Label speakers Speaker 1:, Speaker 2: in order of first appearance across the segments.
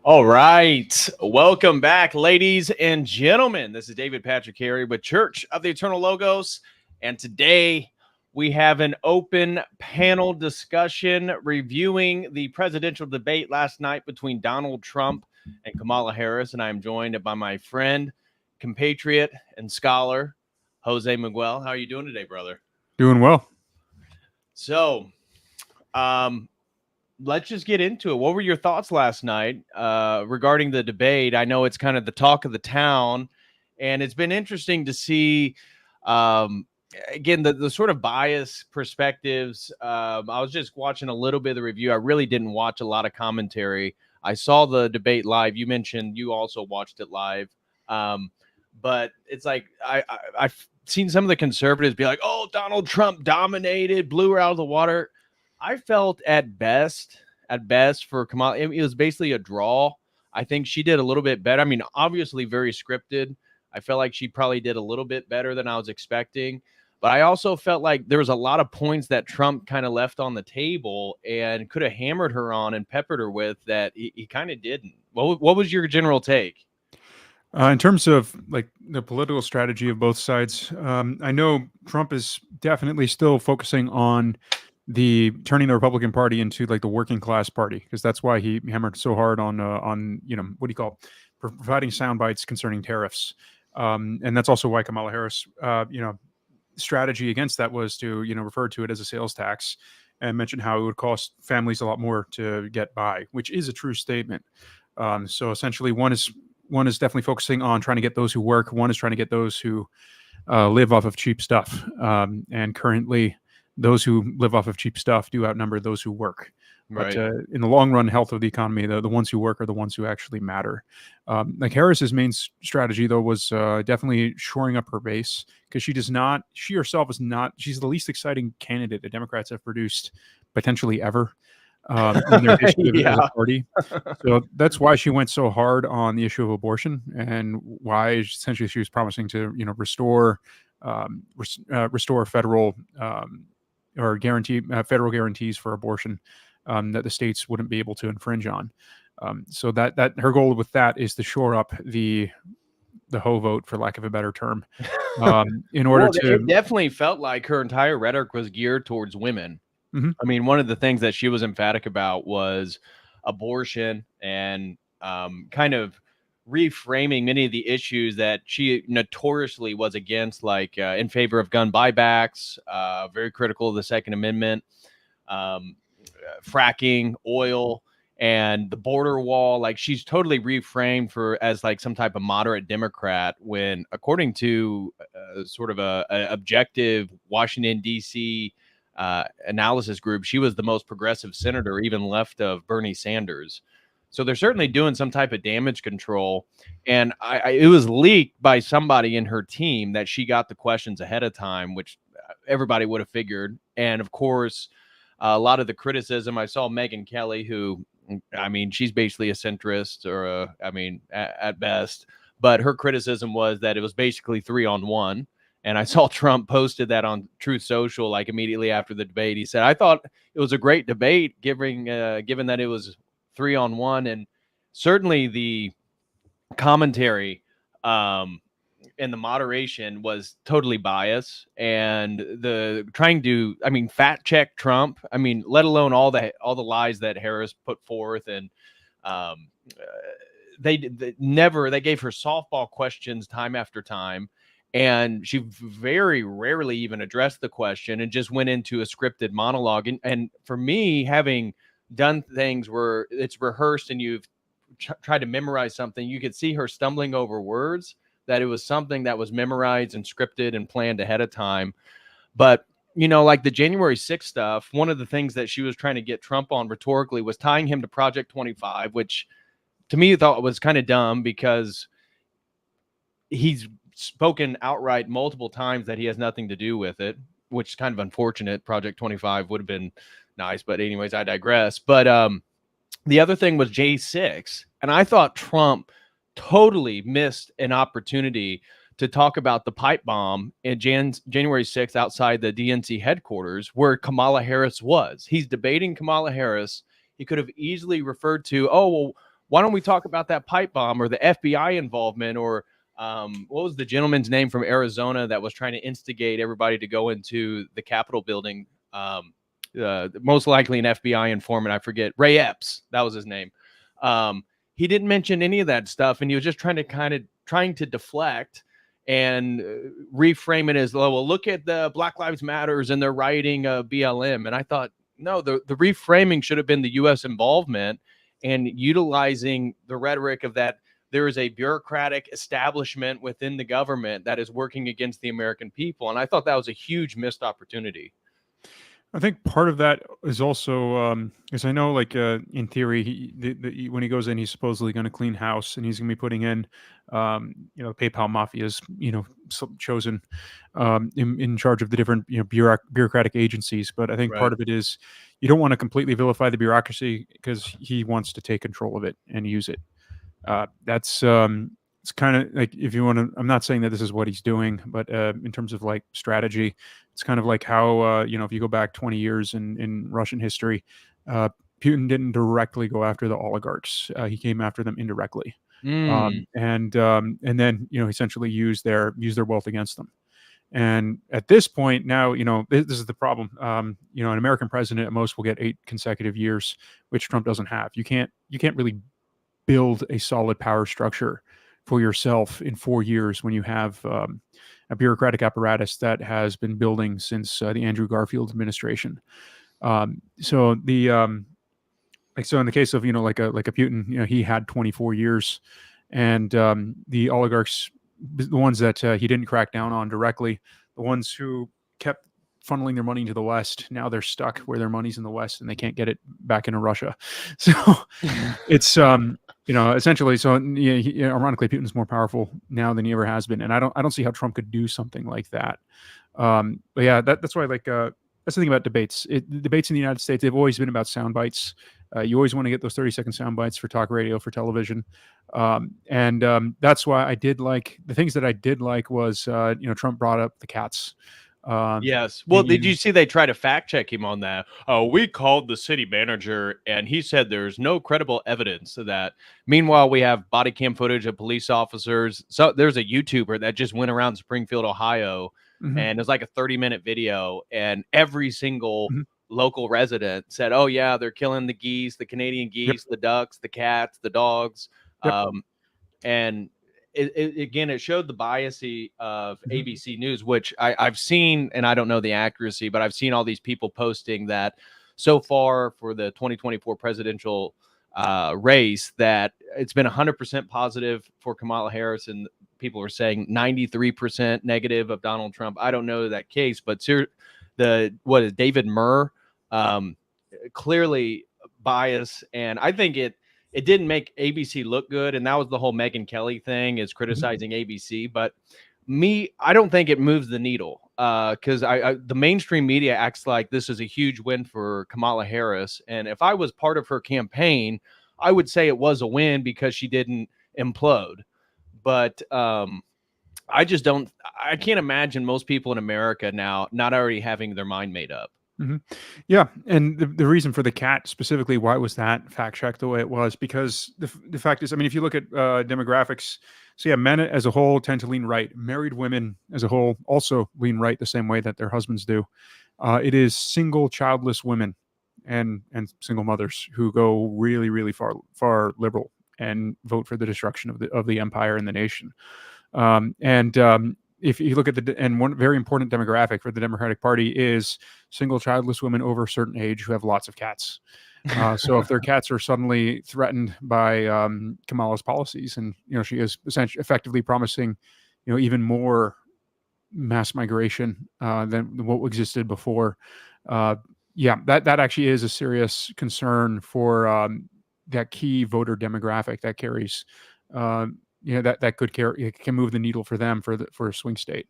Speaker 1: All right. Welcome back, ladies and gentlemen. This is David Patrick Carey with Church of the Eternal Logos. And today we have an open panel discussion reviewing the presidential debate last night between Donald Trump and Kamala Harris. And I'm joined by my friend, compatriot, and scholar, Jose Miguel. How are you doing today, brother?
Speaker 2: Doing well.
Speaker 1: So, let's just get into it. What were your thoughts last night regarding the debate? I know it's kind of the talk of the town, and it's been interesting to see, again, the sort of bias perspectives. I was just watching a little bit of the review. I really didn't watch a lot of commentary. I saw the debate live. You mentioned you also watched it live. But it's like I've seen some of the conservatives be like, oh, Donald Trump dominated, blew her out of the water. I felt at best for Kamala, it was basically a draw. I think she did a little bit better. I mean, obviously very scripted. I felt like she probably did a little bit better than I was expecting. But I also felt like there was a lot of points that Trump kind of left on the table and could have hammered her on and peppered her with that he kind of didn't. What was your general take?
Speaker 2: In terms of like the political strategy of both sides, I know Trump is definitely still focusing on turning the Republican Party into like the working class party, because that's why he hammered so hard on what do you call providing sound bites concerning tariffs, and that's also why Kamala Harris strategy against that was to refer to it as a sales tax and mention how it would cost families a lot more to get by, which is a true statement. So essentially, one is definitely focusing on trying to get those who work. One is trying to get those who live off of cheap stuff, and currently, those who live off of cheap stuff do outnumber those who work. Right. But in the long run, health of the economy, the ones who work are the ones who actually matter. Like Harris's main strategy, though, was definitely shoring up her base, because she herself is not, she's the least exciting candidate the Democrats have produced potentially ever in their history as a party. So that's why she went so hard on the issue of abortion, and why essentially she was promising to restore federal or guarantee federal guarantees for abortion that the states wouldn't be able to infringe on. So that her goal with that is to shore up the hoe vote, for lack of a better term, in order to.
Speaker 1: It definitely felt like her entire rhetoric was geared towards women. Mm-hmm. I mean, one of the things that she was emphatic about was abortion and kind of reframing many of the issues that she notoriously was against, like in favor of gun buybacks, very critical of the Second Amendment, fracking, oil, and the border wall. Like, she's totally reframed as like some type of moderate Democrat, when according to sort of a objective Washington, D.C. analysis group, she was the most progressive senator, even left of Bernie Sanders. So they're certainly doing some type of damage control. And it was leaked by somebody in her team that she got the questions ahead of time, which everybody would have figured. And of course, a lot of the criticism, I saw Megyn Kelly, who, I mean, she's basically a centrist, or at best. But her criticism was that it was basically 3-on-1. And I saw Trump posted that on Truth Social like immediately after the debate. He said, "I thought it was a great debate, given that it was 3-on-1." And certainly the commentary and the moderation was totally biased, and the trying to, I mean, fact check Trump. I mean, let alone all the lies that Harris put forth. And um, they gave her softball questions time after time, and she very rarely even addressed the question and just went into a scripted monologue. And for me, having done things where it's rehearsed and you've tried to memorize something, you could see her stumbling over words, that it was something that was memorized and scripted and planned ahead of time. But like the January 6th stuff, one of the things that she was trying to get Trump on rhetorically was tying him to Project 25, which to me I thought was kind of dumb, because he's spoken outright multiple times that he has nothing to do with it, which is kind of unfortunate. Project 25 would have been nice, but anyways, I digress. But the other thing was J6, and I thought Trump totally missed an opportunity to talk about the pipe bomb in January 6th outside the DNC headquarters, where Kamala Harris was. He's debating Kamala Harris. He could have easily referred to, "Oh, well, why don't we talk about that pipe bomb, or the FBI involvement, or what was the gentleman's name from Arizona that was trying to instigate everybody to go into the Capitol building? Most likely an FBI informant. I forget. Ray Epps. That was his name." He didn't mention any of that stuff, and he was just trying to deflect and reframe it as, well, look at the Black Lives Matters and they're rioting BLM. And I thought, no, the reframing should have been the U.S. involvement and utilizing the rhetoric of that there is a bureaucratic establishment within the government that is working against the American people. And I thought that was a huge missed opportunity.
Speaker 2: I think part of that is also because I know, like, in theory, when he goes in, he's supposedly going to clean house, and he's going to be putting in, PayPal mafia's, chosen in charge of the different, bureaucratic agencies. But I think part of it is you don't want to completely vilify the bureaucracy, because he wants to take control of it and use it. That's it's kind of like, if you want to, I'm not saying that this is what he's doing, but in terms of like strategy, it's kind of like how, if you go back 20 years in Russian history, Putin didn't directly go after the oligarchs. He came after them indirectly. And then, essentially use their wealth against them. And at this point now, this is the problem. An American president at most will get 8 consecutive years, which Trump doesn't have. You can't really build a solid power structure for yourself in 4 years when you have a bureaucratic apparatus that has been building since the Andrew Garfield administration. So in the case of like a Putin, he had 24 years, and the oligarchs, the ones that he didn't crack down on directly, the ones who kept funneling their money into the West, now they're stuck where their money's in the West and they can't get it back into Russia. So it's essentially, so ironically, Putin's more powerful now than he ever has been, and I don't see how Trump could do something like that. But yeah, that's why, like, that's the thing about debates. Debates in the United States, they've always been about sound bites. You always want to get those 30-second sound bites for talk radio, for television. And that's why I did like, the things that I did like was, Trump brought up the cats.
Speaker 1: Yes. Well, did you see they try to fact check him on that? Oh, we called the city manager and he said there's no credible evidence of that. Meanwhile, we have body cam footage of police officers. So there's a YouTuber that just went around Springfield, Ohio, and it was like a 30-minute video, and every single local resident said, "Oh yeah, they're killing the geese, the Canadian geese, the ducks, the cats, the dogs." And again, it showed the bias of ABC News, which I've seen, and I don't know the accuracy, but I've seen all these people posting that so far for the 2024 presidential race, that it's been 100% positive for Kamala Harris, and people are saying 93% negative of Donald Trump. I don't know that case, but David Murr, clearly bias, and I think it didn't make ABC look good, and that was the whole Megyn Kelly thing, is criticizing ABC. But I don't think it moves the needle, because the mainstream media acts like this is a huge win for Kamala Harris, and if I was part of her campaign, I would say it was a win because she didn't implode. But I just don't. I can't imagine most people in America now not already having their mind made up.
Speaker 2: Mm-hmm. Yeah, and the reason for the cat specifically, why was that fact checked the way it was? Because the fact is, I mean, if you look at demographics, so yeah, men as a whole tend to lean right. Married women as a whole also lean right the same way that their husbands do. It is single childless women and single mothers who go really really far liberal and vote for the destruction of the empire and the nation. If you look at and one very important demographic for the Democratic Party is single childless women over a certain age who have lots of cats. So if their cats are suddenly threatened by Kamala's policies, and she is essentially effectively promising, even more mass migration than what existed before, that actually is a serious concern for that key voter demographic that carries. That could carry, it can move the needle for them for a swing state.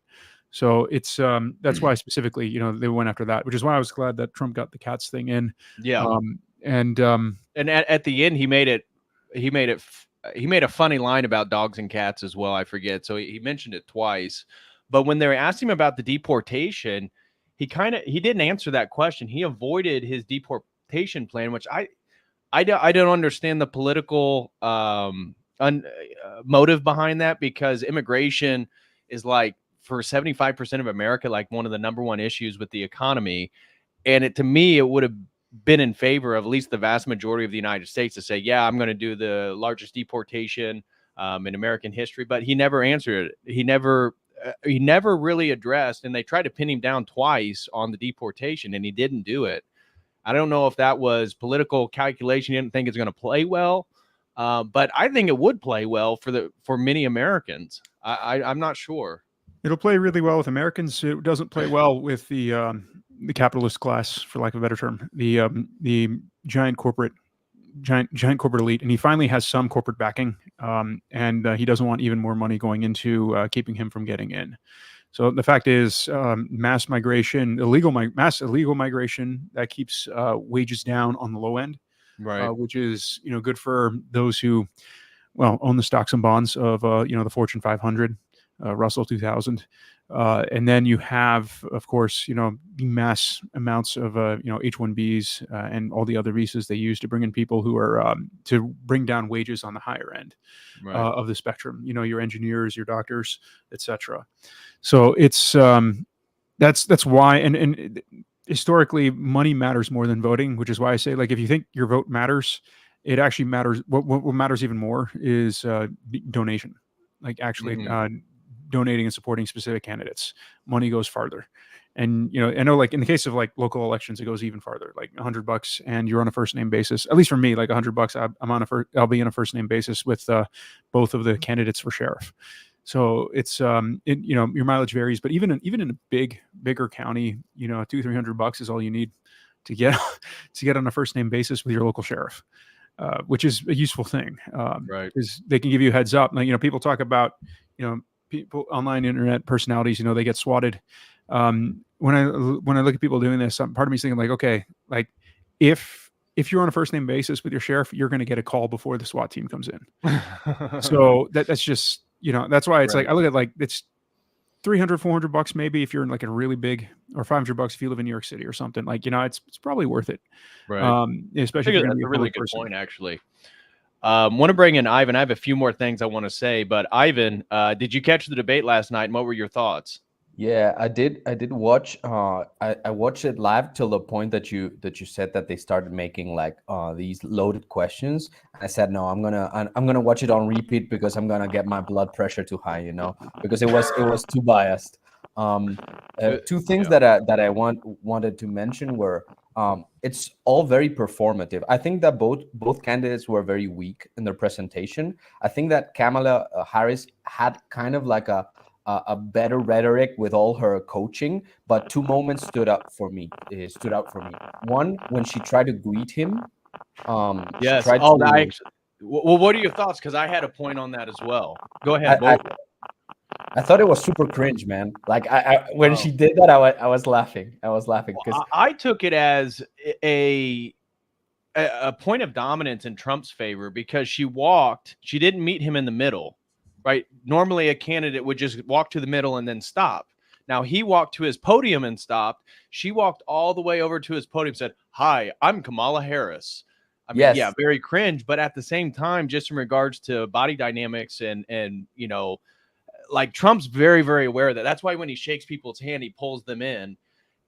Speaker 2: So it's that's why specifically they went after that, which is why I was glad that Trump got the cats thing in.
Speaker 1: Yeah.
Speaker 2: And
Speaker 1: at the end he made a funny line about dogs and cats as well. I forget. So he mentioned it twice. But when they were asking him about the deportation, he didn't answer that question. He avoided his deportation plan, which I don't understand the political motive behind that, because immigration is, like, for 75% of America, like, one of the number one issues with the economy. And to me, it would have been in favor of at least the vast majority of the United States to say, yeah, I'm going to do the largest deportation in American history. But he never answered it. He never really addressed, and they tried to pin him down twice on the deportation, and he didn't do it. I don't know if that was political calculation. He didn't think it's going to play well. But I think it would play well for many Americans. I'm not sure.
Speaker 2: It'll play really well with Americans. It doesn't play well with the capitalist class, for lack of a better term, the giant corporate elite. And he finally has some corporate backing, and he doesn't want even more money going into keeping him from getting in. So the fact is, mass illegal migration, that keeps wages down on the low end.
Speaker 1: Right.
Speaker 2: Which is good for those who own the stocks and bonds of the Fortune 500, Russell 2000, and then you have, of course, mass amounts of H-1Bs and all the other visas they use to bring in people who are to bring down wages on the higher end of the spectrum. Your engineers, your doctors, etc. So it's that's why and historically, money matters more than voting, which is why I say, like, if you think your vote matters, it actually matters. What matters even more is donation, like actually donating and supporting specific candidates. Money goes farther. And, I know, like, in the case of, like, local elections, it goes even farther, like $100, and you're on a first name basis. At least for me, like $100, I'll be on a first name basis with both of the candidates for sheriff. So it's your mileage varies, but even in a bigger county, $200-300 is all you need to get on a first name basis with your local sheriff, which is a useful thing,
Speaker 1: right?
Speaker 2: Because they can give you a heads up. Like, people talk about people, online internet personalities, they get swatted. When I look at people doing this, part of me is thinking, like, okay, like if you're on a first name basis with your sheriff, you're going to get a call before the SWAT team comes in. So that's just. That's why it's right. Like, I look at, like, it's $300-400 maybe if you're in, like, a really big, or $500 if you live in New York City or something. Like, it's probably worth it.
Speaker 1: Right.
Speaker 2: Especially if you're
Speaker 1: that's a really good point, actually. Want to bring in Ivan. I have a few more things I want to say, but Ivan, did you catch the debate last night, and what were your thoughts?
Speaker 3: Yeah, I did watch. I watched it live till the point that you said that they started making, like, these loaded questions. I said, no, I'm gonna watch it on repeat because I'm gonna get my blood pressure too high, because it was too biased. Two things that I wanted to mention were, it's all very performative. I think that both candidates were very weak in their presentation. I think that Kamala Harris had kind of like a a better rhetoric with all her coaching, but two moments stood out for me. One, when she tried to greet him, she
Speaker 1: Yes.
Speaker 3: tried
Speaker 1: Oh,
Speaker 3: to.
Speaker 1: well, what are your thoughts? Because I had a point on that as well. Go
Speaker 3: I,
Speaker 1: ahead.
Speaker 3: I, I thought it was super cringe, man. Like when
Speaker 1: Oh.
Speaker 3: she did that, I was laughing. I was laughing because
Speaker 1: Well, I took it as a point of dominance in Trump's favor because she didn't meet him in the middle, right? Normally a candidate would just walk to the middle and then stop. Now he walked to his podium and stopped. She walked all the way over to his podium, said, "Hi, I'm Kamala Harris." I mean, yeah,
Speaker 3: yes,
Speaker 1: very cringe, but at the same time, just in regards to body dynamics and like Trump's very, very aware of that. That's why when he shakes people's hand, he pulls them in.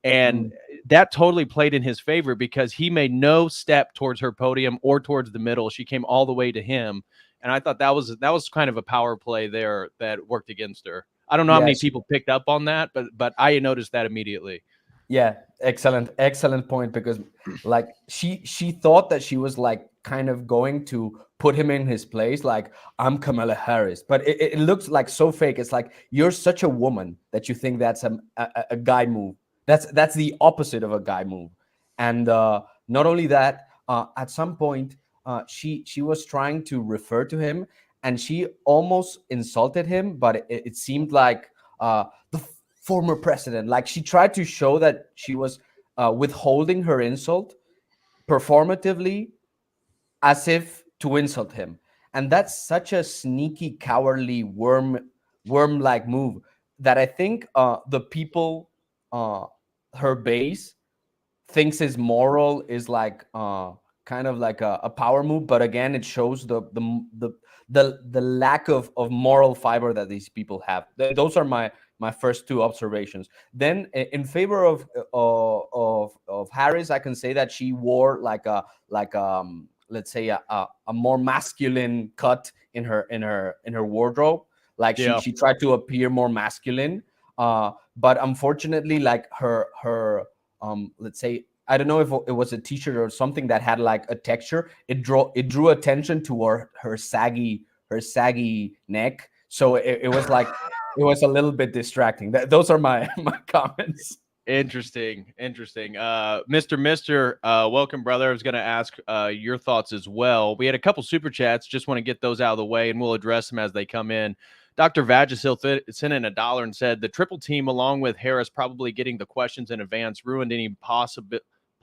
Speaker 1: And
Speaker 3: mm,
Speaker 1: that totally played in his favor because he made no step towards her podium or towards the middle. She came all the way to him. And I thought that was kind of a power play there that worked against her. I don't know how many
Speaker 3: yes,
Speaker 1: people picked up on that, but I noticed that immediately.
Speaker 3: yeah. Excellent point. Because like she thought that she was like kind of going to put him in his place, like I'm Kamala Harris, but it looks like so fake. It's like you're such a woman that you think that's a guy move. That's the opposite of a guy move. And not only that, at some point, she was trying to refer to him, and she almost insulted him, but it seemed like the former president. Like she tried to show that she was withholding her insult performatively, as if to insult him. And that's such a sneaky, cowardly worm-like move that I think the people, uh, her base, thinks is moral, is like kind of like a power move. But again, it shows the lack of moral fiber that these people have. Those are my first two observations. Then in favor of Harris, I can say that she wore like let's say a more masculine cut in her wardrobe. Like she
Speaker 1: Yeah.
Speaker 3: she tried to appear more masculine. But unfortunately, like her let's say, I don't know if it was a t-shirt or something that had like a texture. It drew attention to her saggy neck. So it was like it was a little bit distracting. Those are my my comments.
Speaker 1: Interesting. Mr. Welcome, brother. I was going to ask your thoughts as well. We had a couple super chats. Just want to get those out of the way, and we'll address them as they come in. Dr. Vagisil sent in $1 and said the triple team, along with Harris probably getting the questions in advance, ruined any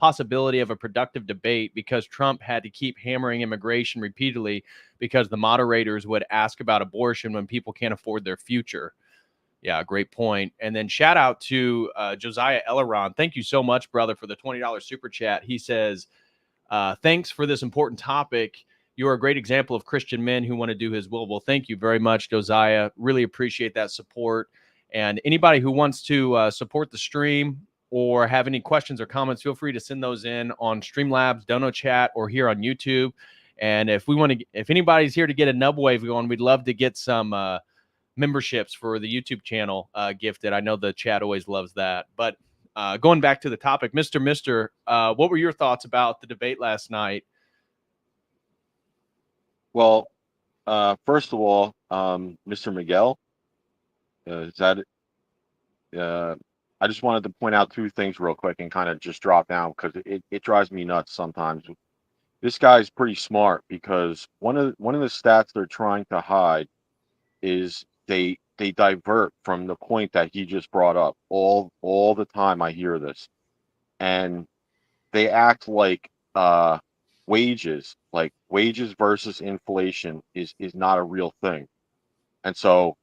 Speaker 1: possibility of a productive debate because Trump had to keep hammering immigration repeatedly because the moderators would ask about abortion when people can't afford their future. Yeah, great point. And then shout out to Josiah Elleron. Thank you so much, brother, for the $20 super chat. He says, thanks for this important topic. You are a great example of Christian men who want to do his will. Well, thank you very much, Josiah. Really appreciate that support. And anybody who wants to support the stream or have any questions or comments, feel free to send those in on Streamlabs, Dono Chat, or here on YouTube. And if anybody's here to get a Nubwave going, we'd love to get some memberships for the YouTube channel gifted. I know the chat always loves that. But going back to the topic, Mr. What were your thoughts about the debate last night?
Speaker 4: Well, first of all, Mr. Miguel, is that I just wanted to point out two things real quick and kind of just drop down because it drives me nuts sometimes. This guy's pretty smart because one of the stats they're trying to hide is they divert from the point that he just brought up all the time. I hear this, and they act like wages versus inflation is not a real thing. And so,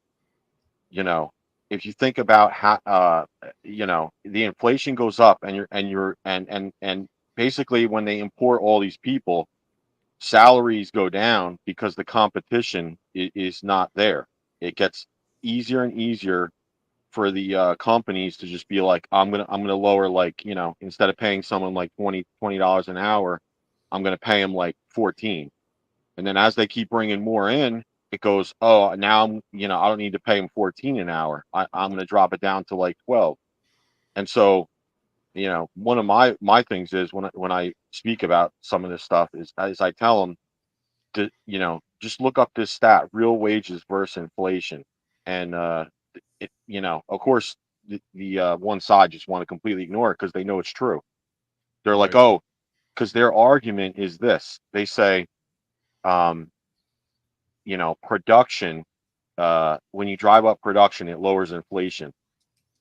Speaker 4: you know, if you think about how the inflation goes up and basically when they import all these people, salaries go down because the competition is not there. It gets easier and easier for the companies to just be like, I'm gonna lower, like, instead of paying someone like $20 an hour, I'm gonna pay them like 14. And then as they keep bringing more in, it goes, oh, now I don't need to pay them 14 an hour. I'm gonna drop it down to like 12. And so, one of my things is when I speak about some of this stuff is I tell them to, just look up this stat, real wages versus inflation. And it, you know, of course, the one side just want to completely ignore it because they know it's true. They're like,
Speaker 1: Right.
Speaker 4: oh, because their argument is this. They say, um, you know, production, when you drive up production, it lowers inflation.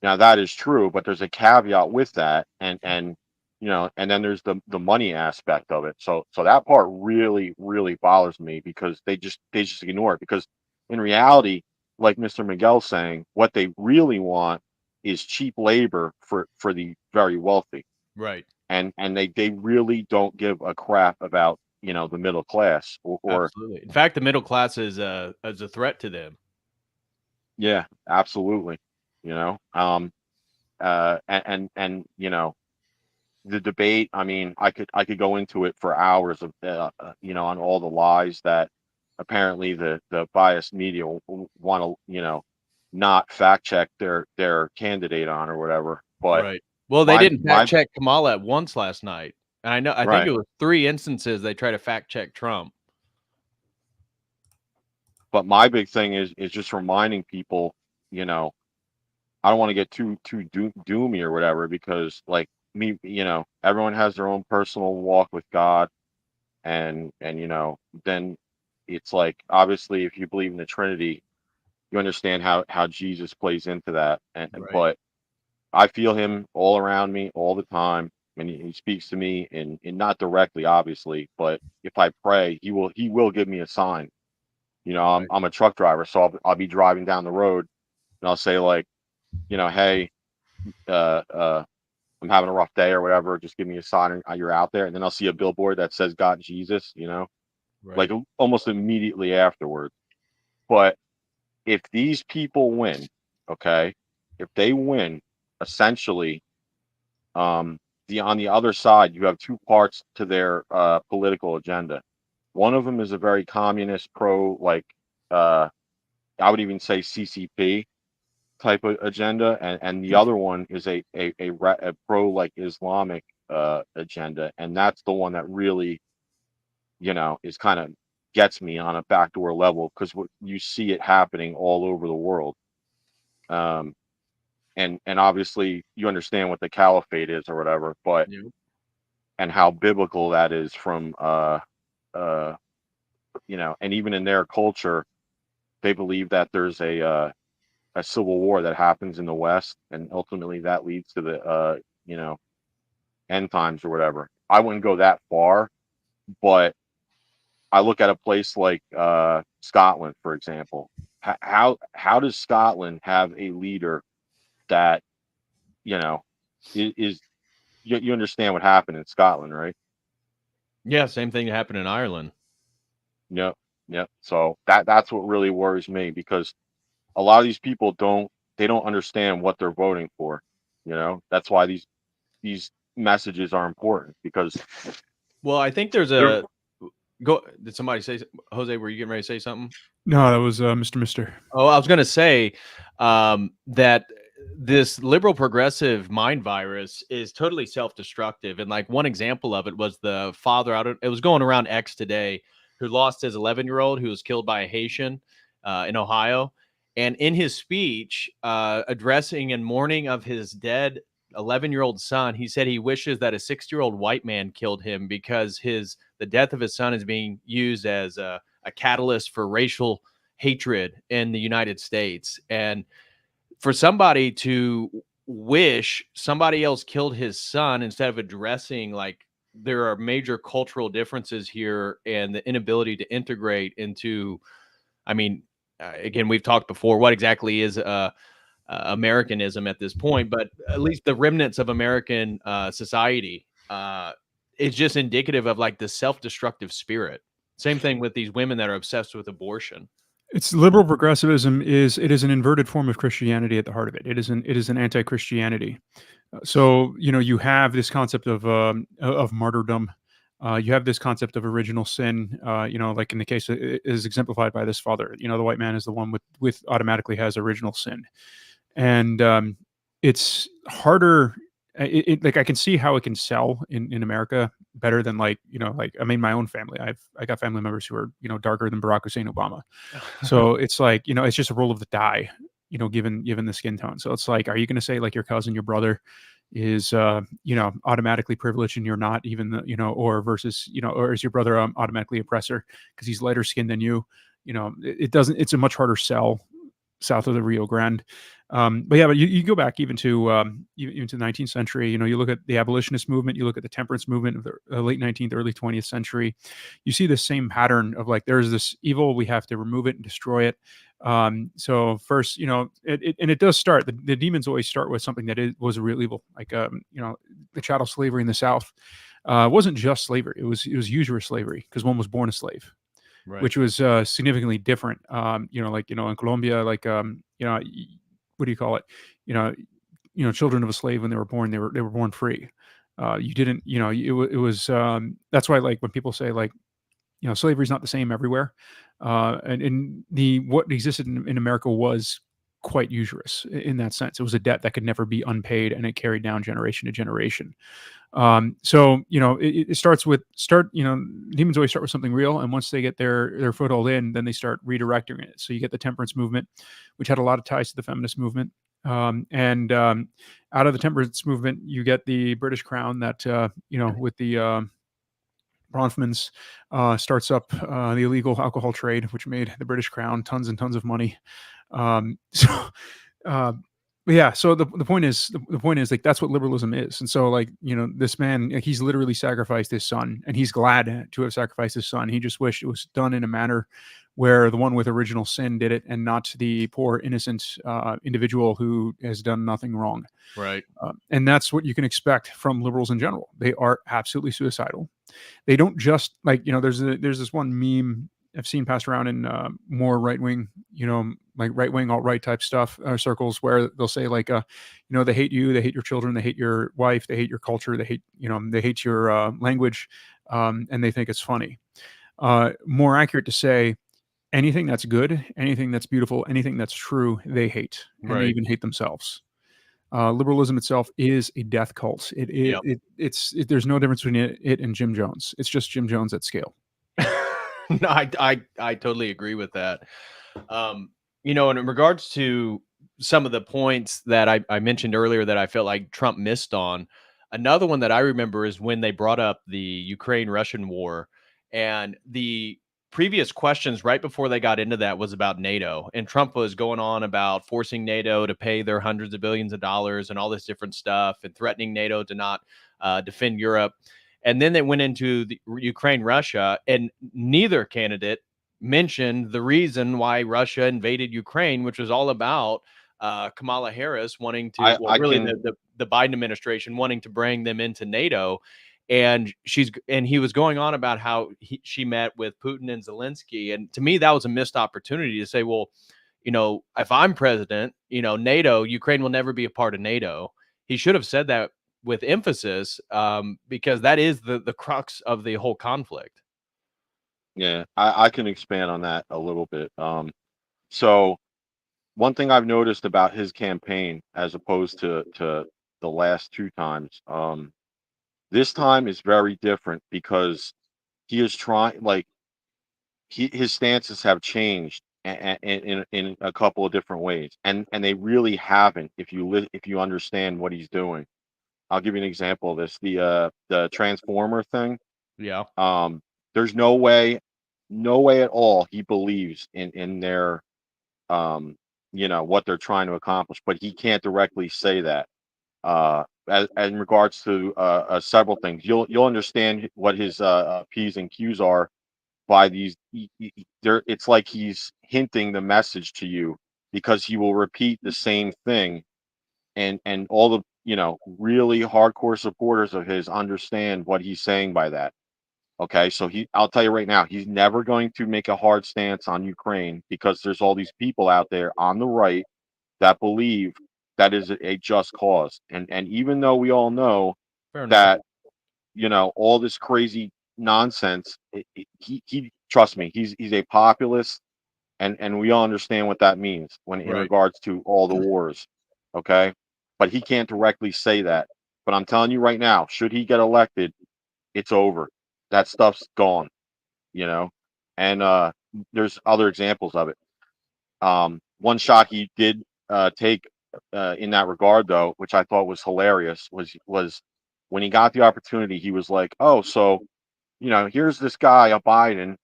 Speaker 4: Now that is true, but there's a caveat with that, and you know, and then there's the money aspect of it. So that part really bothers me because they just ignore it because in reality, like Mr. Miguel's saying, what they really want is cheap labor for the very wealthy,
Speaker 1: Right.
Speaker 4: and they really don't give a crap about, you know, the middle class or
Speaker 1: Absolutely. In fact, the middle class is a threat to them.
Speaker 4: yeah, absolutely, you know, and you know, the debate, I mean, I could go into it for hours of you know, on all the lies that apparently the biased media want to, you know, not fact check their candidate on or whatever. But
Speaker 1: Right. Well, they
Speaker 4: my
Speaker 1: didn't fact
Speaker 4: my
Speaker 1: check Kamala at once last night. And I think
Speaker 4: right,
Speaker 1: it was 3 instances they try to fact check Trump.
Speaker 4: but my big thing is just reminding people, you know, I don't want to get too doomy or whatever because like me, you know, everyone has their own personal walk with God, and you know, then it's like obviously if you believe in the Trinity, you understand how Jesus plays into that. And
Speaker 1: Right.
Speaker 4: but I feel him all around me all the time, and he speaks to me in not directly, obviously, but if I pray, he will give me a sign. You know, I'm
Speaker 1: Right.
Speaker 4: I'm a truck driver, so I'll be driving down the road, and I'll say like, you know, hey, uh, uh, I'm having a rough day or whatever. Just give me a sign you're out there, and then I'll see a billboard that says God Jesus. You know, like
Speaker 1: Right.
Speaker 4: almost immediately afterwards. But if these people win, okay, if they win, essentially, um, the on the other side, you have two parts to their political agenda. One of them is a very communist, pro, like uh, I would even say CCP type of agenda, and the other one is a pro like Islamic agenda, and that's the one that really, you know, is kind of gets me on a backdoor level because you see it happening all over the world. Um, and obviously you understand what the caliphate is or whatever, but
Speaker 1: Yep.
Speaker 4: and how biblical that is from uh you know, and even in their culture, they believe that there's a civil war that happens in the West, and ultimately that leads to the you know, end times or whatever. I wouldn't go that far, but I look at a place like Scotland, for example. How does Scotland have a leader that, you know, is you understand what happened in Scotland, right?
Speaker 1: Yeah, same thing happened in Ireland.
Speaker 4: Yep, yep. So that's what really worries me because a lot of these people don't understand what they're voting for. You know, that's why these messages are important because
Speaker 1: Well, I think there's
Speaker 4: they're
Speaker 1: a go did somebody say Jose, were you getting ready to say something?
Speaker 2: No, that was Mr. Mister.
Speaker 1: Oh, I was going to say that this liberal progressive mind virus is totally self-destructive. And like one example of it was the father out of, it was going around X today, who lost his 11-year-old who was killed by a Haitian in Ohio. And in his speech, addressing and mourning of his dead 11-year-old son, he said he wishes that a 60-year-old white man killed him because the death of his son is being used as a catalyst for racial hatred in the United States. And for somebody to wish somebody else killed his son instead of addressing like there are major cultural differences here and the inability to integrate into, I mean, again, we've talked before what exactly is Americanism at this point, but at least the remnants of American society is just indicative of like the self-destructive spirit. Same thing with these women that are obsessed with abortion.
Speaker 2: It's liberal progressivism is an inverted form of Christianity at the heart of it. It is an anti-Christianity. So you have this concept of martyrdom. You have this concept of original sin. Like in the case is exemplified by this father. The white man is the one with automatically has original sin, and it's harder. Like I can see how it can sell in America better than like I mean my own family. I got family members who are darker than Barack Hussein Obama. So it's like it's just a roll of the die. given the skin tone. So it's like, are you going to say like your cousin, your brother is automatically privileged and you're not, even or versus or is your brother automatically oppressor because he's lighter skinned than you? It doesn't. It's a much harder sell south of the Rio Grande. But yeah, but you go back even to the 19th century. You look at the abolitionist movement, you look at the temperance movement of the late 19th, early 20th century. You see the same pattern of like, there's this evil, we have to remove it and destroy it. So first, it does start. The demons always start with something that was a real evil, like the chattel slavery in the South. Wasn't just slavery; it was usury slavery because one was born a slave.
Speaker 1: Right.
Speaker 2: Which was significantly different. In Colombia, what do you call it? Children of a slave when they were born, they were born free. You didn't, it was. That's why, like, when people say like, slavery is not the same everywhere, and what existed in America was quite usurious in that sense. It was a debt that could never be unpaid, and it carried down generation to generation. So it starts with demons always start with something real, and once they get their foothold in, then they start redirecting it. So you get the temperance movement, which had a lot of ties to the feminist movement, and out of the temperance movement, you get the British Crown that with the Bronfmans starts up the illegal alcohol trade, which made the British Crown tons and tons of money. So yeah, so the point is like, that's what liberalism is. And so like, this man, like, he's literally sacrificed his son, and he's glad to have sacrificed his son. He just wished it was done in a manner where the one with original sin did it, and not the poor innocent individual who has done nothing wrong.
Speaker 1: Right.
Speaker 2: And that's what you can expect from liberals in general. They are absolutely suicidal. They don't just like, there's this one meme I've seen passed around in more right wing, like right wing alt right type stuff circles, where they'll say like, they hate you, they hate your children, they hate your wife, they hate your culture, they hate your language, and they think it's funny. More accurate to say, anything that's good, anything that's beautiful, anything that's true, they hate, and
Speaker 1: Right.
Speaker 2: they even hate themselves. Liberalism itself is a death cult. There's no difference between it and Jim Jones. It's just Jim Jones at scale.
Speaker 1: No, I totally agree with that. And in regards to some of the points that I mentioned earlier that I felt like Trump missed on, another one that I remember is when they brought up the Ukraine-Russian war, and the previous questions right before they got into that was about NATO, and Trump was going on about forcing NATO to pay their hundreds of billions of dollars and all this different stuff, and threatening NATO to not defend Europe. And then they went into the Ukraine, Russia, and neither candidate mentioned the reason why Russia invaded Ukraine, which was all about Kamala Harris wanting to, the Biden administration wanting to bring them into NATO. And he was going on about how she met with Putin and Zelensky. And to me, that was a missed opportunity to say, well, if I'm president, NATO, Ukraine will never be a part of NATO. He should have said that with emphasis, because that is the crux of the whole conflict.
Speaker 4: Yeah, I can expand on that a little bit. So one thing I've noticed about his campaign, as opposed to the last two times, this time is very different because he is trying, like, his stances have changed in a couple of different ways, and they really haven't if you understand what he's doing. I'll give you an example of this: the transformer thing.
Speaker 1: Yeah.
Speaker 4: There's no way at all he believes in their what they're trying to accomplish, but he can't directly say that. As in regards to several things, you'll understand what his P's and Q's are by these. It's like he's hinting the message to you, because he will repeat the same thing, and all the really hardcore supporters of his understand what he's saying by that. Okay, so I'll tell you right now, he's never going to make a hard stance on Ukraine, because there's all these people out there on the right that believe that is a just cause. And even though we all know
Speaker 1: Fair enough.
Speaker 4: that, all this crazy nonsense, he trust me, he's a populist, and we all understand what that means in
Speaker 1: Right.
Speaker 4: regards to all the wars. Okay, but he can't directly say that. But I'm telling you right now, should he get elected, it's over. That stuff's gone, and there's other examples of it. One shot he did take in that regard, though, which I thought was hilarious, was when he got the opportunity, he was like, "Oh, so here's this guy, a Biden,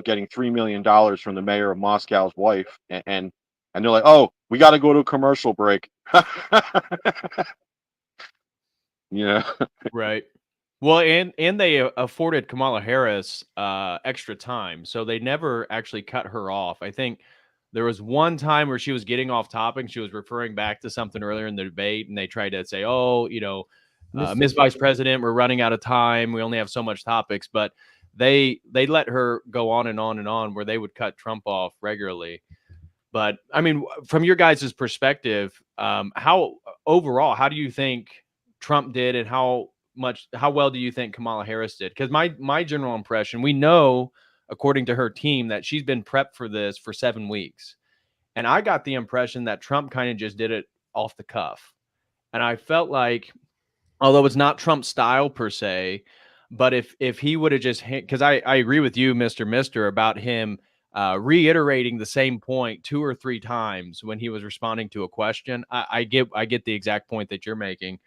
Speaker 4: getting $3 million from the mayor of Moscow's wife," and they're like, "Oh, we got to go to a commercial break." Yeah.
Speaker 1: Right. Well, and they afforded Kamala Harris extra time, so they never actually cut her off. I think there was one time where she was getting off topic. She was referring back to something earlier in the debate, and they tried to say, "Oh, Miss Vice President, we're running out of time. We only have so much topics." But they let her go on and on and on, where they would cut Trump off regularly. But I mean, from your guys' perspective, how overall, how do you think Trump did, and how well do you think Kamala Harris did? Because my general impression, we know, according to her team, that she's been prepped for this for 7 weeks, and I got the impression that Trump kind of just did it off the cuff, and I felt like, although it's not Trump's style per se, but if he would have just, because I agree with you, Mister, about him reiterating the same point 2 or 3 times when he was responding to a question. I get the exact point that you're making,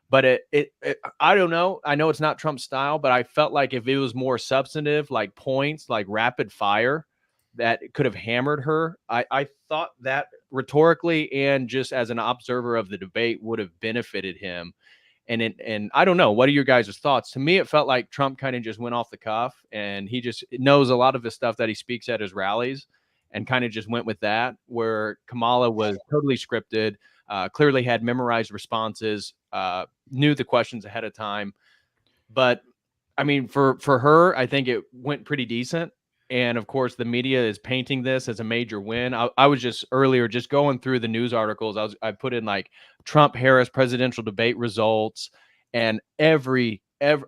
Speaker 1: but it I don't know. I know it's not Trump's style, but I felt like if it was more substantive, like points, like rapid fire, that it could have hammered her. I thought that rhetorically and just as an observer of the debate would have benefited him. And I don't know, what are your guys' thoughts? To me, it felt like Trump kind of just went off the cuff, and he just knows a lot of the stuff that he speaks at his rallies, and kind of just went with that. Where Kamala was totally scripted, clearly had memorized responses, knew the questions ahead of time. But I mean, for her, I think it went pretty decent. And of course, the media is painting this as a major win. I was just earlier just going through the news articles. I put in like Trump Harris presidential debate results, and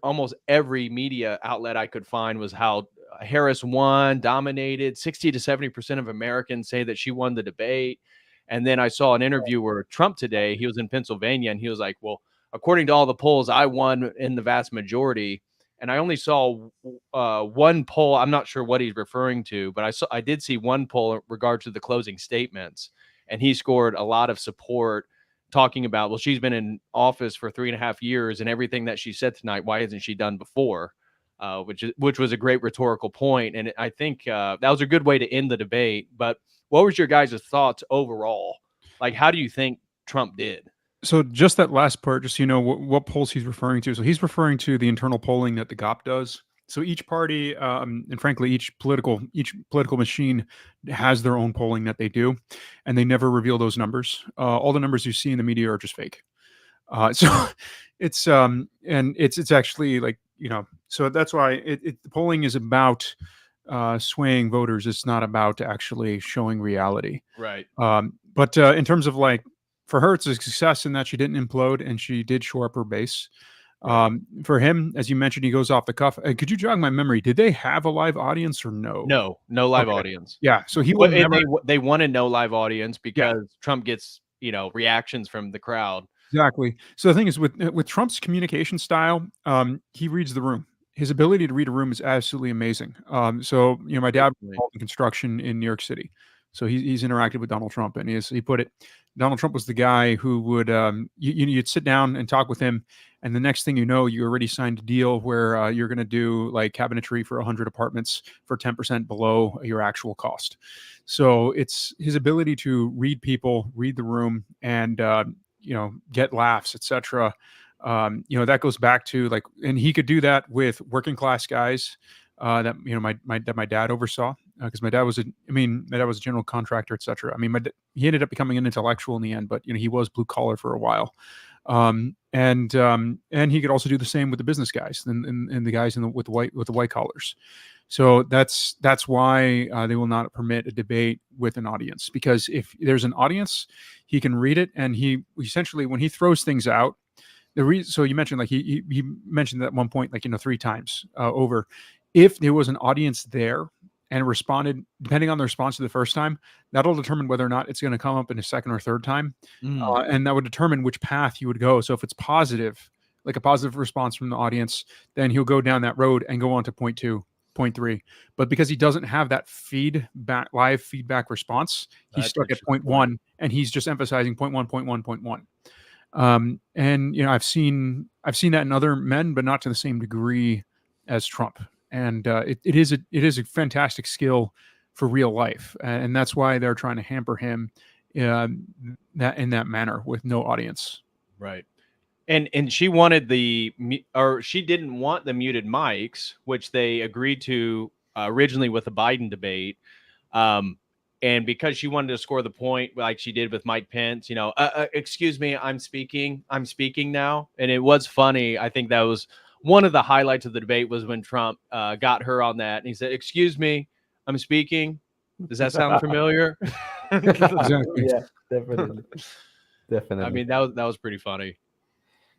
Speaker 1: almost every media outlet I could find was how Harris won, dominated. 60 to 70% of Americans say that she won the debate. And then I saw an interview where Trump today, he was in Pennsylvania, and he was like, "Well, according to all the polls, I won in the vast majority." And I only saw one poll. I'm not sure what he's referring to, but I did see one poll in regard to the closing statements, and he scored a lot of support, talking about, well, she's been in office for 3.5 years, and everything that she said tonight, why hasn't she done before? Which was a great rhetorical point, and I think that was a good way to end the debate. But what was your guys' thoughts overall? Like, how do you think Trump did?
Speaker 2: So just that last part, just so you know what polls he's referring to. So he's referring to the internal polling that the GOP does. So each party, and frankly, each political machine has their own polling that they do, and they never reveal those numbers. All the numbers you see in the media are just fake. So it's and it's actually like, so that's why the polling is about swaying voters. It's not about actually showing reality.
Speaker 1: Right.
Speaker 2: But in terms of like, for her, it's a success in that she didn't implode and she did shore up her base. For him, as you mentioned, he goes off the cuff. Could you jog my memory? Did they have a live audience or no?
Speaker 1: No live audience.
Speaker 2: Yeah, so he
Speaker 1: Well,
Speaker 2: will never.
Speaker 1: they wanted no live audience because Trump gets reactions from the crowd.
Speaker 2: Exactly. So the thing is, with Trump's communication style, he reads the room. His ability to read a room is absolutely amazing. So my dad was involved in construction in New York City, so he's interacted with Donald Trump, and he put it. Donald Trump was the guy who would you'd sit down and talk with him, and the next thing you know, you already signed a deal where you're going to do like cabinetry for 100 apartments for 10% below your actual cost. So it's his ability to read people, read the room, and get laughs, etc. That goes back to like, and he could do that with working class guys that my dad oversaw, because my dad was a general contractor, etc. I mean, he ended up becoming an intellectual in the end, but he was blue collar for a while. And he could also do the same with the business guys and the guys with the white collars. So that's why they will not permit a debate with an audience, because if there's an audience, he can read it, and he essentially, when he throws things out, so you mentioned like he mentioned at one point, like 3 times over. If there was an audience there and responded, depending on the response to the first time, that'll determine whether or not it's going to come up in a second or third time, and that would determine which path you would go. So if it's positive, like a positive response from the audience, then he'll go down that road and go on to point 2. 0.3. But because he doesn't have that live feedback response, he's stuck at 0.1, and he's just emphasizing 0.1, 0.1, 0.1. And I've seen that in other men, but not to the same degree as Trump. And it is a fantastic skill for real life, and that's why they're trying to hamper him in that manner with no audience.
Speaker 1: Right. And she wanted she didn't want the muted mics, which they agreed to originally with the Biden debate. And because she wanted to score the point, like she did with Mike Pence, excuse me, I'm speaking now. And it was funny. I think that was one of the highlights of the debate was when Trump got her on that. And he said, excuse me, I'm speaking. Does that sound familiar?
Speaker 2: Exactly.
Speaker 3: Yeah, definitely.
Speaker 1: I mean, that was pretty funny.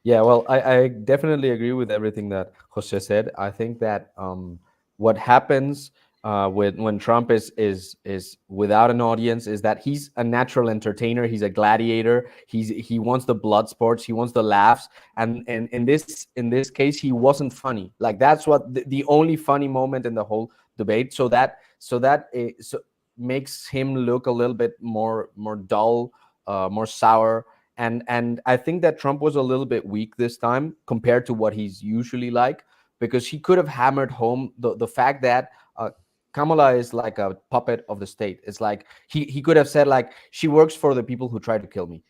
Speaker 3: Yeah, well, I definitely agree with everything that Jose said. I think that what happens when Trump is without an audience is that he's a natural entertainer. He's a gladiator. He wants the blood sports. He wants the laughs. And in this case, he wasn't funny. Like that's what the only funny moment in the whole debate. So that makes him look a little bit more dull, more sour. And I think that Trump was a little bit weak this time compared to what he's usually like, because he could have hammered home the fact that Kamala is like a puppet of the state. It's like he could have said, like, she works for the people who try to kill me.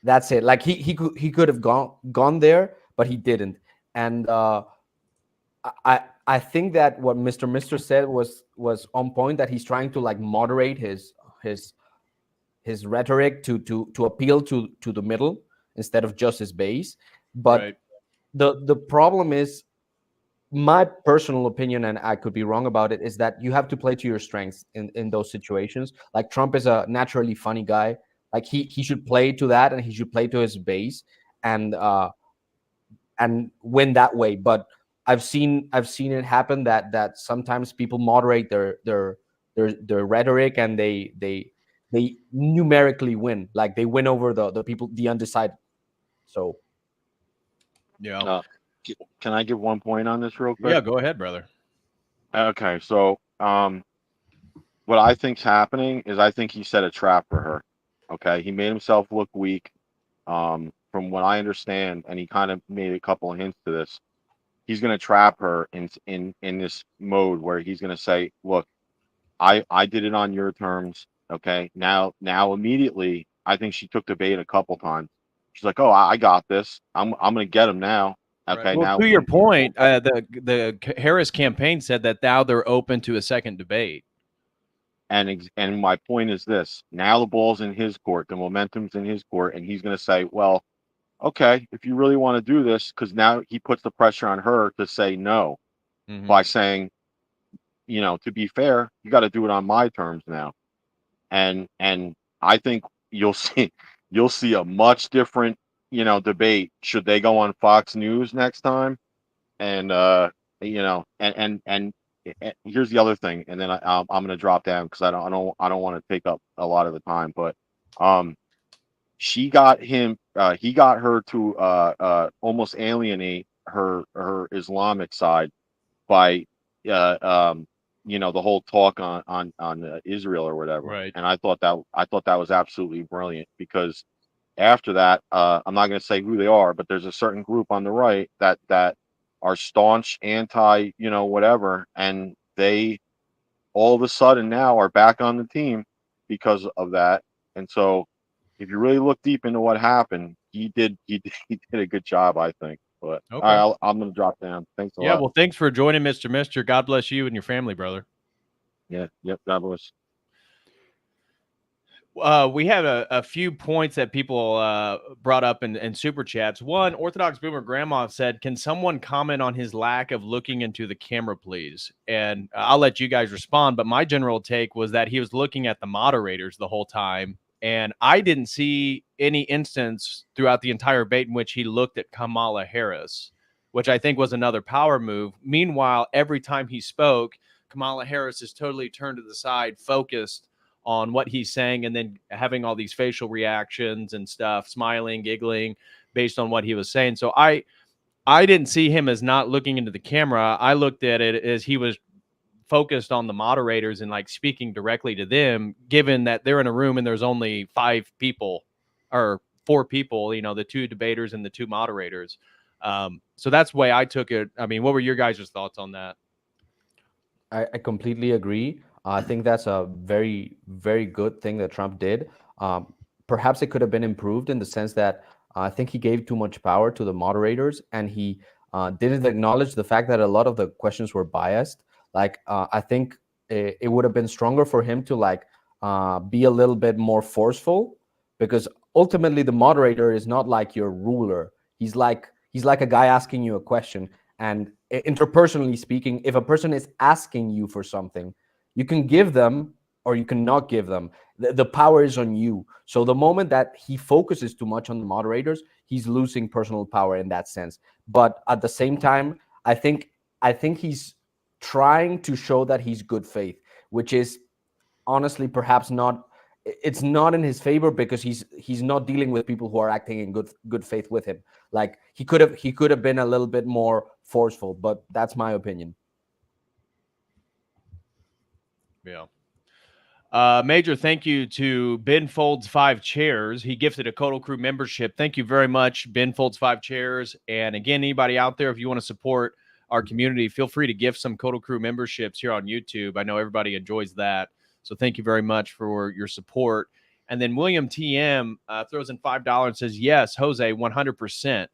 Speaker 3: That's it. Like he could have gone there, but he didn't. And I think that what Mr. said was on point, that he's trying to like moderate his rhetoric to appeal to the middle instead of just his base. But
Speaker 1: right.
Speaker 3: the problem is, my personal opinion, and I could be wrong about it, is that you have to play to your strengths in those situations. Like Trump is a naturally funny guy. Like he should play to that, and he should play to his base and win that way. But I've seen it happen that sometimes people moderate their rhetoric, and they numerically win. Like they win over the people, the undecided. So
Speaker 1: Yeah.
Speaker 4: Can I give one point on this real quick?
Speaker 1: Yeah, go ahead, brother.
Speaker 4: Okay, so what I think's happening is I think he set a trap for her. Okay, he made himself look weak. From what I understand, and he kind of made a couple of hints to this. He's going to trap her in this mode where he's going to say, "Look, I did it on your terms. Okay, now immediately, I think she took the bait a couple times. She's like, "Oh, I got this. I'm going to get him now." Okay,
Speaker 1: Right. Well,
Speaker 4: now
Speaker 1: to your point, the Harris campaign said that now they're open to a second debate.
Speaker 4: and my point is this: now the ball's in his court, the momentum's in his court, and he's going to say, "Well, okay, if you really want to do this," because now he puts the pressure on her to say no by saying, to be fair, you got to do it on my terms now. And I think you'll see a much different, debate should they go on Fox News next time. And and here's the other thing, and then I'm going to drop down because I don't want to take up a lot of the time, but he got her to almost alienate her Islamic side by the whole talk on Israel or whatever.
Speaker 1: Right.
Speaker 4: And I thought that was absolutely brilliant, because after that, I'm not going to say who they are, but there's a certain group on the right that are staunch anti whatever, and they all of a sudden now are back on the team because of that. And so if you really look deep into what happened, he did a good job, I think. But
Speaker 1: Okay.
Speaker 4: I'm going to drop down. Thanks a
Speaker 1: Yeah,
Speaker 4: lot.
Speaker 1: well, thanks for joining, Mr. God bless you and your family, brother.
Speaker 4: Yeah, yep, God bless.
Speaker 1: We had a few points that people brought up in super chats. One, Orthodox Boomer Grandma said, "Can someone comment on his lack of looking into the camera, please?" And I'll let you guys respond. But my general take was that he was looking at the moderators the whole time, and I didn't see any instance throughout the entire debate in which he looked at Kamala Harris, which I think was another power move. Meanwhile, every time he spoke, Kamala Harris is totally turned to the side, focused on what he's saying, and then having all these facial reactions and stuff, smiling, giggling based on what he was saying. So I didn't see him as not looking into the camera. I looked at it as he was focused on the moderators and like speaking directly to them, given that they're in a room and there's only 5 people or 4 people, you know, the 2 debaters and the 2 moderators. So that's the way I took it. I mean, what were your guys' thoughts on that?
Speaker 3: I completely agree. I think that's a very, very good thing that Trump did. Perhaps it could have been improved in the sense that I think he gave too much power to the moderators, and he didn't acknowledge the fact that a lot of the questions were biased. Like, I think it would have been stronger for him to be a little bit more forceful, because ultimately the moderator is not like your ruler. He's like a guy asking you a question. And interpersonally speaking, if a person is asking you for something, you can give them or you cannot give them. The power is on you. So the moment that he focuses too much on the moderators, he's losing personal power in that sense. But at the same time, I think he's trying to show that he's good faith, which is honestly perhaps not. It's not in his favor, because he's not dealing with people who are acting in good faith with him. Like, he could have been a little bit more forceful, but that's my opinion.
Speaker 1: Yeah. Major thank you to Ben Folds 5 Chairs. He gifted a COTEL Crew membership. Thank you very much, Ben Folds 5 Chairs. And again, anybody out there, if you want to support our community, feel free to gift some COTEL Crew memberships here on YouTube. I know everybody enjoys that. So thank you very much for your support. And then William TM throws in $5 and says, yes, Jose, 100%.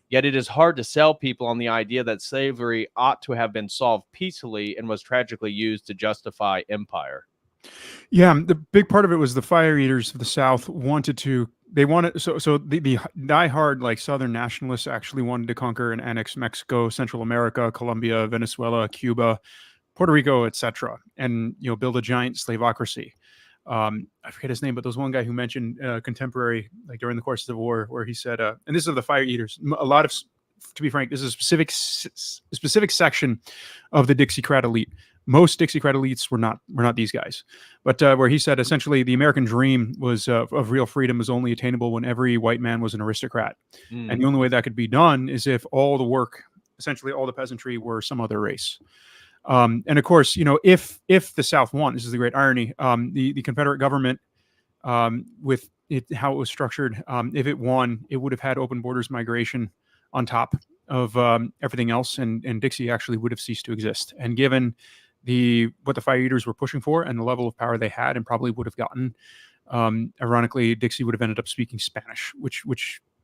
Speaker 1: Yet it is hard to sell people on the idea that slavery ought to have been solved peacefully and was tragically used to justify empire.
Speaker 2: Yeah, the big part of it was the fire eaters of the South so the diehard like Southern nationalists actually wanted to conquer and annex Mexico, Central America, Colombia, Venezuela, Cuba, Puerto Rico, etc., and build a giant slaveocracy. I forget his name, but there was one guy who mentioned contemporary, like during the course of the war, where he said, and this is the fire eaters. To be frank, this is a specific section of the Dixiecrat elite. Most Dixiecrat elites were not these guys, but where he said essentially the American dream was of real freedom was only attainable when every white man was an aristocrat, and the only way that could be done is if all the work, essentially all the peasantry, were some other race. And of course, if the South won, this is the great irony. The Confederate government, with how it was structured, if it won, it would have had open borders migration on top of everything else, and Dixie actually would have ceased to exist. And given what the fire eaters were pushing for and the level of power they had and probably would have gotten, ironically, Dixie would have ended up speaking Spanish, which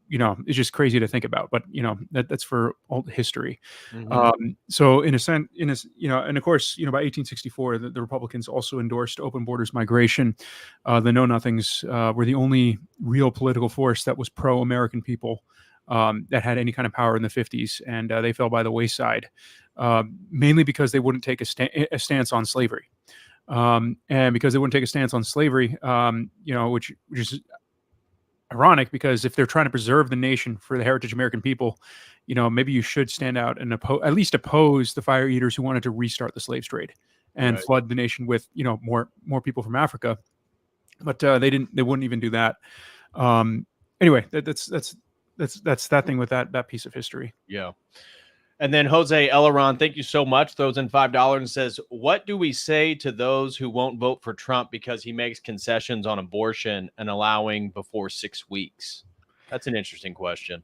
Speaker 2: is just crazy to think about. But that's for all history.
Speaker 1: Mm-hmm.
Speaker 2: So in a sense, and of course, by 1864, the Republicans also endorsed open borders migration. The Know Nothings were the only real political force that was pro-American people that had any kind of power in the 50s, and they fell by the wayside, mainly because they wouldn't take a stance on slavery. And because they wouldn't take a stance on slavery, which is ironic, because if they're trying to preserve the nation for the heritage American people, maybe you should stand out and at least oppose the fire eaters who wanted to restart the slave trade and flood the nation with more people from Africa. But they wouldn't even do that. Anyway, that's that thing with that piece of history.
Speaker 1: Yeah. And then Jose Eleron, thank you so much, throws in $5 and says, what do we say to those who won't vote for Trump because he makes concessions on abortion and allowing before 6 weeks? That's an interesting question.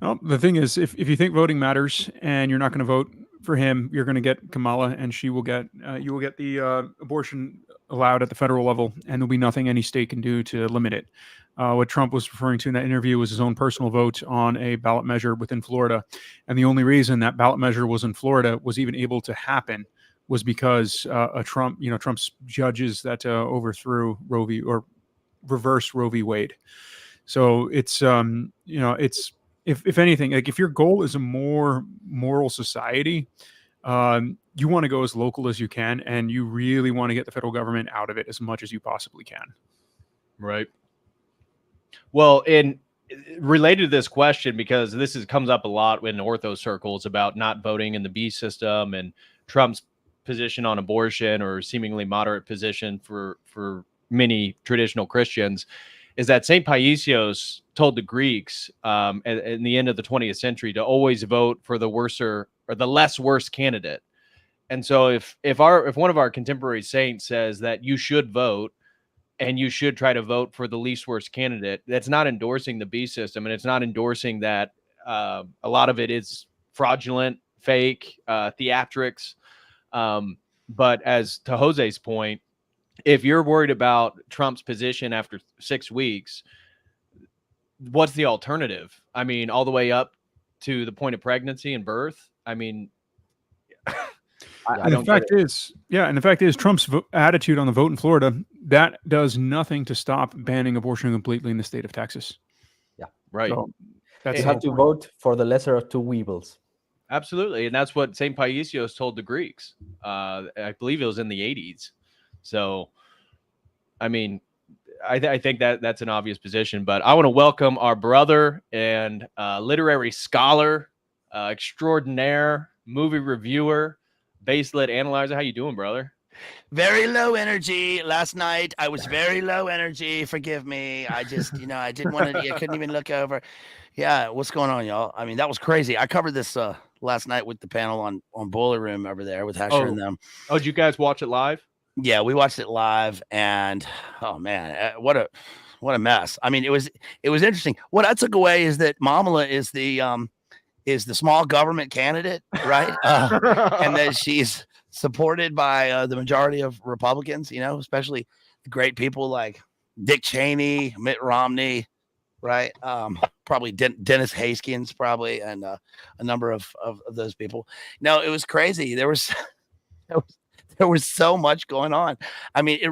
Speaker 2: Well, the thing is, if you think voting matters and you're not going to vote for him, you're going to get Kamala, and you will get the abortion allowed at the federal level, and there'll be nothing any state can do to limit it. What Trump was referring to in that interview was his own personal vote on a ballot measure within Florida. And the only reason that ballot measure was in Florida was even able to happen was because Trump's judges that overthrew Roe v. or reversed Roe v. Wade. So it's if anything, like if your goal is a more moral society, you want to go as local as you can, and you really want to get the federal government out of it as much as you possibly can.
Speaker 1: Right. Well, in related to this question, because this comes up a lot in ortho circles about not voting in the B system and Trump's position on abortion, or seemingly moderate position for many traditional Christians, is that St. Paisios told the Greeks in the end of the 20th century to always vote for the less worse candidate. And so if one of our contemporary saints says that you should vote and you should try to vote for the least worst candidate, that's not endorsing the B system, and it's not endorsing that a lot of it is fraudulent, fake, theatrics. But as to Jose's point, if you're worried about Trump's position after 6 weeks, what's the alternative? I mean, all the way up to the point of pregnancy and birth. I mean,
Speaker 2: And the fact is, Trump's attitude on the vote in Florida, that does nothing to stop banning abortion completely in the state of Texas.
Speaker 3: Yeah,
Speaker 1: right.
Speaker 2: So that's
Speaker 3: you have to vote for the lesser of two evils.
Speaker 1: Absolutely, and that's what St. Paisios told the Greeks. I believe it was in the 80s. So, I mean, I think that's an obvious position, but I want to welcome our brother and literary scholar, extraordinaire, movie reviewer, baselit analyzer. How you doing, brother?
Speaker 5: Very low energy. Last night I was very low energy. Forgive me. I just, I didn't want to. I couldn't even look over. Yeah, what's going on, y'all? I mean, that was crazy. I covered this last night with the panel on Boiler Room over there with Hesher and them.
Speaker 1: Oh, did you guys watch it live?
Speaker 5: Yeah, we watched it live, and oh man, what a mess. I mean, it was interesting. What I took away is that Kamala is the small government candidate, right? And that she's supported by the majority of Republicans, especially great people like Dick Cheney, Mitt Romney, right? Probably Dennis Haskins, probably, and a number of those people. No, it was crazy. There was so much going on. I mean, it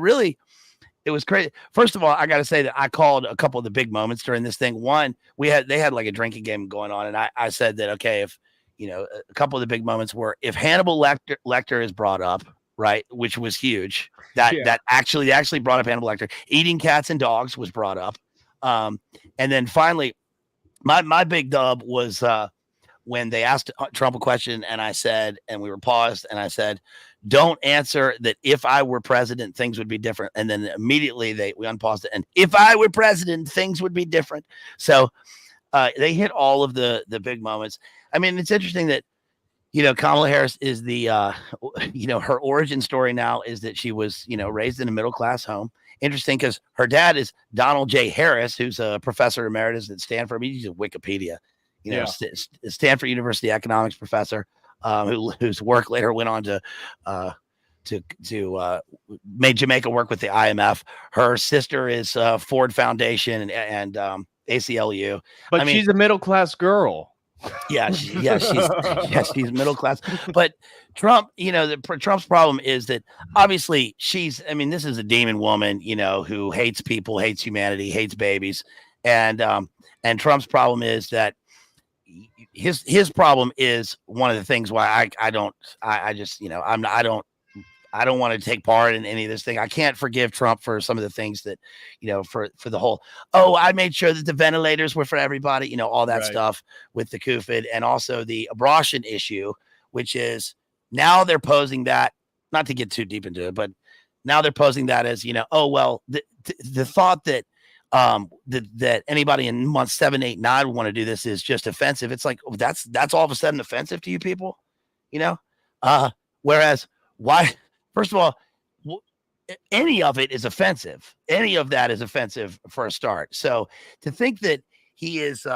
Speaker 5: was crazy. First of all, I got to say that I called a couple of the big moments during this thing. One, they had like a drinking game going on, and I said that, okay, if a couple of the big moments were if Hannibal Lecter is brought up, right, which was huge. That actually brought up Hannibal Lecter. Eating cats and dogs was brought up, and then finally, my big dub was when they asked Trump a question, and I said, and we were paused, and I said, don't answer that if I were president, things would be different. And then immediately we unpaused it. And if I were president, things would be different. So they hit all of the big moments. I mean, it's interesting that, Kamala Harris is the, her origin story now is that she was, raised in a middle-class home. Interesting because her dad is Donald J. Harris, who's a professor emeritus at Stanford. I mean, he's a Wikipedia, Stanford University economics professor. Whose work later went on to made Jamaica work with the IMF. Her sister is Ford Foundation and ACLU.
Speaker 1: But she's a middle class girl.
Speaker 5: She's middle class. But Trump, Trump's problem is that obviously this is a demon woman, who hates people, hates humanity, hates babies, and Trump's problem is that. His problem is one of the things why I don't want to take part in any of this thing. I can't forgive Trump for some of the things that, for the whole, I made sure that the ventilators were for everybody, all that stuff with the COVID, and also the abortion issue, which is now they're posing that, not to get too deep into it, but now they're posing that as, the thought that, that anybody in months 7, 8, 9 would want to do this is just offensive. It's like, that's all of a sudden offensive to you people, whereas why, first of all, any of it is offensive. Any of that is offensive for a start. So to think that he is,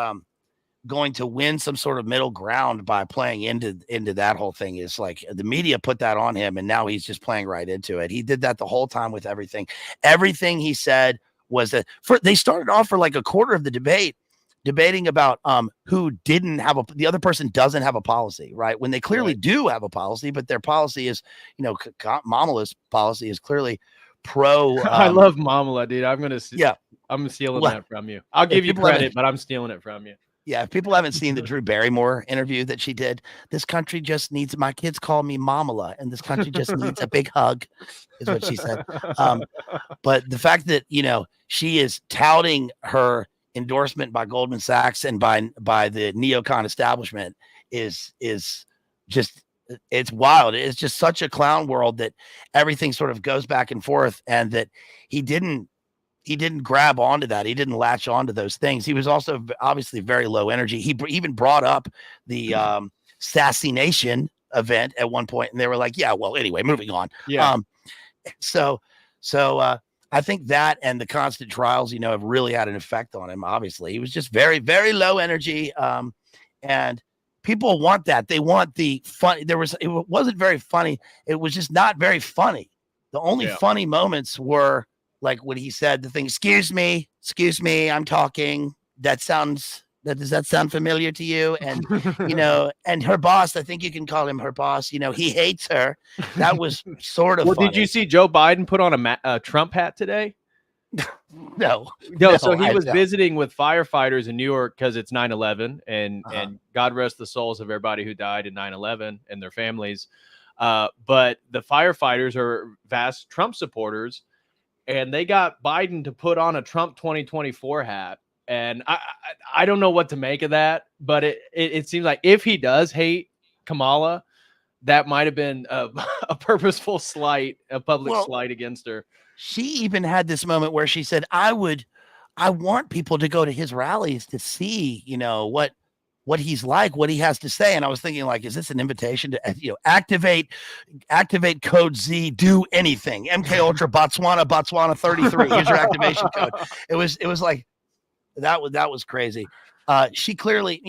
Speaker 5: going to win some sort of middle ground by playing into that whole thing is like the media put that on him. And now he's just playing right into it. He did that the whole time with everything he said was that they started off for like a quarter of the debate debating about who didn't have the other person doesn't have a policy, right? When they clearly do have a policy, but their policy is, Kamala's policy is clearly pro.
Speaker 1: I love Kamala, dude. I'm stealing
Speaker 5: Well,
Speaker 1: that from you. I'll give you credit, but I'm stealing it from you.
Speaker 5: Yeah, if people haven't seen the Drew Barrymore interview that she did, this country just needs, my kids call me Mamala, and this country just needs a big hug, is what she said. But the fact that, she is touting her endorsement by Goldman Sachs and by the neocon establishment is just, it's wild. It's just such a clown world that everything sort of goes back and forth, and that he didn't grab onto that. He didn't latch onto those things. He was also obviously very low energy. He even brought up the Sassy Nation, event at one point, and they were like, yeah, well, anyway, moving on.
Speaker 1: Yeah.
Speaker 5: So I think that and the constant trials, have really had an effect on him. Obviously, he was just very, very low energy. And people want that. They want the fun. It wasn't very funny. It was just not very funny. The only funny moments were like when he said the thing, excuse me, I'm talking. Does that sound familiar to you? And, and her boss, I think you can call him her boss. He hates her. That was sort of funny.
Speaker 1: Did you see Joe Biden put on a Trump hat today?
Speaker 5: No.
Speaker 1: So he was visiting with firefighters in New York because it's 9/11, and God rest the souls of everybody who died in 9/11 and their families. But the firefighters are vast Trump supporters, and they got Biden to put on a Trump 2024 hat. And I don't know what to make of that, but it seems like if he does hate Kamala, that might have been a purposeful slight, a public slight against her.
Speaker 5: She even had this moment where she said, I want people to go to his rallies to see, what he's like, what he has to say. And I was thinking, like, is this an invitation to, activate code Z, do anything. MK Ultra, Botswana 33. Here's your activation code. It was like, that was crazy. She clearly,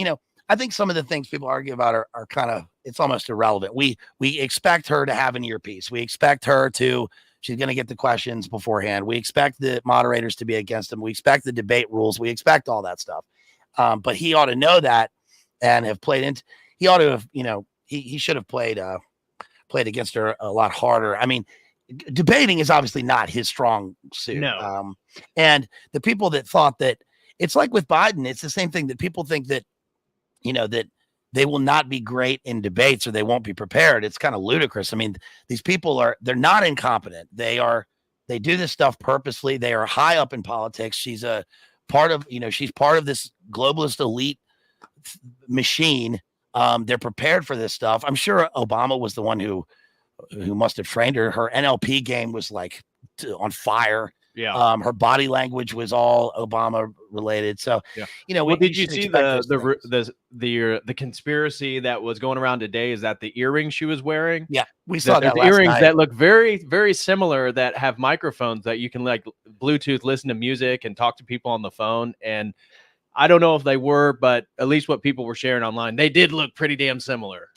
Speaker 5: I think some of the things people argue about are kind of, it's almost irrelevant. We expect her to have an earpiece. We expect her she's going to get the questions beforehand. We expect the moderators to be against them. We expect the debate rules. We expect all that stuff. But he ought to know that and have played into, he ought to have, he should have played against her a lot harder. I mean, debating is obviously not his strong suit.
Speaker 1: No.
Speaker 5: And the people that thought that, it's like with Biden, it's the same thing that people think that, that they will not be great in debates or they won't be prepared. It's kind of ludicrous. I mean, these people they're not incompetent. They do this stuff purposely. They are high up in politics. She's a part of, she's part of this globalist elite machine. They're prepared for this stuff. I'm sure Obama was the one who must have trained her. Her NLP game was like on fire.
Speaker 1: Yeah.
Speaker 5: Her body language was all Obama related. So,
Speaker 1: did you see the conspiracy that was going around today? Is that the earrings she was wearing?
Speaker 5: Yeah, we saw that last
Speaker 1: earrings
Speaker 5: night.
Speaker 1: that look very, very similar that have microphones that you can like Bluetooth listen to music and talk to people on the phone. And I don't know if they were, but at least what people were sharing online, they did look pretty damn similar.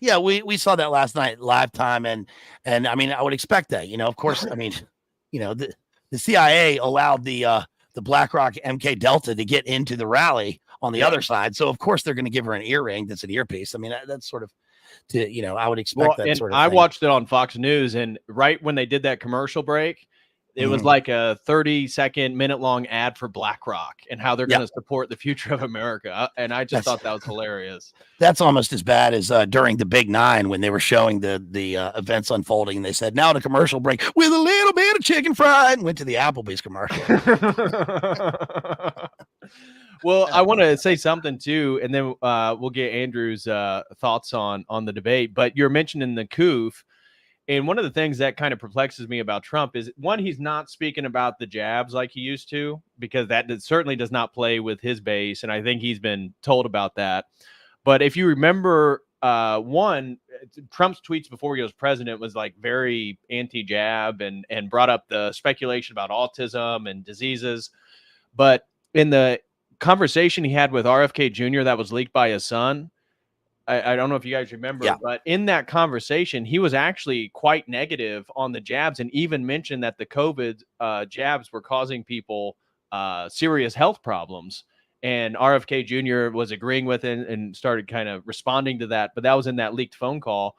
Speaker 5: Yeah, we saw that last night, live time, and I mean, I would expect that. Of course, I mean, the CIA allowed the BlackRock MK Delta to get into the rally on the other side. So of course they're going to give her an earring that's an earpiece. I mean, that's sort of I would expect that sort of thing.
Speaker 1: I watched it on Fox News, and right when they did that commercial break, it was like a 30-second, minute-long ad for BlackRock and how they're going to support the future of America. And I just thought that was hilarious.
Speaker 5: That's almost as bad as during the Big Nine when they were showing the events unfolding. And they said, now the commercial break with a little bit of chicken fried, and went to the Applebee's commercial.
Speaker 1: Well, I want to say something too, and then we'll get Andrew's thoughts on the debate. But you're mentioning the coup. And one of the things that kind of perplexes me about Trump is, one, he's not speaking about the jabs like he used to, because that certainly does not play with his base. And I think he's been told about that. But if you remember, Trump's tweets before he was president was like very anti-jab and brought up the speculation about autism and diseases. But in the conversation he had with RFK Jr. that was leaked by his son, I don't know if you guys remember, but in that conversation, he was actually quite negative on the jabs and even mentioned that the COVID jabs were causing people serious health problems. And RFK Jr. was agreeing with it and started kind of responding to that. But that was in that leaked phone call.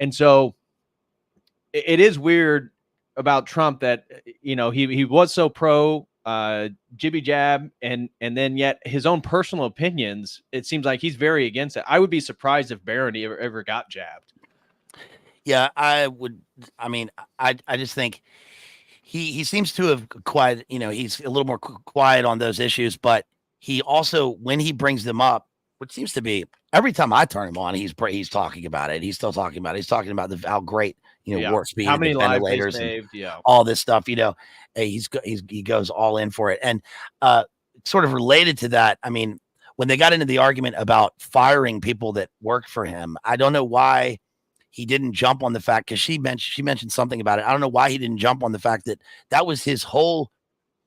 Speaker 1: And so it is weird about Trump that, he was so pro jibby jab and then yet his own personal opinions, it seems like he's very against it. I would be surprised if Barron ever got jabbed.
Speaker 5: Yeah, I would. I mean, I just think he seems to have quiet, he's a little more quiet on those issues, but he also, when he brings them up, which seems to be every time I turn him on, he's talking about it. He's still talking about it. He's talking about how great, warp speed,
Speaker 1: how many
Speaker 5: ventilators,
Speaker 1: saved,
Speaker 5: all this stuff. He goes all in for it. And sort of related to that, I mean, when they got into the argument about firing people that worked for him, I don't know why he didn't jump on the fact, because she mentioned something about it. I don't know why he didn't jump on the fact that was his whole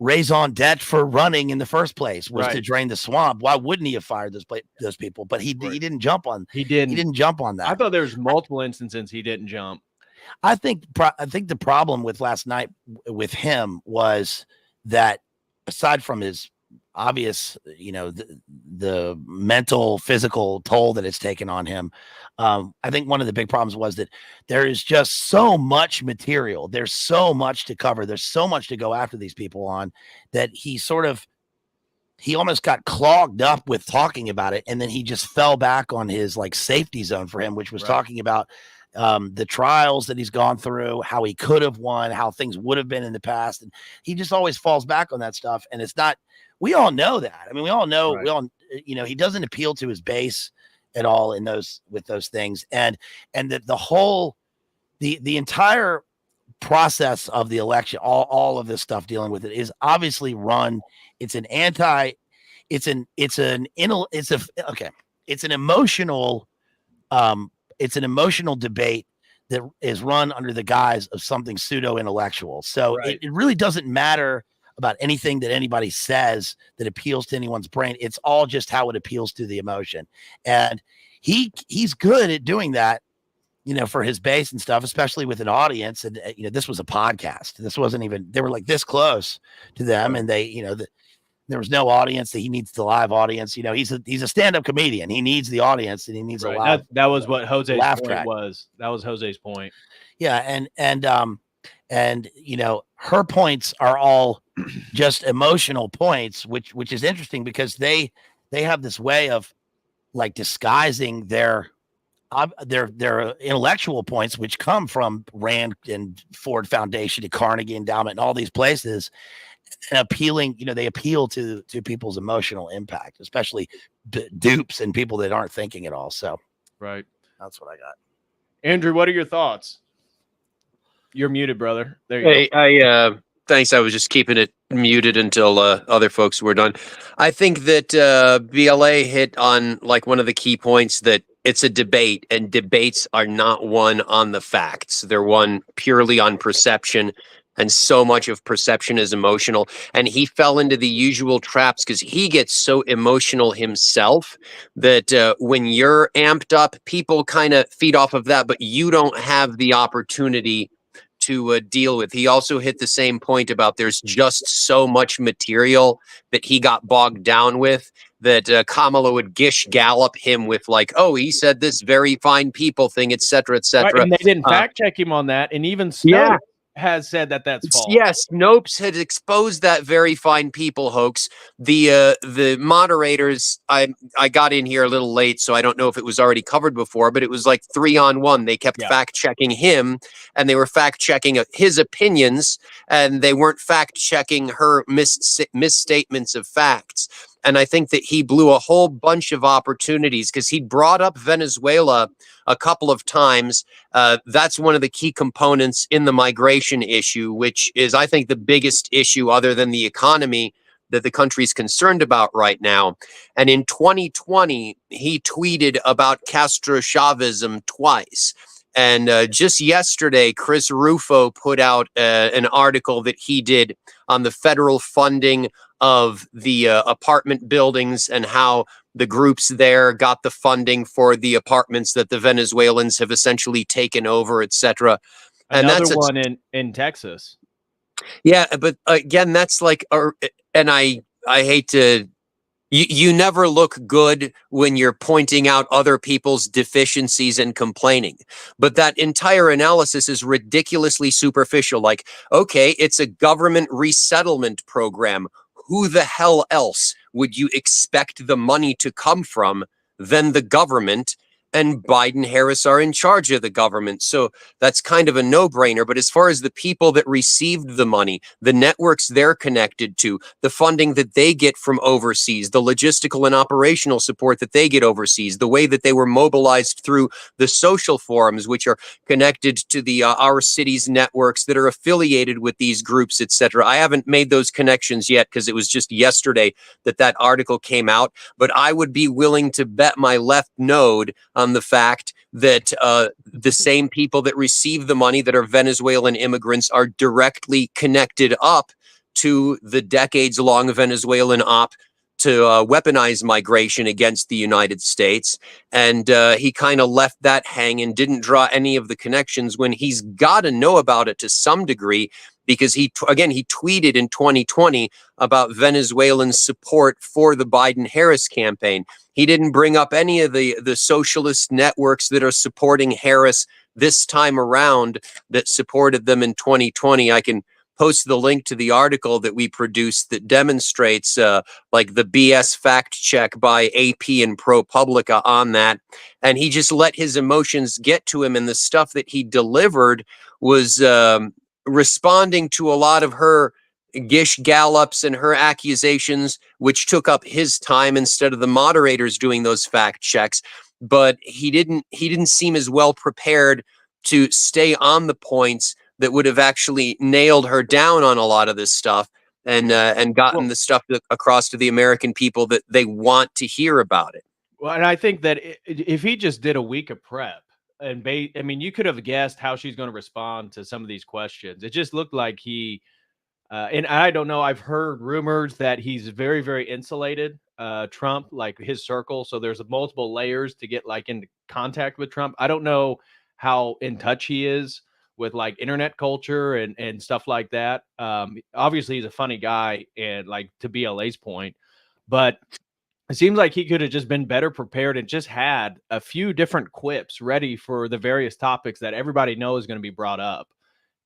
Speaker 5: raison d'etre for running in the first place, was to drain the swamp. Why wouldn't he have fired those people? But he didn't jump on. He didn't jump on that.
Speaker 1: I thought there's multiple instances he didn't jump.
Speaker 5: I think the problem with last night with him was that, aside from his obvious, the mental, physical toll that it's taken on him, I think one of the big problems was that there is just so much material. There's so much to cover. There's so much to go after these people on, that he almost got clogged up with talking about it. And then he just fell back on his like safety zone for him, which was talking about the trials that he's gone through, how he could have won, how things would have been in the past. And he just always falls back on that stuff. And it's not, we all know that. I mean, we all know, he doesn't appeal to his base at all with those things. And that the whole, the entire process of the election, all of this stuff dealing with it is obviously run. It's an emotional debate that is run under the guise of something pseudo intellectual. So it really doesn't matter about anything that anybody says that appeals to anyone's brain. It's all just how it appeals to the emotion. And he's good at doing that, for his base and stuff, especially with an audience. And, this was a podcast. This wasn't even, they were like this close to them. And they, there was no audience. That he needs the live audience. He's a stand-up comedian. He needs the audience, and he needs a live.
Speaker 1: That was what Jose's point
Speaker 5: track
Speaker 1: was. That was Jose's point.
Speaker 5: Yeah, and her points are all just emotional points, which is interesting, because they have this way of like disguising their intellectual points, which come from Rand and Ford Foundation to Carnegie Endowment and all these places, and appealing, they appeal to people's emotional impact, especially dupes and people that aren't thinking at all. So that's what I got.
Speaker 1: Andrew, what are your thoughts? You're muted, brother. There you
Speaker 6: go. Thanks. I was just keeping it muted until other folks were done. I think that BLA hit on like one of the key points, that it's a debate, and debates are not won on the facts. They're won purely on perception, and so much of perception is emotional. And he fell into the usual traps because he gets so emotional himself that when you're amped up, people kind of feed off of that, but you don't have the opportunity to deal with. He also hit the same point about there's just so much material that he got bogged down with, that Kamala would gish gallop him with like, oh, he said this very fine people thing, et cetera, et cetera.
Speaker 1: Right, and they didn't fact check him on that. And even Snopes has said that that's false.
Speaker 6: Yes, Snopes had exposed that very fine people hoax. The moderators, I got in here a little late, so I don't know if it was already covered before, but it was like 3-on-1. They kept fact checking him, and they were fact checking his opinions, and they weren't fact checking her misstatements of facts. And I think that he blew a whole bunch of opportunities, because he brought up Venezuela a couple of times. That's one of the key components in the migration issue, which is, I think, the biggest issue other than the economy that the country's concerned about right now. And in 2020, he tweeted about Castro Chavism twice. And just yesterday, Chris Rufo put out an article that he did on the federal funding of the apartment buildings, and how the groups there got the funding for the apartments that the Venezuelans have essentially taken over, etc. And
Speaker 1: another
Speaker 6: that's
Speaker 1: one in Texas.
Speaker 6: Yeah, but again, that's like, and I hate to. You never look good when you're pointing out other people's deficiencies and complaining. But that entire analysis is ridiculously superficial. Like, okay, it's a government resettlement program. Who the hell else would you expect the money to come from than the government? And Biden, Harris are in charge of the government. So that's kind of a no-brainer. But as far as the people that received the money, the networks they're connected to, the funding that they get from overseas, the logistical and operational support that they get overseas, the way that they were mobilized through the social forums, which are connected to the Our Cities networks that are affiliated with these groups, etc. I haven't made those connections yet, because it was just yesterday that article came out. But I would be willing to bet my left node on the fact that the same people that receive the money that are Venezuelan immigrants are directly connected up to the decades-long Venezuelan op to weaponize migration against the United States. And he kind of left that hang and didn't draw any of the connections when he's got to know about it to some degree, because he tweeted in 2020 about Venezuelan support for the Biden-Harris campaign. He didn't bring up any of the socialist networks that are supporting Harris this time around that supported them in 2020. I can post the link to the article that we produced that demonstrates like the BS fact check by AP and ProPublica on that. And he just let his emotions get to him, and the stuff that he delivered was responding to a lot of her Gish gallops and her accusations, which took up his time instead of the moderators doing those fact checks. But he didn't seem as well prepared to stay on the points that would have actually nailed her down on a lot of this stuff and gotten the stuff across to the American people that they want to hear about it.
Speaker 1: Well, and I think that if he just did a week of prep, and I mean, you could have guessed how she's going to respond to some of these questions. It just looked like he, and I don't know, I've heard rumors that he's very, very insulated, Trump, like his circle. So there's multiple layers to get like into contact with Trump. I don't know how in touch he is with like internet culture and stuff like that. Obviously he's a funny guy, and like to BLA's point, but it seems like he could have just been better prepared and just had a few different quips ready for the various topics that everybody knows is going to be brought up.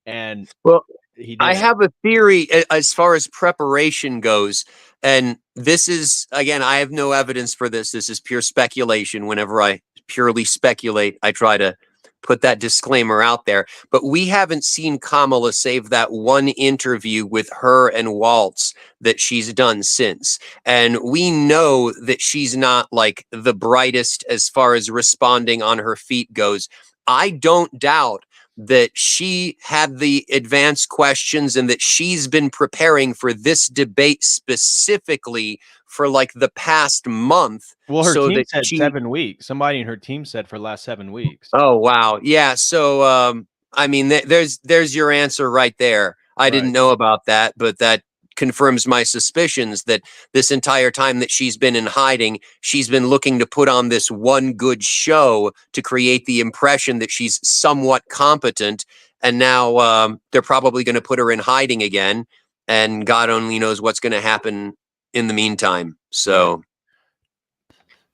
Speaker 1: And
Speaker 6: well,
Speaker 1: he did.
Speaker 6: I have a theory as far as preparation goes. And this is, again, I have no evidence for this. This is pure speculation. Whenever I purely speculate, I try to put that disclaimer out there. But we haven't seen Kamala save that one interview with her and Waltz that she's done since. And we know that she's not like the brightest as far as responding on her feet goes. I don't doubt that she had the advanced questions and that she's been preparing for this debate specifically for like the past month.
Speaker 1: Well, her
Speaker 6: so
Speaker 1: team
Speaker 6: that
Speaker 1: said 7 weeks. Somebody in her team said for the last 7 weeks.
Speaker 6: Oh, wow. Yeah. So, I mean, there's your answer right there. I didn't know about that, but that confirms my suspicions that this entire time that she's been in hiding, she's been looking to put on this one good show to create the impression that she's somewhat competent. And now they're probably going to put her in hiding again. And God only knows what's going to happen in the meantime. So,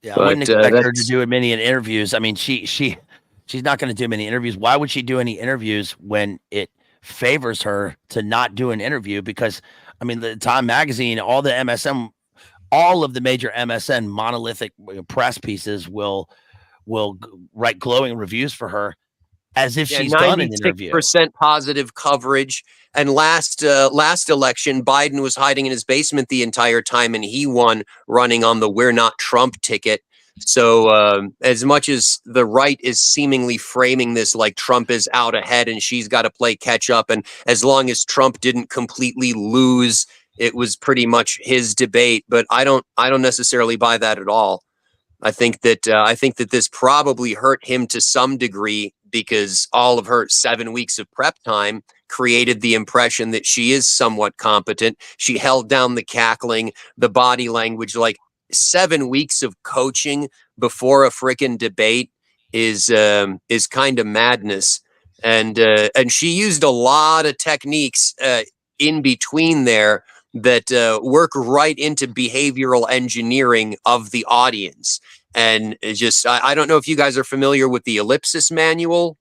Speaker 5: yeah, I wouldn't expect her to do many interviews. I mean, she's not going to do many interviews. Why would she do any interviews when it favors her to not do an interview? Because I mean, the Time Magazine, all the MSN, all of the major MSN monolithic press pieces will write glowing reviews for her as if she's done an interview.
Speaker 6: 96% positive coverage. And last election, Biden was hiding in his basement the entire time, and he won running on the "We're Not Trump" ticket. So as much as the right is seemingly framing this like Trump is out ahead and she's got to play catch up, and as long as Trump didn't completely lose, it was pretty much his debate. But I don't necessarily buy that at all. I think that this probably hurt him to some degree, because all of her 7 weeks of prep time created the impression that she is somewhat competent. She held down the cackling, the body language. Like 7 weeks of coaching before a freaking debate is kind of madness. And she used a lot of techniques in between there that work right into behavioral engineering of the audience. And it's just, I don't know if you guys are familiar with the Ellipsis manual,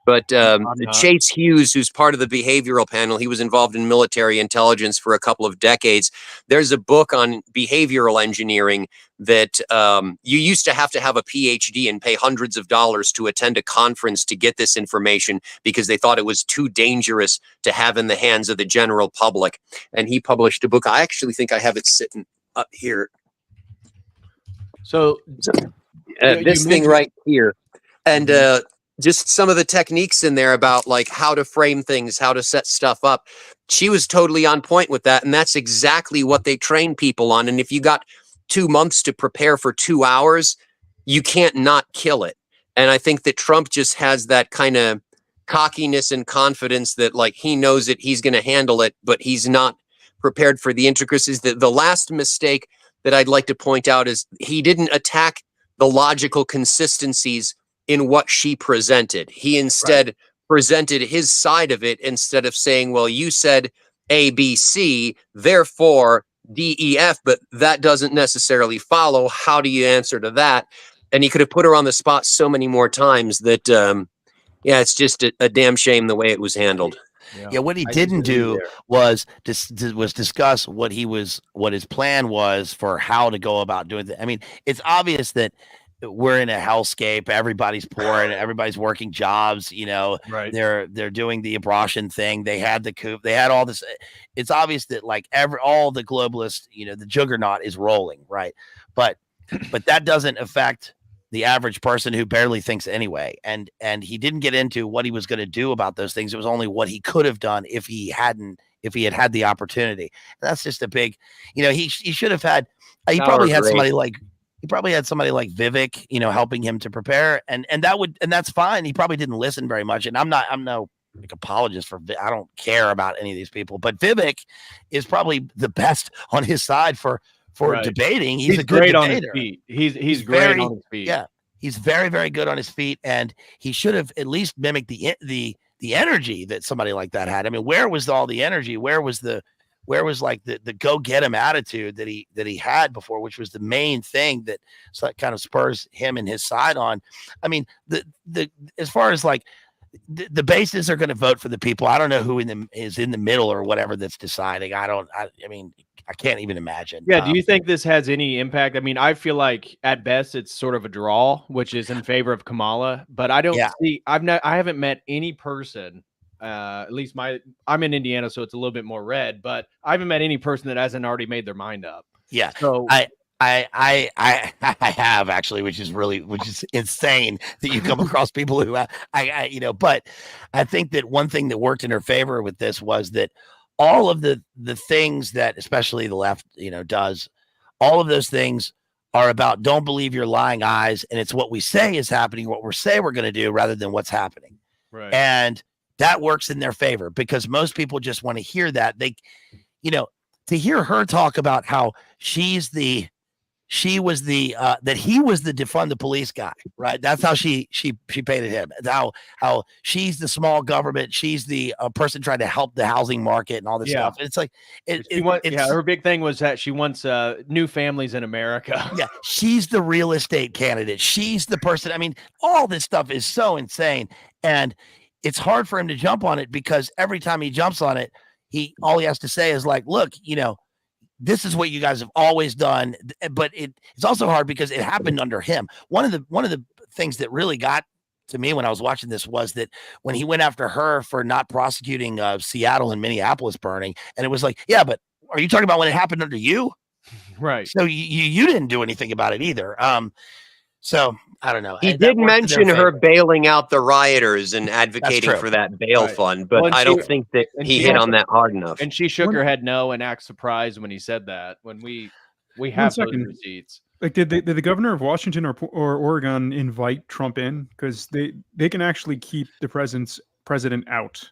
Speaker 6: but Chase Hughes, who's part of the behavioral panel, he was involved in military intelligence for a couple of decades. There's a book on behavioral engineering that you used to have a PhD and pay hundreds of dollars to attend a conference to get this information, because they thought it was too dangerous to have in the hands of the general public. And he published a book. I actually think I have it sitting up here.
Speaker 1: So
Speaker 6: this thing right here. And just some of the techniques in there about like how to frame things, how to set stuff up. She was totally on point with that. And that's exactly what they train people on. And if you got 2 months to prepare for 2 hours, you can't not kill it. And I think that Trump just has that kind of cockiness and confidence that like he knows it, he's going to handle it, but he's not prepared for the intricacies. The last mistake that I'd like to point out is he didn't attack the logical consistencies in what she presented. He instead presented his side of it instead of saying, well, you said A, B, C, therefore D, E, F, but that doesn't necessarily follow. How do you answer to that? And he could have put her on the spot so many more times that, yeah, it's just a damn shame the way it was handled.
Speaker 5: Yeah, what he
Speaker 3: I
Speaker 5: didn't
Speaker 3: disagree
Speaker 5: do
Speaker 3: there.
Speaker 5: was discuss what his plan was for how to go about doing it. I mean, it's obvious that we're in a hellscape. Everybody's poor and everybody's working jobs. You know,
Speaker 1: Right.
Speaker 5: they're doing the abortion thing. They had the coup. They had all this. It's obvious that like all the globalists, you know, the juggernaut is rolling, right? But that doesn't affect the average person who barely thinks anyway. And he didn't get into what he was going to do about those things. It was only what he could have done if he had the opportunity. And that's just a big, you know, he should have had, he probably had somebody like Vivek, you know, helping him to prepare. And that's fine. He probably didn't listen very much. And I'm no like apologist for, I don't care about any of these people, but Vivek is probably the best on his side for debating. He's a good
Speaker 1: great
Speaker 5: debater.
Speaker 1: on his feet. He's great on his feet.
Speaker 5: Yeah, he's very, very good on his feet, and he should have at least mimicked the energy that somebody like that had. I mean, where was all the energy? Where was like the go get him attitude that he had before, which was the main thing that kind of spurs him and his side on. I mean, the as far as like the bases are going to vote for the people. I don't know who is in the middle or whatever that's deciding. I mean, I can't even imagine.
Speaker 1: Yeah. Do you think this has any impact? I mean, I feel like at best it's sort of a draw, which is in favor of Kamala, but I don't see, I haven't met any person, at least I'm in Indiana, so it's a little bit more red, but I haven't met any person that hasn't already made their mind up.
Speaker 5: Yeah.
Speaker 1: So
Speaker 5: I have actually, which is insane that you come across people who you know, but I think that one thing that worked in her favor with this was that all of the things that especially the left, you know, does, all of those things are about don't believe your lying eyes, and it's what we say is happening, what we're saying we're going to do rather than what's happening.
Speaker 1: Right.
Speaker 5: And that works in their favor because most people just want to hear that. They, you know, to hear her talk about how that he was the defund the police guy, right? That's how she painted him. How she's the small government, she's the person trying to help the housing market and all this stuff. And it's like
Speaker 1: her big thing was that she wants new families in America.
Speaker 5: Yeah, she's the real estate candidate. She's the person. I mean, all this stuff is so insane, and it's hard for him to jump on it because every time he jumps on it, all he has to say is like, look, you know, this is what you guys have always done. But it's also hard because it happened under him. One of the things that really got to me when I was watching this was that when he went after her for not prosecuting Seattle and Minneapolis burning, and it was like, yeah, but are you talking about when it happened under you?
Speaker 1: Right.
Speaker 5: So you didn't do anything about it either. So I don't know.
Speaker 6: He did mention her bailing out the rioters and advocating for that bail fund, but I don't think that he hit on that hard enough.
Speaker 1: And she shook her head no and acted surprised when he said that. When we have those receipts.
Speaker 2: Like, did the governor of Washington or Oregon invite Trump in? Because they can actually keep the president out.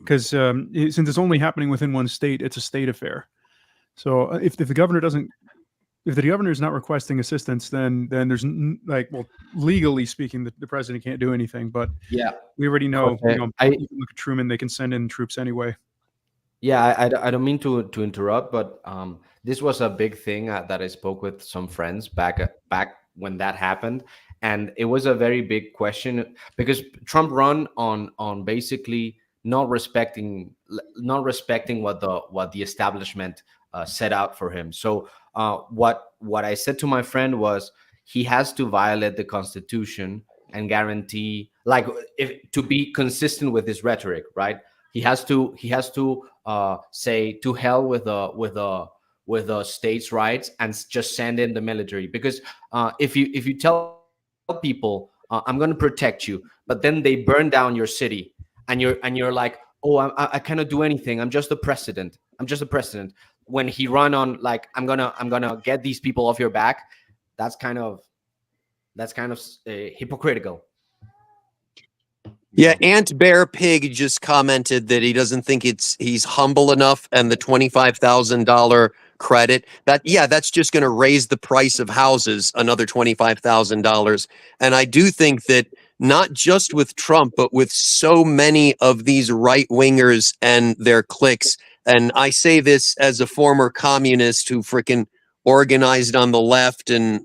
Speaker 2: Because since it's only happening within one state, it's a state affair. So if the governor doesn't. If the governor is not requesting assistance, then there's legally speaking, the president can't do anything. But
Speaker 3: yeah,
Speaker 2: we already know.
Speaker 3: Okay.
Speaker 2: You know, you can look at Truman; they can send in troops anyway.
Speaker 3: Yeah, I don't mean to interrupt, but this was a big thing that I spoke with some friends back when that happened, and it was a very big question because Trump run on basically not respecting what the establishment set out for him. So what I said to my friend was he has to violate the Constitution and guarantee, like, to be consistent with his rhetoric, right? He has to say to hell with the states' rights and just send in the military. Because if you tell people I'm going to protect you, but then they burn down your city, and you're like, oh, I cannot do anything. I'm just a president. When he run on like I'm gonna get these people off your back, that's kind of
Speaker 7: that's kind of hypocritical.
Speaker 6: Yeah, Ant Bear Pig just commented that he doesn't think he's humble enough, and the $25,000 credit that's just going to raise the price of houses another $25,000. And I do think that not just with Trump, but with so many of these right wingers and their cliques. And I say this as a former communist who freaking organized on the left and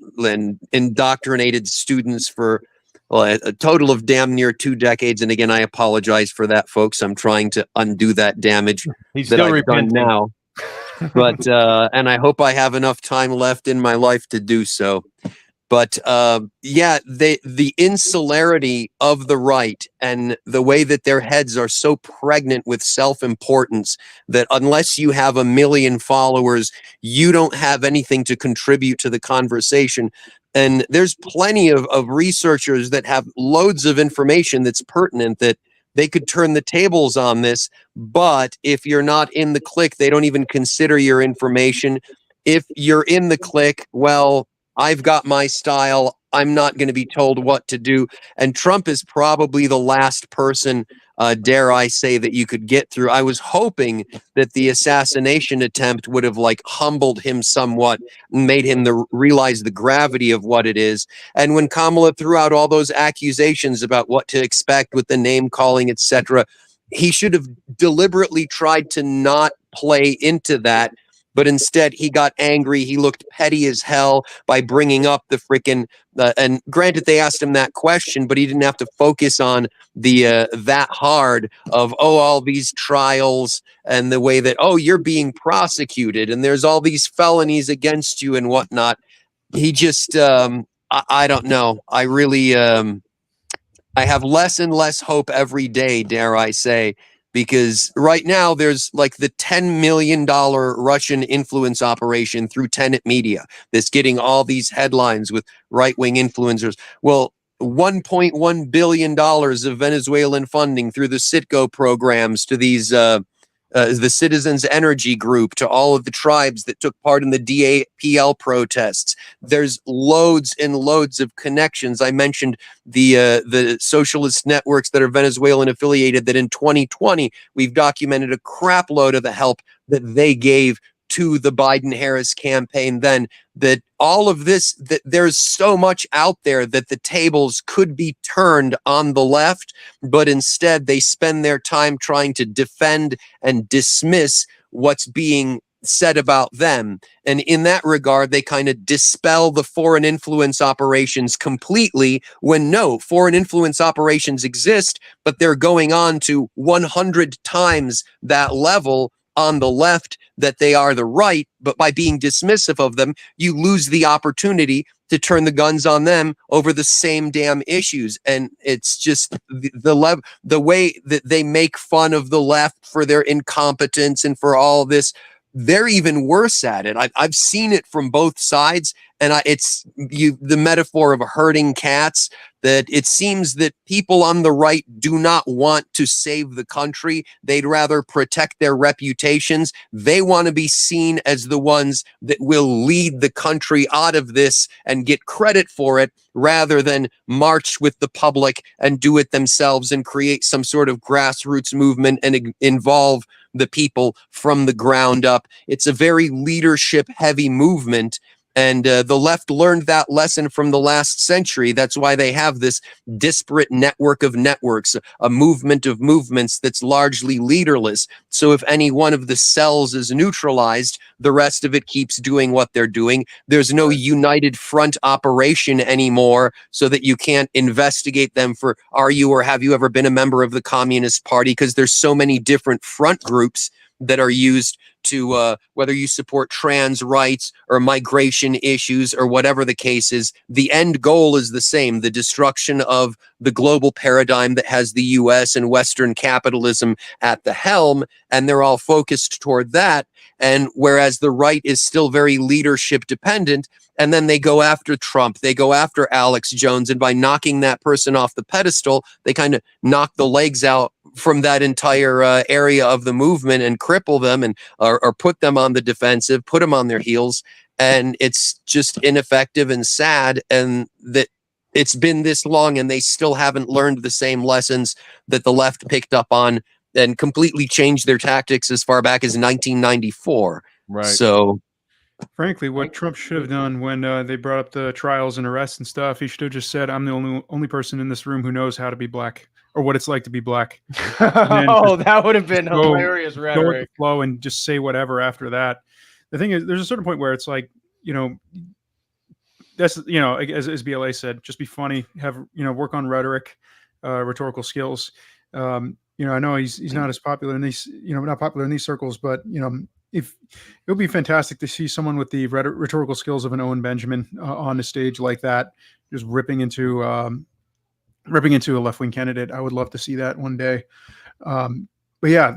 Speaker 6: indoctrinated students for a total of damn near 2 decades. And again, I apologize for that, folks. I'm trying to undo that damage
Speaker 1: He's
Speaker 6: that
Speaker 1: still
Speaker 6: I've
Speaker 1: repenting
Speaker 6: done now. But and I hope I have enough time left in my life to do so. But the insularity of the right and the way that their heads are so pregnant with self-importance that unless you have 1 million followers, you don't have anything to contribute to the conversation. And there's plenty of researchers that have loads of information that's pertinent that they could turn the tables on this. But if you're not in the clique, they don't even consider your information. If you're in the clique, well, I've got my style. I'm not going to be told what to do. And Trump is probably the last person, dare I say, that you could get through. I was hoping that the assassination attempt would have humbled him somewhat and made him realize the gravity of what it is. And when Kamala threw out all those accusations about what to expect with the name calling, etc., he should have deliberately tried to not play into that. But instead, he got angry. He looked petty as hell by bringing up the freaking. And granted, they asked him that question, but he didn't have to focus on the that hard of all these trials and the way that you're being prosecuted and there's all these felonies against you and whatnot. He just I don't know. I really I have less and less hope every day, dare I say. Because right now there's the $10 million Russian influence operation through Tenet Media that's getting all these headlines with right-wing influencers. Well, $1.1 billion of Venezuelan funding through the Citgo programs to these the Citizens Energy Group, to all of the tribes that took part in the DAPL protests. There's loads and loads of connections. I mentioned the socialist networks that are Venezuelan affiliated, that in 2020, we've documented a crap load of the help that they gave to the Biden-Harris campaign then. That all of this, that there's so much out there that the tables could be turned on the left, but instead they spend their time trying to defend and dismiss what's being said about them. And in that regard, they kind of dispel the foreign influence operations completely, when no, foreign influence operations exist, but they're going on to 100 times that level on the left that they are the right. But by being dismissive of them, you lose the opportunity to turn the guns on them over the same damn issues. And it's just the way that they make fun of the left for their incompetence and for all this. They're even worse at it. I've seen it from both sides, and it's the metaphor of herding cats. That it seems that people on the right do not want to save the country. They'd rather protect their reputations. They want to be seen as the ones that will lead the country out of this and get credit for it, rather than march with the public and do it themselves and create some sort of grassroots movement and involve the people from the ground up. It's a very leadership heavy movement. And the left learned that lesson from the last century. That's why they have this disparate network of networks, a movement of movements that's largely leaderless. So if any one of the cells is neutralized, the rest of it keeps doing what they're doing. There's no united front operation anymore, so that you can't investigate them for, are you or have you ever been a member of the Communist Party? Because there's so many different front groups that are used to whether you support trans rights or migration issues or whatever the case is, the end goal is the same: the destruction of the global paradigm that has the US and Western capitalism at the helm, and they're all focused toward that. And whereas the right is still very leadership dependent, and then they go after Trump, they go after Alex Jones, and by knocking that person off the pedestal, they kind of knock the legs out from that entire area of the movement and cripple them, and or put them on the defensive, put them on their heels. And it's just ineffective and sad. And that it's been this long and they still haven't learned the same lessons that the left picked up on and completely changed their tactics as far back as 1994.
Speaker 1: Right.
Speaker 6: So
Speaker 2: Frankly, what Trump should have done when they brought up the trials and arrests and stuff, he should have just said, "I'm the only person in this room who knows how to be black or what it's like to be black."
Speaker 1: Oh, that would have been
Speaker 2: go-
Speaker 1: hilarious
Speaker 2: Go with
Speaker 1: rhetoric.
Speaker 2: the flow and just say whatever after that. The thing is, there's a certain point where it's like, that's, as BLA said, just be funny, have, work on rhetoric, rhetorical skills. I know he's not as popular in these, not popular in these circles, but, if it would be fantastic to see someone with the rhetorical skills of an Owen Benjamin on the stage like that, just ripping into a left-wing candidate. I would love to see that one day. But yeah,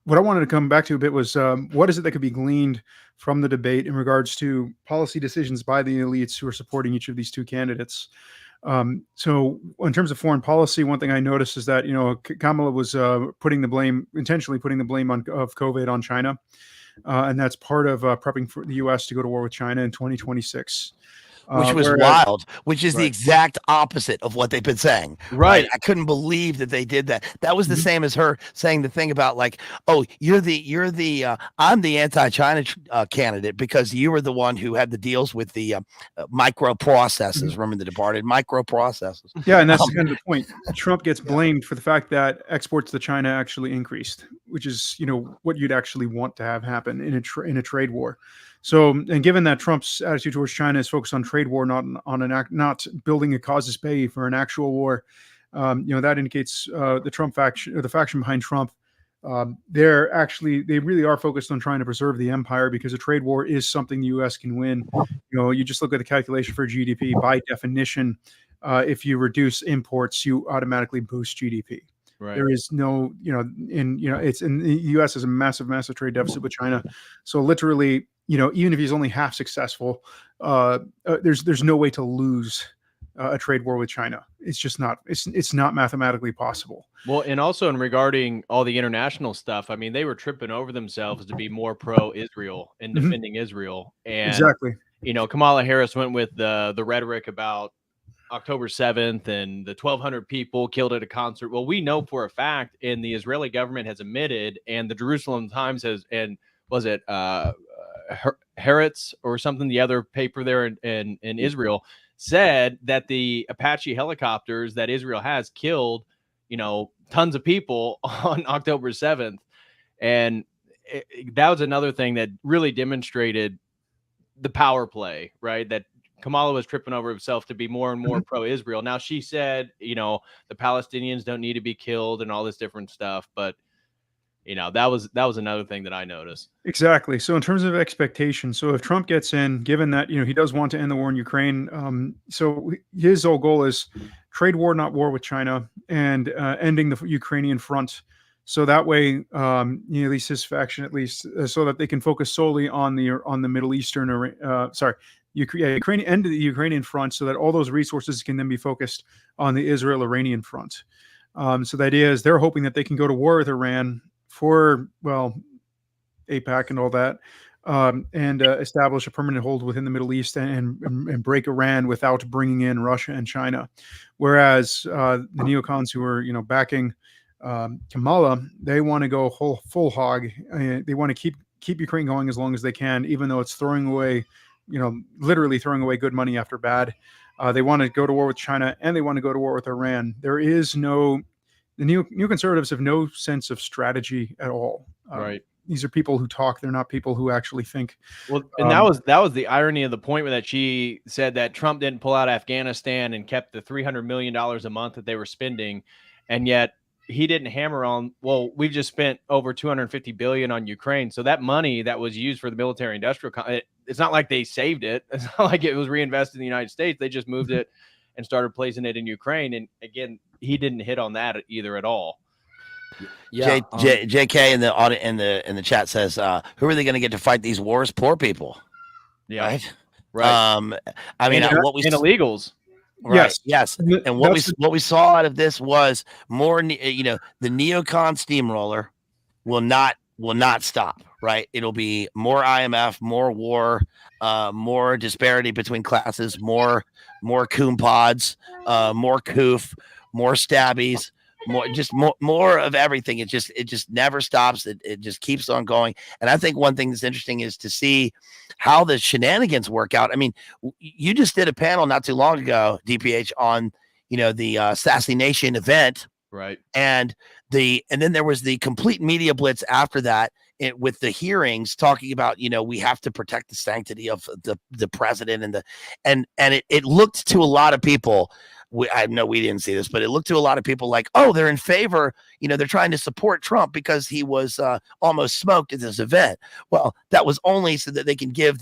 Speaker 2: what I wanted to come back to a bit was what is it that could be gleaned from the debate in regards to policy decisions by the elites who are supporting each of these two candidates. So in terms of foreign policy, one thing I noticed is that, Kamala was intentionally putting the blame of COVID on China. And that's part of prepping for the U.S. to go to war with China in 2026.
Speaker 5: Which was wild, which is the exact opposite of what they've been saying.
Speaker 1: Right.
Speaker 5: I couldn't believe that they did that. That was the same as her saying the thing about like, oh, I'm the anti-China candidate because you were the one who had the deals with the microprocessors. Remember the departed microprocessors.
Speaker 2: Yeah, and that's kind of the point. Trump gets blamed for the fact that exports to China actually increased, which is, what you'd actually want to have happen in a trade war. So, and given that Trump's attitude towards China is focused on trade war, not building a casus belli for an actual war, that indicates the Trump faction, or the faction behind Trump. They really are focused on trying to preserve the empire because a trade war is something the U.S. can win. You just look at the calculation for GDP. By definition, if you reduce imports, you automatically boost GDP. Right. There is no, it's in the U.S. has a massive trade deficit with China. So literally, even if he's only half successful, there's no way to lose a trade war with China. It's just not. It's not mathematically possible.
Speaker 1: Well, and also in regarding all the international stuff, I mean, they were tripping over themselves to be more pro-Israel and defending Israel. And
Speaker 2: exactly,
Speaker 1: Kamala Harris went with the rhetoric about October 7th and the 1,200 people killed at a concert. Well, we know for a fact, and the Israeli government has admitted, and the Jerusalem Times has, and was it Haaretz or something, the other paper there in Israel, said that the Apache helicopters that Israel has killed, tons of people on October 7th. And that was another thing that really demonstrated the power play, right? That Kamala was tripping over himself to be more and more pro-Israel. Now she said, the Palestinians don't need to be killed and all this different stuff. But, that was another thing that I noticed.
Speaker 2: Exactly. So in terms of expectations, so if Trump gets in, given that, he does want to end the war in Ukraine. So his whole goal is trade war, not war with China, and ending the Ukrainian front. So that way, at least his faction, so that they can focus solely on the Middle Eastern, Ukraine end of the Ukrainian front, so that all those resources can then be focused on the Israel-Iranian front. So the idea is they're hoping that they can go to war with Iran for, AIPAC and all that, and establish a permanent hold within the Middle East and break Iran without bringing in Russia and China. Whereas the neocons who are, backing Kamala, they want to go full hog. They want to keep Ukraine going as long as they can, even though it's throwing away, literally throwing away good money after bad. They want to go to war with China and they want to go to war with Iran. The neoconservatives have no sense of strategy at all.
Speaker 1: Right.
Speaker 2: These are people who talk. They're not people who actually think.
Speaker 1: Well, and that was the irony of the point that she said that Trump didn't pull out Afghanistan and kept the $300 million a month that they were spending. And yet he didn't hammer on, well, we've just spent over $250 billion on Ukraine. So that money that was used for the military industrial, it's not like they saved it. It's not like it was reinvested in the United States. They just moved it and started placing it in Ukraine. And again, he didn't hit on that either at all.
Speaker 5: Yeah, JK in the chat says, "Who are they going to get to fight these wars? Poor people."
Speaker 1: Yeah,
Speaker 5: right. I mean, what we
Speaker 1: illegals.
Speaker 5: Right. Yes. And what we saw out of this was more. The neocon steamroller will not stop. right? It'll be more IMF, more war, more disparity between classes, more coon pods, more coof, more stabbies, more of everything. It just never stops. It just keeps on going. And I think one thing that's interesting is to see how the shenanigans work out. I mean, you just did a panel not too long ago, DPH, on the Sassy Nation event,
Speaker 1: right?
Speaker 5: And then there was the complete media blitz after that, with the hearings talking about we have to protect the sanctity of the president and it looked to a lot of people. I know we didn't see this, but it looked to a lot of people like, oh, they're in favor. They're trying to support Trump because he was almost smoked at this event. Well, that was only so that they can give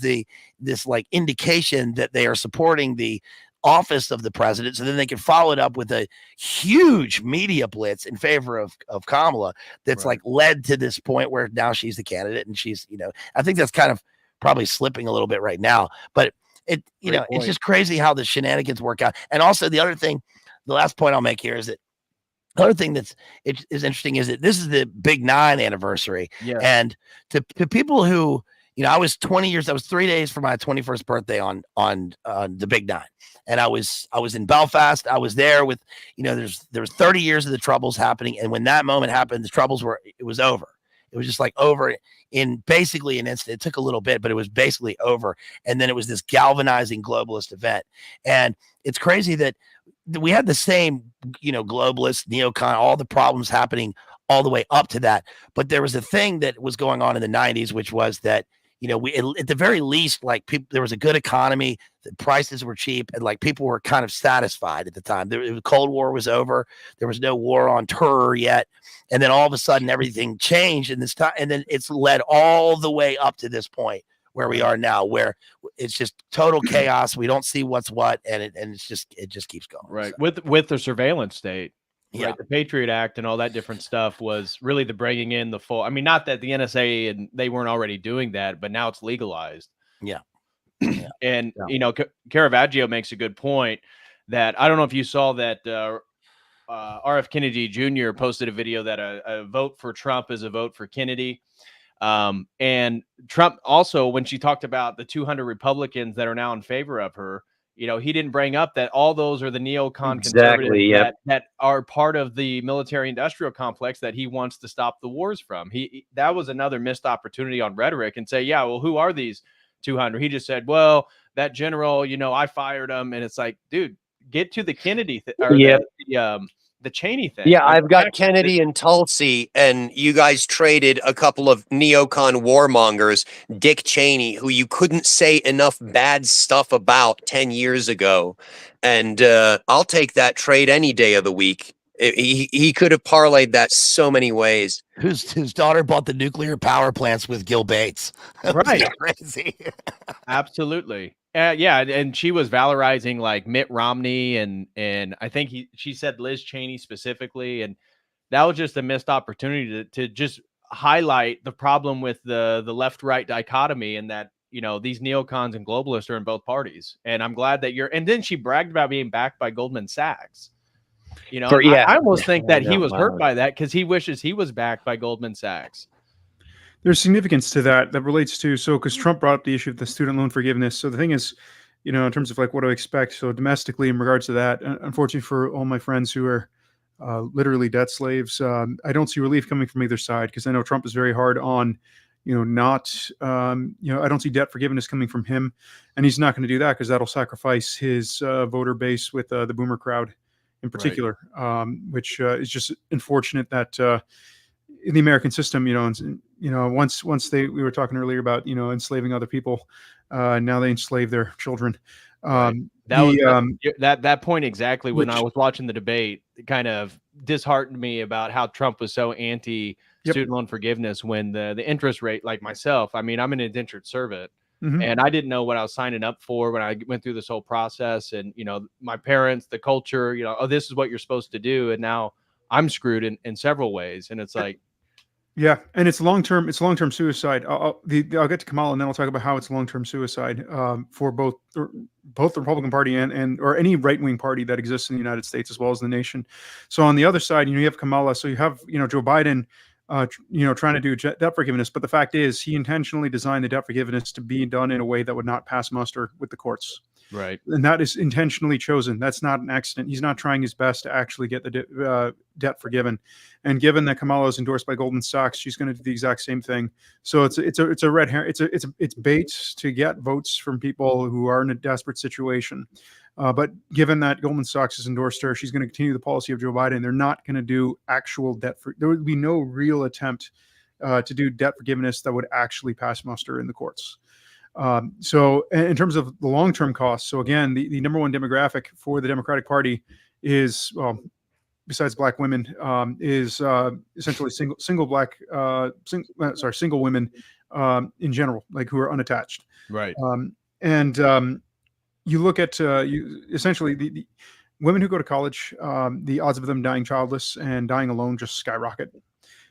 Speaker 5: this like indication that they are supporting the office of the president, so then they can follow it up with a huge media blitz in favor of Kamala that's like led to this point where now she's the candidate, and she's I think that's kind of probably slipping a little bit right now, but it's just crazy how the shenanigans work out. And also the other thing, the last point I'll make here is that the other thing is interesting is that this is the Big 9 anniversary.
Speaker 1: Yeah.
Speaker 5: And to people who I was 20 years, I was 3 days for my 21st birthday on the Big 9. And I was in Belfast. I was there with, there was 30 years of the Troubles happening. And when that moment happened, the Troubles it was over. It was just like over in basically an instant. It took a little bit, but it was basically over. And then it was this galvanizing globalist event. And it's crazy that we had the same, globalist, neocon, all the problems happening all the way up to that. But there was a thing that was going on in the 90s, which was that, we at the very least, like there was a good economy, the prices were cheap, and like people were kind of satisfied at the time. The Cold War was over. There was no war on terror yet. And then all of a sudden everything changed in this time. And then it's led all the way up to this point where we are now, where it's just total chaos. We don't see what's what. And it just keeps going.
Speaker 1: Right.
Speaker 5: So.
Speaker 1: With the surveillance state.
Speaker 5: Yeah.
Speaker 1: Right, the Patriot Act and all that different stuff was really the bringing in the full. I mean, not that the NSA and they weren't already doing that, but now it's legalized.
Speaker 5: Yeah.
Speaker 1: And Caravaggio makes a good point that I don't know if you saw that RF Kennedy Jr. posted a video that a vote for Trump is a vote for Kennedy. And Trump also, when she talked about the 200 Republicans that are now in favor of her, he didn't bring up that all those are the neocon conservatives that are part of the military-industrial complex that he wants to stop the wars from. That was another missed opportunity on rhetoric and say, yeah, well, who are these 200? He just said, well, that general, I fired him. And it's like, dude, get to the Kennedy the Cheney thing.
Speaker 6: Yeah, I've got Kennedy and Tulsi, and you guys traded a couple of neocon warmongers, Dick Cheney, who you couldn't say enough bad stuff about 10 years ago. And I'll take that trade any day of the week. He could have parlayed that so many ways.
Speaker 5: Whose daughter bought the nuclear power plants with Gil Bates.
Speaker 1: Right.
Speaker 5: Crazy.
Speaker 1: Absolutely. Yeah, and she was valorizing like Mitt Romney and I think she said Liz Cheney specifically, and that was just a missed opportunity to just highlight the problem with the left-right dichotomy, and that these neocons and globalists are in both parties. And I'm glad that and then she bragged about being backed by Goldman Sachs. I almost think that he was hurt by that because he wishes he was backed by Goldman Sachs.
Speaker 2: There's significance to that relates to, because Trump brought up the issue of the student loan forgiveness. So the thing is, in terms of like what to expect. So domestically, in regards to that, unfortunately for all my friends who are literally debt slaves, I don't see relief coming from either side, because I know Trump is very hard on, I don't see debt forgiveness coming from him, and he's not going to do that because that'll sacrifice his voter base with the boomer crowd in particular, which is just unfortunate that in the American system, once we were talking earlier about, enslaving other people, now they enslave their children.
Speaker 1: That point exactly when I was watching the debate, it kind of disheartened me about how Trump was so anti student loan forgiveness when the interest rate, like myself, I mean, I'm an indentured servant. Mm-hmm. And I didn't know what I was signing up for when I went through this whole process. And, my parents, the culture, oh, this is what you're supposed to do. And now I'm screwed in several ways. And it's like,
Speaker 2: yeah, and it's long-term suicide. I'll get to Kamala, and then I'll talk about how it's long-term suicide for both the Republican Party and or any right-wing party that exists in the United States as well as the nation. So on the other side, you have Kamala. So you have Joe Biden trying to do debt forgiveness. But the fact is, he intentionally designed the debt forgiveness to be done in a way that would not pass muster with the courts.
Speaker 1: Right.
Speaker 2: And that is intentionally chosen. That's not an accident. He's not trying his best to actually get the debt forgiven. And given that Kamala is endorsed by Goldman Sachs, she's going to do the exact same thing. So it's a red herring. It's bait to get votes from people who are in a desperate situation. But given that Goldman Sachs has endorsed her, she's going to continue the policy of Joe Biden. They're not going to do actual debt. There would be no real attempt to do debt forgiveness that would actually pass muster in the courts. So in terms of the long-term costs, so again, the number one demographic for the Democratic Party is, well, besides black women, is essentially single women in general, like who are unattached.
Speaker 1: Right.
Speaker 2: You look at essentially the women who go to college, the odds of them dying childless and dying alone just skyrocket.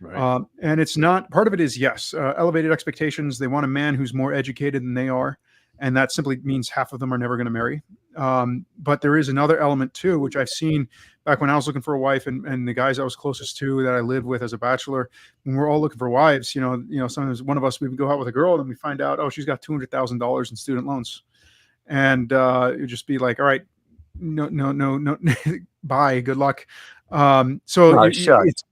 Speaker 1: Right.
Speaker 2: And it's not, part of it is, yes, elevated expectations. They want a man who's more educated than they are. And that simply means half of them are never going to marry. But there is another element too, which I've seen back when I was looking for a wife, and the guys I was closest to that I lived with as a bachelor, when we're all looking for wives, sometimes one of us, we would go out with a girl and we find out, oh, she's got $200,000 in student loans. And it'd just be like, all right, no, bye, good luck. It's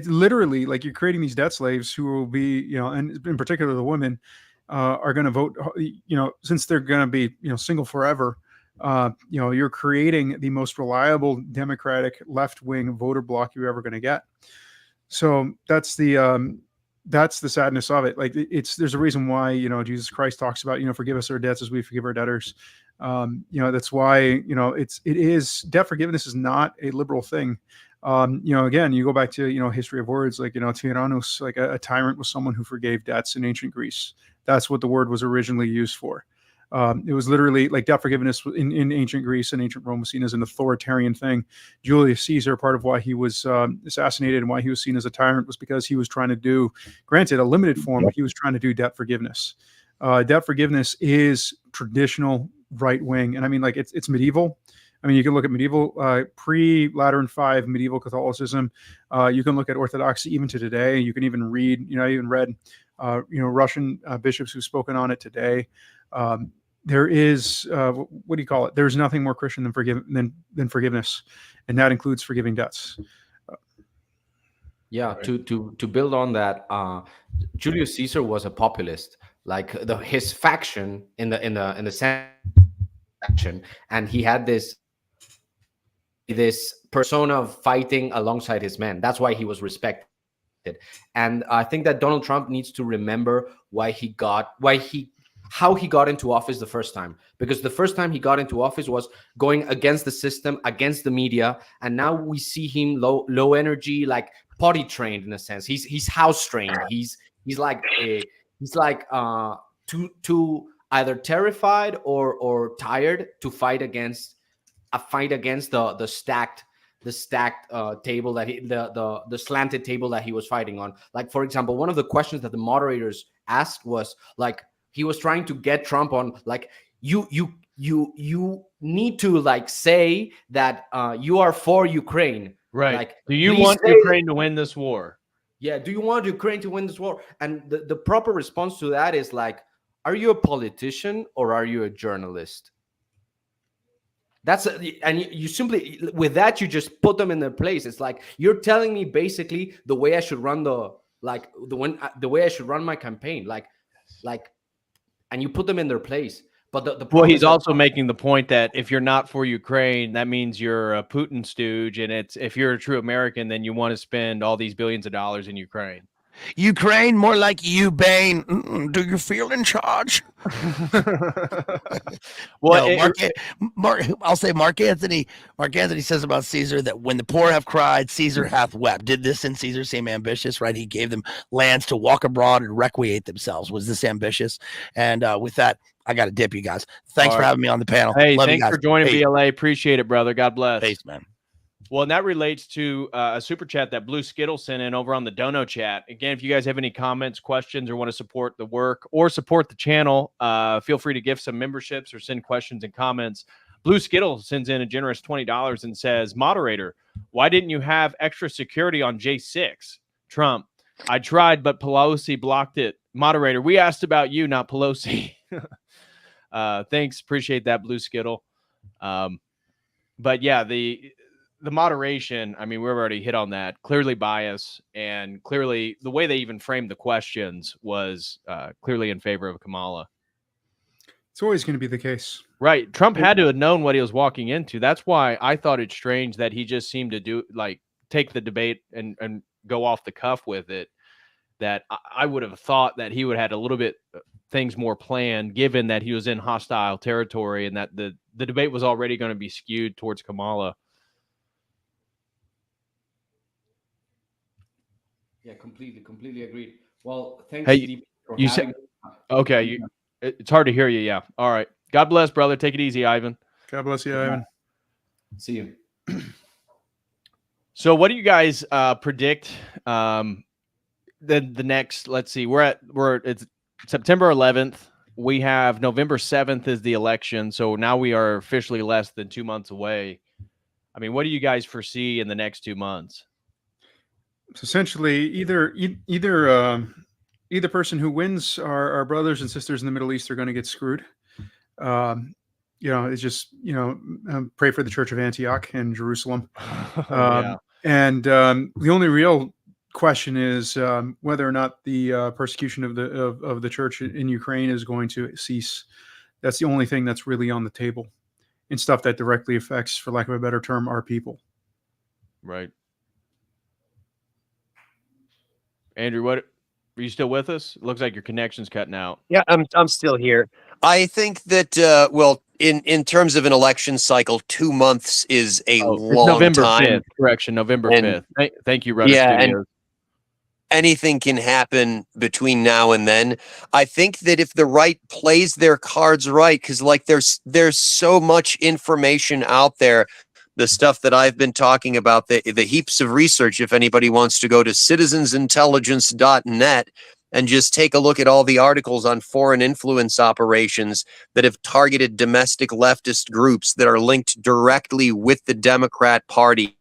Speaker 2: literally like you're creating these debt slaves who will be, and in particular the women are going to vote, since they're going to be, single forever. You're creating the most reliable Democratic left-wing voter bloc you're ever going to get. So that's the sadness of it. Like there's a reason why, Jesus Christ talks about, forgive us our debts as we forgive our debtors. That's why, it is, debt forgiveness is not a liberal thing. Again, you go back to, history of words, like, tyrannus, like a tyrant was someone who forgave debts in ancient Greece. That's what the word was originally used for. It was literally like debt forgiveness in ancient Greece and ancient Rome was seen as an authoritarian thing. Julius Caesar, part of why he was assassinated and why he was seen as a tyrant was because he was trying to do, granted a limited form, but he was trying to do debt forgiveness. Debt forgiveness is traditional right wing. And I mean, like it's medieval. I mean, you can look at medieval, pre-Lateran V medieval Catholicism. You can look at Orthodoxy even to today. You can even read, I even read, Russian bishops who've spoken on it today. There is, what do you call it? There's nothing more Christian than forgiveness, and that includes forgiving debts.
Speaker 3: Yeah, to build on that, Julius Caesar was a populist. Like his faction in the faction, and he had this persona of fighting alongside his men. That's why he was respected. And I think that Donald Trump needs to remember how he got into office the first time, because the first time he got into office was going against the system, against the media, and now we see him low energy, like potty trained in a sense. He's house trained. He's too either terrified or tired to fight against the stacked table that the slanted table that he was fighting on. Like, for example, one of the questions that the moderators asked was like, he was trying to get Trump on, like, you need to like say that you are for Ukraine.
Speaker 1: Right.
Speaker 3: Like,
Speaker 1: do you want Ukraine to win this war?
Speaker 3: Yeah. Do you want Ukraine to win this war? And the proper response to that is like, are you a politician or are you a journalist? And you simply, with that, you just put them in their place. It's like, you're telling me basically the way I should run the way I should run my campaign, and you put them in their place. But
Speaker 1: well, he's also making the point that if you're not for Ukraine, that means you're a Putin stooge, and if you're a true American, then you want to spend all these billions of dollars in Ukraine.
Speaker 5: Ukraine, more like you, Bane. Do you feel in charge?
Speaker 1: Well,
Speaker 5: I'll say Mark Anthony says about Caesar that when the poor have cried, Caesar hath wept. Did this in Caesar seem ambitious? Right? He gave them lands to walk abroad and recreate themselves. Was this ambitious? And with that, I got to dip, you guys. Thanks for having me on the panel.
Speaker 1: Hey,
Speaker 5: Love
Speaker 1: thanks for joining BLA. Appreciate it, brother. God bless.
Speaker 5: Peace, man.
Speaker 1: Well, and that relates to a super chat that Blue Skittle sent in over on the Dono chat. Again, if you guys have any comments, questions, or want to support the work or support the channel, feel free to gift some memberships or send questions and comments. Blue Skittle sends in a generous $20 and says, moderator, why didn't you have extra security on J6? Trump. I tried, but Pelosi blocked it. Moderator, we asked about you, not Pelosi. Thanks. Appreciate that, Blue Skittle. But yeah, the moderation, I mean, we've already hit on that. Clearly bias, and clearly the way they even framed the questions was clearly in favor of Kamala.
Speaker 2: It's always going to be the case.
Speaker 1: Right. Trump had to have known what he was walking into. That's why I thought it's strange that he just seemed to take the debate and go off the cuff with it. That I would have thought that he would have had a little bit things more planned, given that he was in hostile territory and that the debate was already going to be skewed towards Kamala.
Speaker 7: Yeah, completely agreed. Well, thanks,
Speaker 1: Hey,
Speaker 7: DP, for
Speaker 1: you
Speaker 7: having
Speaker 1: said okay. It's hard to hear you. Yeah. All right. God bless, brother. Take it easy, Ivan.
Speaker 2: God bless you, Ivan.
Speaker 7: See you.
Speaker 1: So, what do you guys predict? The next. Let's see. It's September 11th. We have November 7th is the election. So now we are officially less than 2 months away. I mean, what do you guys foresee in the next 2 months?
Speaker 2: So essentially, either person who wins, our brothers and sisters in the Middle East, are going to get screwed. It's just pray for the Church of Antioch and Jerusalem.
Speaker 1: Yeah.
Speaker 2: And the only real question is whether or not the persecution of the church in Ukraine is going to cease. That's the only thing that's really on the table, and stuff that directly affects, for lack of a better term, our people.
Speaker 1: Right. Andrew, what are you still with us? It looks like your connection's cutting out.
Speaker 6: Yeah, I'm still here. I think that in terms of an election cycle, 2 months is a long
Speaker 1: November
Speaker 6: time.
Speaker 1: 5th. Correction, November
Speaker 6: And-
Speaker 1: 5th. Thank you, Rudder
Speaker 6: Yeah, and-
Speaker 1: Studios.
Speaker 6: Anything can happen between now and then. I think that if the right plays their cards right, because there's so much information out there, the stuff that I've been talking about, the heaps of research, if anybody wants to go to citizensintelligence.net and just take a look at all the articles on foreign influence operations that have targeted domestic leftist groups that are linked directly with the Democrat Party.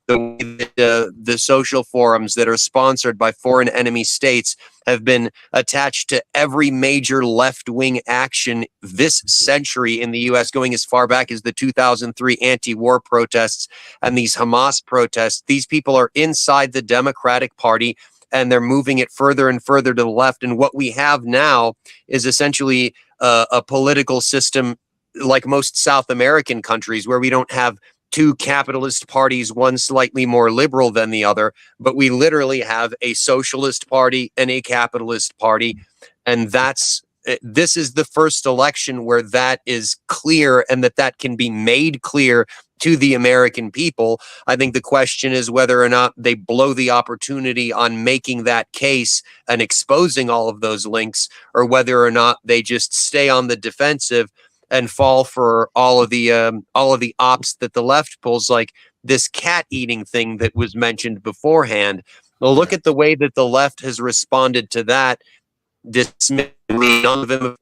Speaker 6: The social forums that are sponsored by foreign enemy states have been attached to every major left-wing action this century in the U.S., going as far back as the 2003 anti-war protests and these Hamas protests. These people are inside the Democratic Party, and they're moving it further and further to the left. And what we have now is essentially a political system like most South American countries, where we don't have two capitalist parties, one slightly more liberal than the other, but we literally have a socialist party and a capitalist party. And this is the first election where that is clear, and that can be made clear to the American people. I think the question is whether or not they blow the opportunity on making that case and exposing all of those links, or whether or not they just stay on the defensive and fall for all of the ops that the left pulls, like this cat eating thing that was mentioned beforehand. Well, look at the way that the left has responded to that. Dismissively, none of them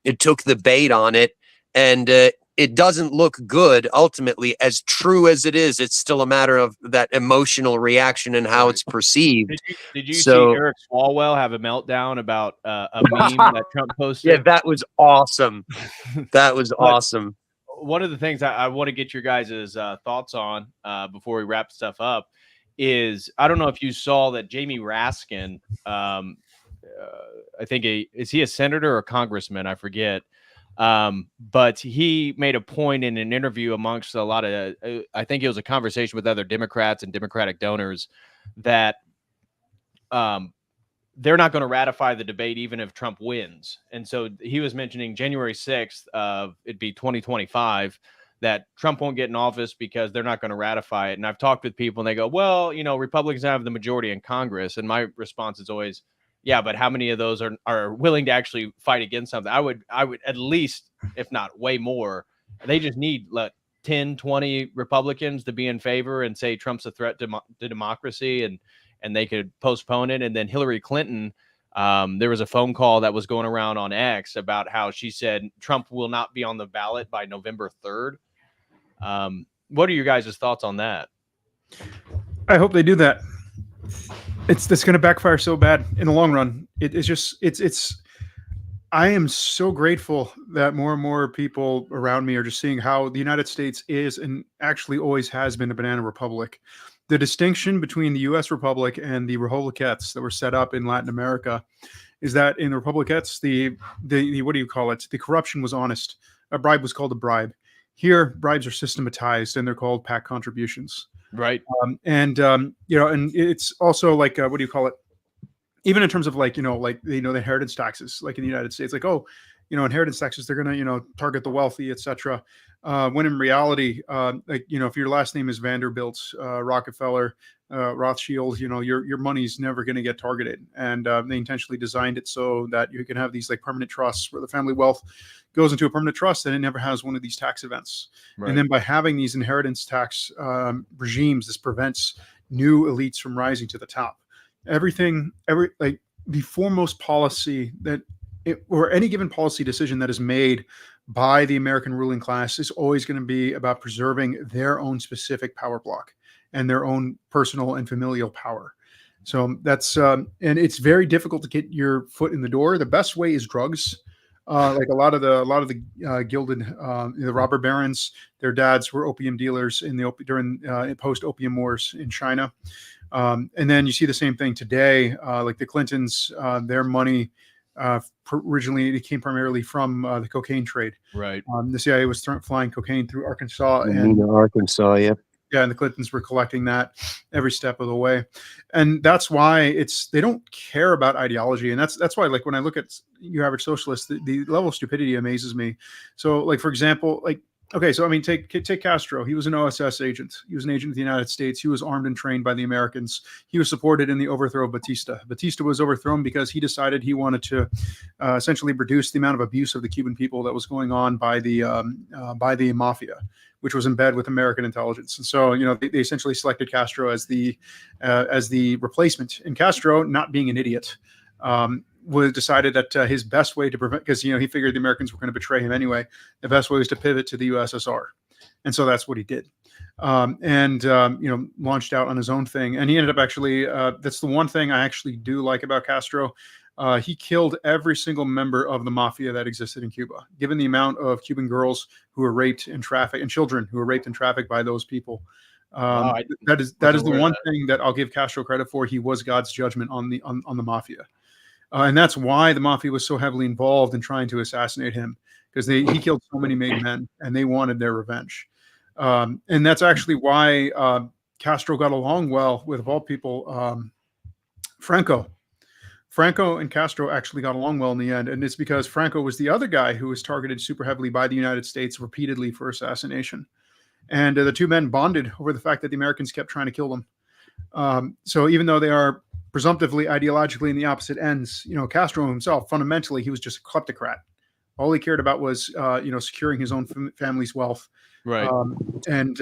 Speaker 6: it took the bait on it, and it doesn't look good. Ultimately, as true as it is, it's still a matter of that emotional reaction and how it's perceived.
Speaker 1: Did you see Eric Swalwell have a meltdown about a meme that Trump posted?
Speaker 6: Yeah, that was awesome. That was awesome.
Speaker 1: One of the things I want to get your guys' thoughts on before we wrap stuff up is, I don't know if you saw that Jamie Raskin, I think is he a senator or a congressman? I forget. But he made a point in an interview amongst a lot of, I think it was a conversation with other Democrats and Democratic donors, that they're not going to ratify the debate even if Trump wins. And so he was mentioning January 6th of it'd be 2025, that Trump won't get in office because they're not going to ratify it. And I've talked with people and they go, well, Republicans have the majority in Congress. And my response is always, yeah, but how many of those are willing to actually fight against something? I would at least, if not way more, they just need 10, 20 Republicans to be in favor and say Trump's a threat to democracy, and they could postpone it. And then Hillary Clinton, there was a phone call that was going around on X about how she said Trump will not be on the ballot by November 3rd. What are your guys' thoughts on that?
Speaker 2: I hope they do that. That's going to backfire so bad in the long run. I am so grateful that more and more people around me are just seeing how the United States is and actually always has been a banana republic. The distinction between the U.S. Republic and the republiquettes that were set up in Latin America is that in the republiquettes, the what do you call it? The corruption was honest. A bribe was called a bribe. Here, bribes are systematized and they're called PAC contributions.
Speaker 1: Right.
Speaker 2: And it's also like what do you call it? Even in terms of like the inheritance taxes, like in the United States, like, oh, inheritance taxes, they're going to target the wealthy, etc. When in reality, if your last name is Vanderbilt, Rockefeller, Rothschild, your money's never going to get targeted. And they intentionally designed it so that you can have these like permanent trusts where the family wealth goes into a permanent trust and it never has one of these tax events. Right. And then by having these inheritance tax regimes, this prevents new elites from rising to the top. The foremost policy or any given policy decision that is made by the American ruling class is always going to be about preserving their own specific power block and their own personal and familial power. So that's and it's very difficult to get your foot in the door. The best way is drugs. Like a lot of the gilded, the robber barons, their dads were opium dealers during post opium wars in China. And then you see the same thing today, like the Clintons, their money originally came primarily from the cocaine trade.
Speaker 1: Right.
Speaker 2: The CIA was flying cocaine through Arkansas
Speaker 6: Arkansas, yeah.
Speaker 2: Yeah, and the Clintons were collecting that every step of the way. And that's why they don't care about ideology. And that's why, like, when I look at your average socialist, the level of stupidity amazes me. So, like, for example, like, okay, so I mean, take Castro. He was an OSS agent. He was an agent of the United States. He was armed and trained by the Americans. He was supported in the overthrow of Batista. Batista was overthrown because he decided he wanted to essentially reduce the amount of abuse of the Cuban people that was going on by the mafia, which was in bed with American intelligence. And so, they essentially selected Castro as the replacement. And Castro, not being an idiot, was decided that his best way to prevent, because he figured the Americans were going to betray him anyway, the best way was to pivot to the USSR, and so that's what he did, launched out on his own thing. And he ended up actually, that's the one thing I actually do like about Castro. He killed every single member of the mafia that existed in Cuba. Given the amount of Cuban girls who were raped and trafficked, and children who were raped and trafficked by those people. That is the one thing that I'll give Castro credit for. He was God's judgment on the mafia. And that's why the mafia was so heavily involved in trying to assassinate him, because he killed so many made men and they wanted their revenge. And that's actually why Castro got along well with, of all people, Franco. Franco and Castro actually got along well in the end. And it's because Franco was the other guy who was targeted super heavily by the United States repeatedly for assassination. And the two men bonded over the fact that the Americans kept trying to kill them. So even though they are presumptively ideologically in the opposite ends, Castro himself, fundamentally, he was just a kleptocrat. All he cared about was, securing his own family's wealth.
Speaker 1: Right.
Speaker 2: Compared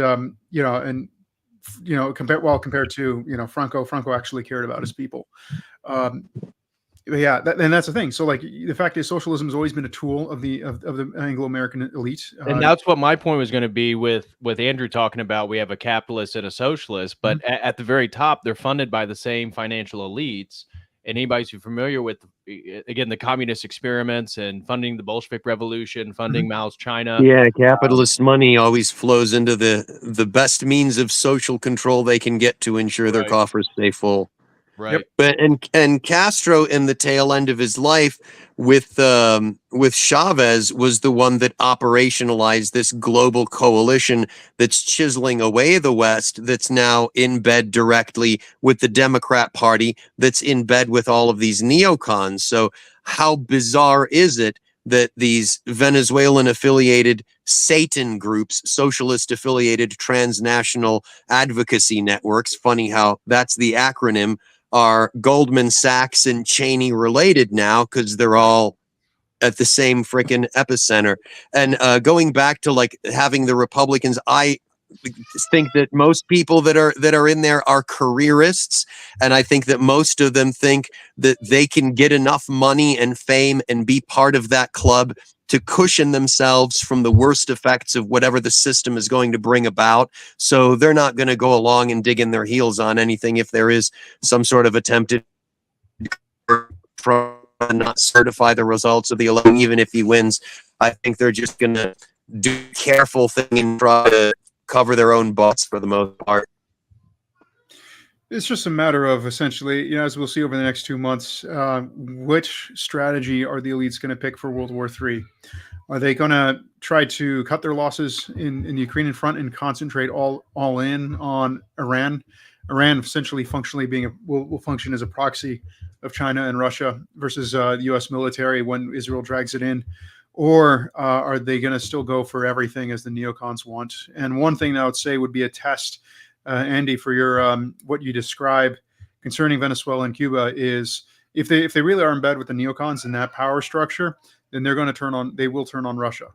Speaker 2: to, Franco actually cared about his people. And that's the thing. So, like, the fact is, socialism has always been a tool of the Anglo-American elite,
Speaker 1: and that's what my point was going to be with Andrew talking about. We have a capitalist and a socialist, but at the very top, they're funded by the same financial elites. And anybody who's familiar with, again, the communist experiments and funding the Bolshevik Revolution, funding Mao's China.
Speaker 6: Yeah, capitalist money always flows into the best means of social control they can get to ensure their coffers stay full.
Speaker 1: Right.
Speaker 6: But and Castro, in the tail end of his life with Chavez, was the one that operationalized this global coalition that's chiseling away the West, that's now in bed directly with the Democrat Party, that's in bed with all of these neocons. So how bizarre is it that these Venezuelan affiliated Satan groups, socialist affiliated transnational advocacy networks, funny how that's the acronym, are Goldman Sachs and Cheney related now, because they're all at the same freaking epicenter. And going back to like having the Republicans, I think that most people that are in there are careerists, and I think that most of them think that they can get enough money and fame and be part of that club to cushion themselves from the worst effects of whatever the system is going to bring about. So they're not going to go along and dig in their heels on anything if there is some sort of attempted fraud and not certify the results of the election, even if he wins. I think they're just going to do a careful thing and try to cover their own butts for the most part.
Speaker 2: It's just a matter of essentially, as we'll see over the next 2 months, which strategy are the elites going to pick for World War III? Are they going to try to cut their losses in the Ukrainian front and concentrate all in on Iran? Iran essentially functionally will function as a proxy of China and Russia versus the U.S. military when Israel drags it in. Or are they going to still go for everything as the neocons want? And one thing I would say would be a test, Andy, for your what you describe concerning Venezuela and Cuba is if they really are in bed with the neocons in that power structure, then they will turn on Russia.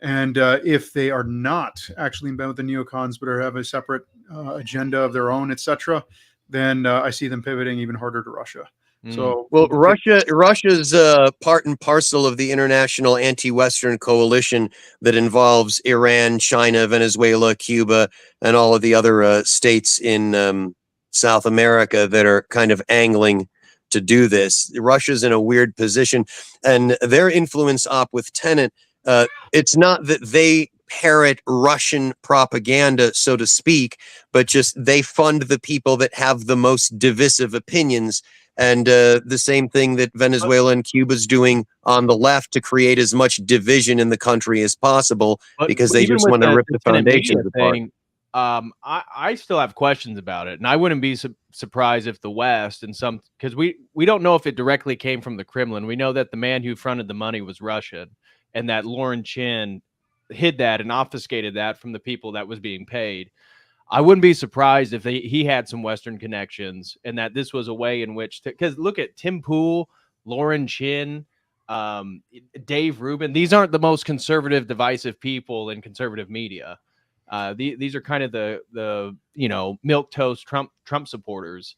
Speaker 2: And if they are not actually in bed with the neocons, but have a separate agenda of their own, etc., then I see them pivoting even harder to Russia. So,
Speaker 6: well, Russia's part and parcel of the international anti-Western coalition that involves Iran, China, Venezuela, Cuba, and all of the other states in South America that are kind of angling to do this. Russia's in a weird position, and their influence op with Tenet, it's not that they parrot Russian propaganda, so to speak, but just they fund the people that have the most divisive opinions. And the same thing that Venezuela and Cuba's doing on the left to create as much division in the country as possible, because they just want to rip the foundations apart.
Speaker 1: I still have questions about it, and I wouldn't be surprised if the West and because we don't know if it directly came from the Kremlin. We know that the man who fronted the money was Russian, and that Lauren Chin hid that and obfuscated that from the people that was being paid. I wouldn't be surprised if he had some Western connections, and that this was a way in which because look at Tim Pool, Lauren Chin, Dave Rubin. These aren't the most conservative, divisive people in conservative media. These are kind of the milquetoast Trump supporters.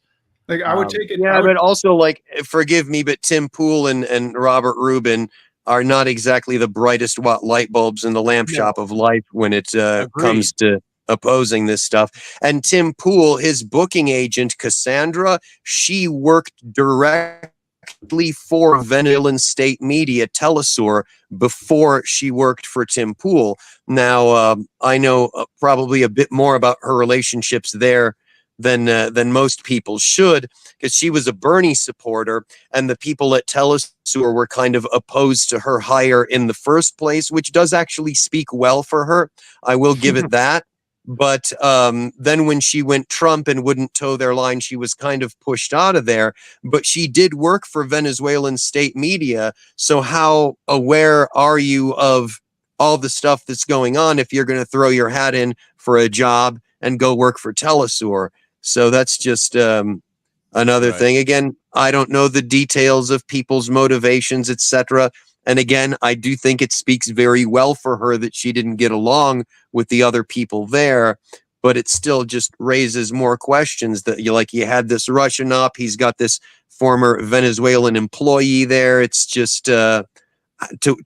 Speaker 2: Like I would take it.
Speaker 6: Yeah, but also forgive me, but Tim Pool and Robert Rubin are not exactly the brightest light bulbs in the lamp shop of life when it comes to opposing this stuff. And Tim Pool, his booking agent, Cassandra, she worked directly for Venezuelan state media, Telesur, before she worked for Tim Pool. Now, I know probably a bit more about her relationships there than most people should, because she was a Bernie supporter, and the people at Telesur were kind of opposed to her hire in the first place, which does actually speak well for her. I will give it that. But then when she went Trump and wouldn't toe their line, she was kind of pushed out of there. But she did work for Venezuelan state media. So how aware are you of all the stuff that's going on if you're going to throw your hat in for a job and go work for Telesur? So that's just another thing. Again, I don't know the details of people's motivations, etc. And again, I do think it speaks very well for her that she didn't get along with the other people there, but it still just raises more questions that you had this Russian op, he's got this former Venezuelan employee there. It's just to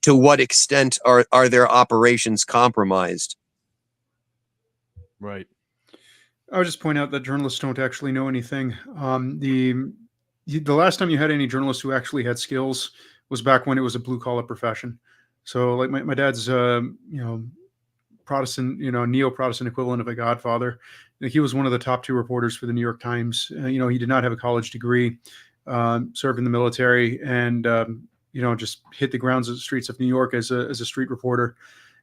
Speaker 6: what extent are their operations compromised?
Speaker 1: Right.
Speaker 2: I would just point out that journalists don't actually know anything. The last time you had any journalists who actually had skills was back when it was a blue collar profession. So like my dad's, Protestant, neo-Protestant equivalent of a godfather. He was one of the top 2 reporters for the New York Times. He did not have a college degree, served in the military, and just hit the grounds of the streets of New York as a street reporter.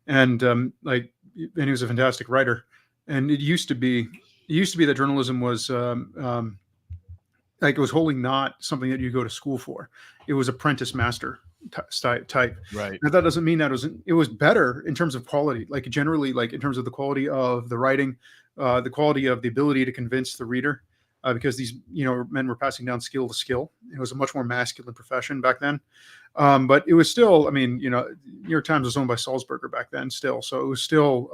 Speaker 2: And he was a fantastic writer. And it used to be that journalism was it was wholly not something that you go to school for. It was apprentice master type.
Speaker 1: Right.
Speaker 2: Now, that doesn't mean that it was better in terms of quality, generally, in terms of the quality of the writing, the quality of the ability to convince the reader, because these, men were passing down skill to skill. It was a much more masculine profession back then. But it was still, New York Times was owned by Salzburger back then still. So it was still,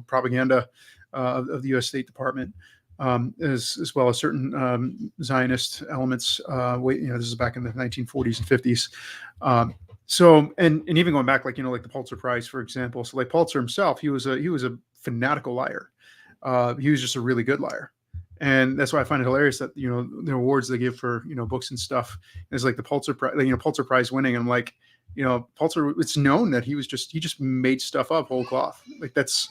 Speaker 2: propaganda of the U.S. State Department, as well as certain Zionist elements. This is back in the 1940s and 50s. So, and even going back, like, like the Pulitzer Prize, for example. So like Pulitzer himself, he was a fanatical liar. He was just a really good liar. And that's why I find it hilarious that, the awards they give for, books and stuff is like the Pulitzer Prize, Pulitzer Prize winning. And I'm like, Pulitzer, it's known that he just made stuff up whole cloth. Like that's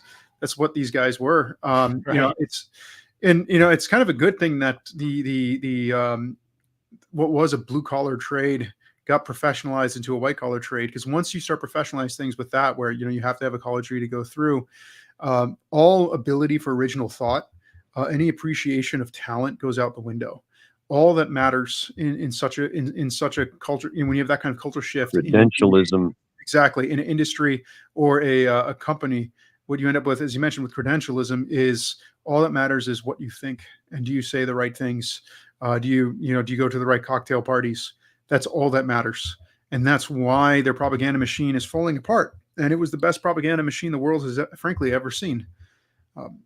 Speaker 2: what these guys were.
Speaker 1: Right.
Speaker 2: It's kind of a good thing that the what was a blue collar trade got professionalized into a white collar trade, because once you start professionalize things with that, where you have to have a college degree to go through, all ability for original thought, any appreciation of talent goes out the window. All that matters in such a culture, when you have that kind of culture shift,
Speaker 6: Credentialism.
Speaker 2: Exactly, in an industry or a company, what you end up with, as you mentioned, with credentialism, is all that matters is what you think, and do you say the right things? Do you go to the right cocktail parties? That's all that matters, and that's why their propaganda machine is falling apart. And it was the best propaganda machine the world has, frankly, ever seen.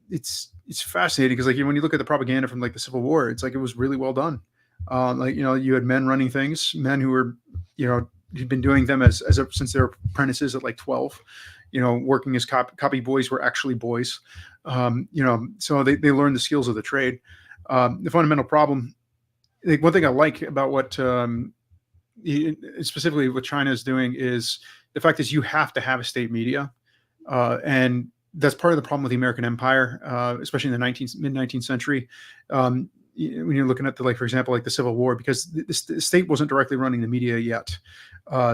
Speaker 2: It's fascinating because, like, when you look at the propaganda from like the Civil War, it's like it was really well done. You had men running things, men who were, who'd been doing them since they were apprentices at like 12. Working as copy boys were actually boys. So they learned the skills of the trade. The fundamental problem, one thing I like about what specifically what China is doing, is the fact is you have to have a state media, and that's part of the problem with the American empire, especially in the mid-19th century. When you're looking at for example, like the Civil War, because the state wasn't directly running the media yet.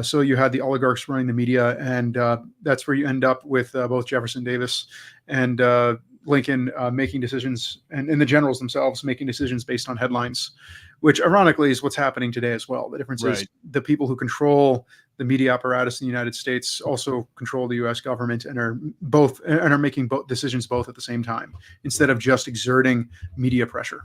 Speaker 2: So you had the oligarchs running the media, and that's where you end up with both Jefferson Davis and Lincoln making decisions, and the generals themselves making decisions based on headlines, which ironically is what's happening today as well. The difference is the people who control the media apparatus in the United States also control the U.S. government, and are making both decisions both at the same time, instead of just exerting media pressure.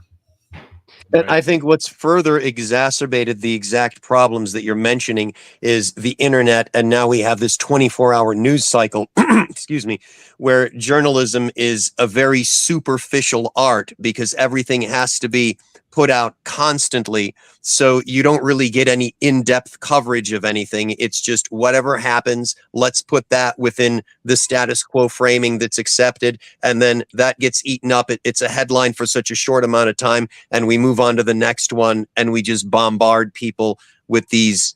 Speaker 6: And I think what's further exacerbated the exact problems that you're mentioning is the internet. And now we have this 24-hour news cycle, excuse me, where journalism is a very superficial art, because everything has to be put out constantly. So you don't really get any in-depth coverage of anything. It's just whatever happens, let's put that within the status quo framing that's accepted. And then that gets eaten up. It's a headline for such a short amount of time, and we move on to the next one, and we just bombard people with these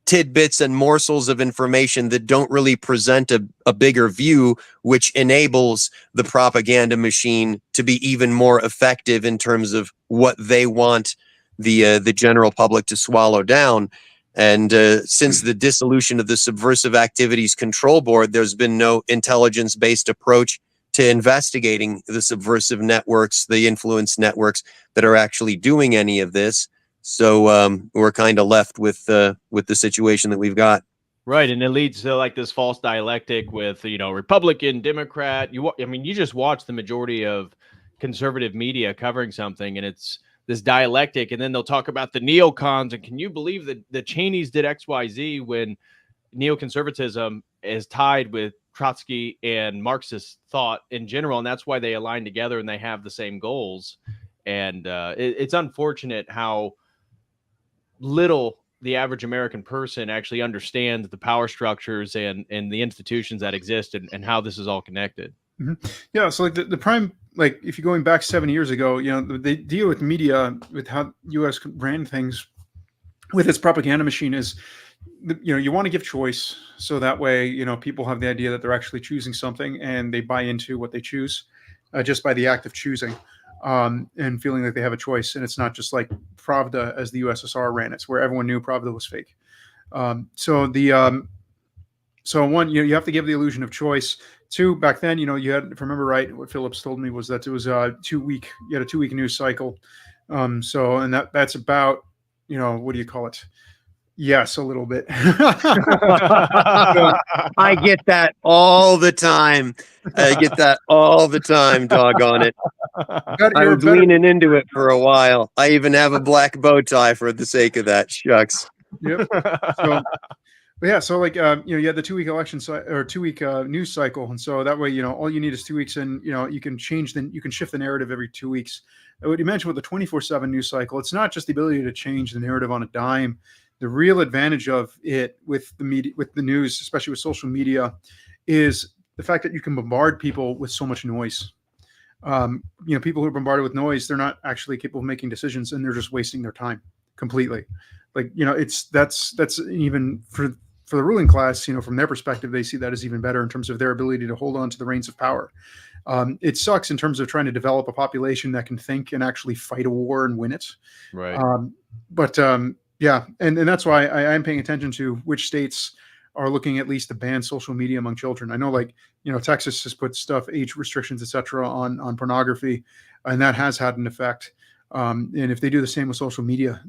Speaker 6: tidbits and morsels of information that don't really present a bigger view, which enables the propaganda machine to be even more effective in terms of what they want the general public to swallow down. And since the dissolution of the Subversive Activities Control Board, there's been no intelligence-based approach to investigating the subversive networks, the influence networks that are actually doing any of this. So we're kind of left with the situation that we've got.
Speaker 1: Right, and it leads to like this false dialectic with Republican, Democrat. You just watch the majority of conservative media covering something, and it's this dialectic, and then they'll talk about the neocons. And can you believe that the Cheneys did XYZ, when neoconservatism is tied with Trotsky and Marxist thought in general, and that's why they align together and they have the same goals. And it's unfortunate how little the average American person actually understands the power structures and the institutions that exist, and how this is all connected.
Speaker 2: Mm-hmm. Yeah. So like the prime, like if you're going back 7 years ago, they deal with media, with how U.S. ran things with its propaganda machine, is, you want to give choice. So that way, people have the idea that they're actually choosing something, and they buy into what they choose just by the act of choosing. And feeling like they have a choice, and it's not just like Pravda as the USSR ran it, where everyone knew Pravda was fake. So one, you have to give the illusion of choice. Two, back then, you had, if I remember right, what Phillips told me was that it was you had a 2-week news cycle. And that's about, what do you call it? Yes, a little bit.
Speaker 6: I get that all the time. Doggone it. I was leaning into it for a while. I even have a black bow tie for the sake of that. Shucks.
Speaker 2: Yep. So like you had the 2-week election or 2-week news cycle, and so that way all you need is 2 weeks, and you can shift the narrative every 2 weeks. What you mentioned with the 24/7 news cycle, it's not just the ability to change the narrative on a dime. The real advantage of it with the media, with the news, especially with social media, is the fact that you can bombard people with so much noise. People who are bombarded with noise, they're not actually capable of making decisions, and they're just wasting their time completely. That's even for the ruling class, from their perspective, they see that as even better in terms of their ability to hold on to the reins of power. It sucks in terms of trying to develop a population that can think and actually fight a war and win it.
Speaker 1: Right.
Speaker 2: Yeah. And that's why I am paying attention to which states are looking at least to ban social media among children. I know, Texas has put age restrictions, etc., on pornography, and that has had an effect. And if they do the same with social media,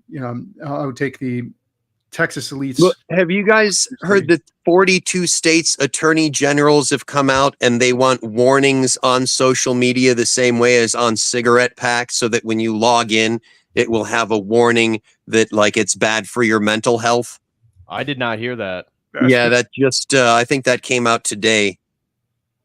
Speaker 2: I would take the Texas elites.
Speaker 6: Look, have you guys heard that 42 states attorney generals have come out and they want warnings on social media the same way as on cigarette packs, so that when you log in, it will have a warning that it's bad for your mental health?
Speaker 1: I did not hear that.
Speaker 6: Yeah, that just I think that came out today.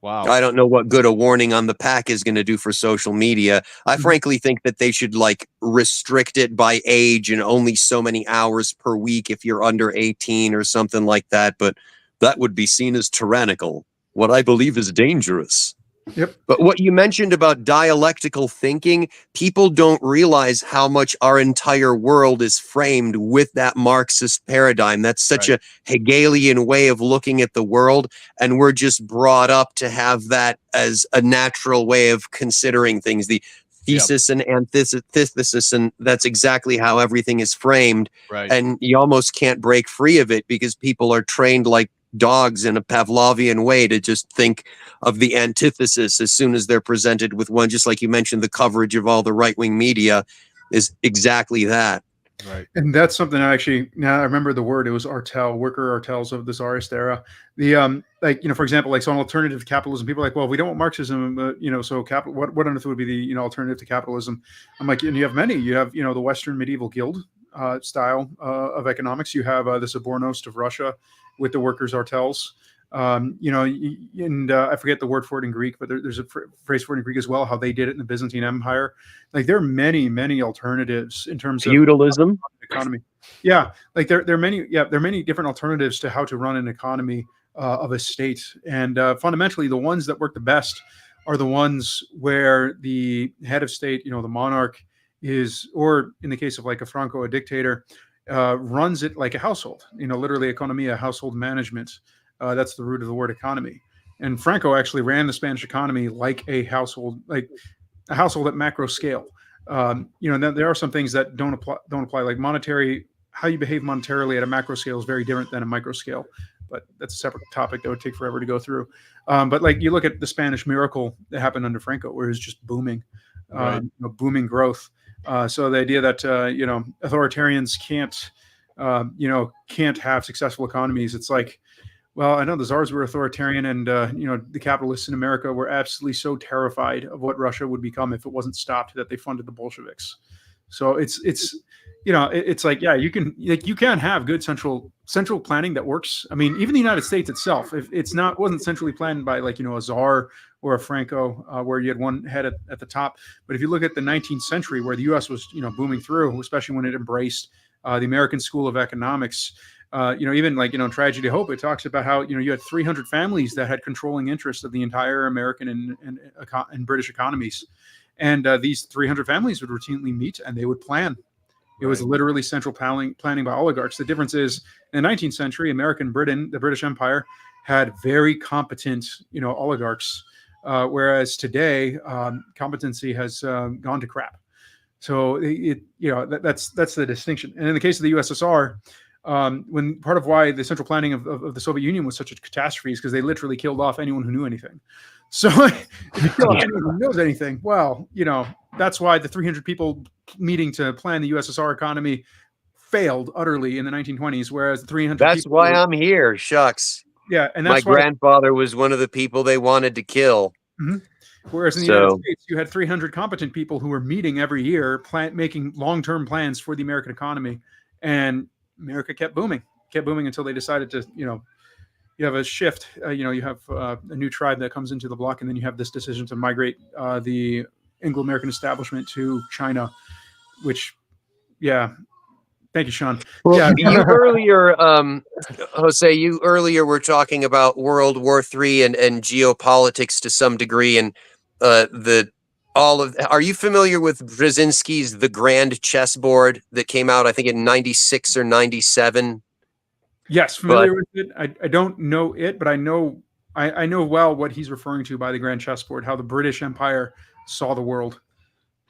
Speaker 1: Wow.
Speaker 6: I don't know what good a warning on the pack is going to do for social media. I frankly think that they should restrict it by age and only so many hours per week if you're under 18 or something like that. But that would be seen as tyrannical, what I believe is dangerous.
Speaker 2: Yep.
Speaker 6: But what you mentioned about dialectical thinking, people don't realize how much our entire world is framed with that Marxist paradigm. That's such a Hegelian way of looking at the world. And we're just brought up to have that as a natural way of considering things. The thesis and antithesis, and that's exactly how everything is framed.
Speaker 1: Right.
Speaker 6: And you almost can't break free of it because people are trained like dogs in a Pavlovian way to just think of the antithesis as soon as they're presented with one. Just like you mentioned, the coverage of all the right-wing media is exactly that.
Speaker 2: Right. And that's something I remember the word. It was artel, worker artels of the Tsarist era. The for example, so an alternative to capitalism, people are like, well, we don't want Marxism, but so capital, what on earth would be the alternative to capitalism? I'm like, and you have many. You have the Western medieval guild style of economics. You have the Sobornost of Russia with the workers' artels. I forget the word for it in Greek, but there's a phrase for it in Greek as well, how they did it in the Byzantine Empire. There are many alternatives in terms of
Speaker 6: feudalism
Speaker 2: economy. Yeah. There are many different alternatives to how to run an economy of a state. And fundamentally, the ones that work the best are the ones where the head of state, the monarch is, or in the case of a Franco, a dictator, runs it like a household, literally economia, household management. That's the root of the word economy. And Franco actually ran the Spanish economy like a household at macro scale. There are some things that don't apply, like monetary, how you behave monetarily at a macro scale is very different than a micro scale, but that's a separate topic that would take forever to go through. But you look at the Spanish miracle that happened under Franco, where it was just booming, booming growth. So the idea that authoritarians can't have successful economies. It's like, well, I know the czars were authoritarian, and the capitalists in America were absolutely so terrified of what Russia would become if it wasn't stopped that they funded the Bolsheviks. So it's like, yeah, you can have good central planning that works. I mean, even the United States itself, if wasn't centrally planned by a czar or a Franco, where you had one head at the top. But if you look at the 19th century, where the U.S. was booming through, especially when it embraced the American School of Economics, even Tragedy of Hope, it talks about how you had 300 families that had controlling interests of the entire American and British economies, and these 300 families would routinely meet and they would plan. It was literally central planning by oligarchs. The difference is, in the 19th century, Britain, the British Empire, had very competent oligarchs, whereas today competency has gone to crap. So that's the distinction. And in the case of the USSR, when part of why the central planning of the Soviet Union was such a catastrophe is because they literally killed off anyone who knew anything. So if you kill off anyone who knows anything, well, that's why the 300 people meeting to plan the USSR economy failed utterly in the 1920s, whereas the 300
Speaker 6: That's why I'm here. Shucks.
Speaker 2: Yeah, and that's
Speaker 6: my grandfather was one of the people they wanted to kill.
Speaker 2: Mm-hmm. Whereas in the United States, you had 300 competent people who were meeting every year, making long-term plans for the American economy, and America kept booming until they decided to, you have a shift. You have a new tribe that comes into the block, and then you have this decision to migrate the Anglo-American establishment to China, which, yeah, Thank you, Sean.
Speaker 6: Well,
Speaker 2: Yeah.
Speaker 6: you earlier, Jose, you earlier were talking about World War III and geopolitics to some degree, and Are you familiar with Brzezinski's The Grand Chessboard that came out, I think, in '96 or '97?
Speaker 2: Yes, familiar with it. I don't know it, but I know well what he's referring to by the Grand Chessboard, how the British Empire saw the world.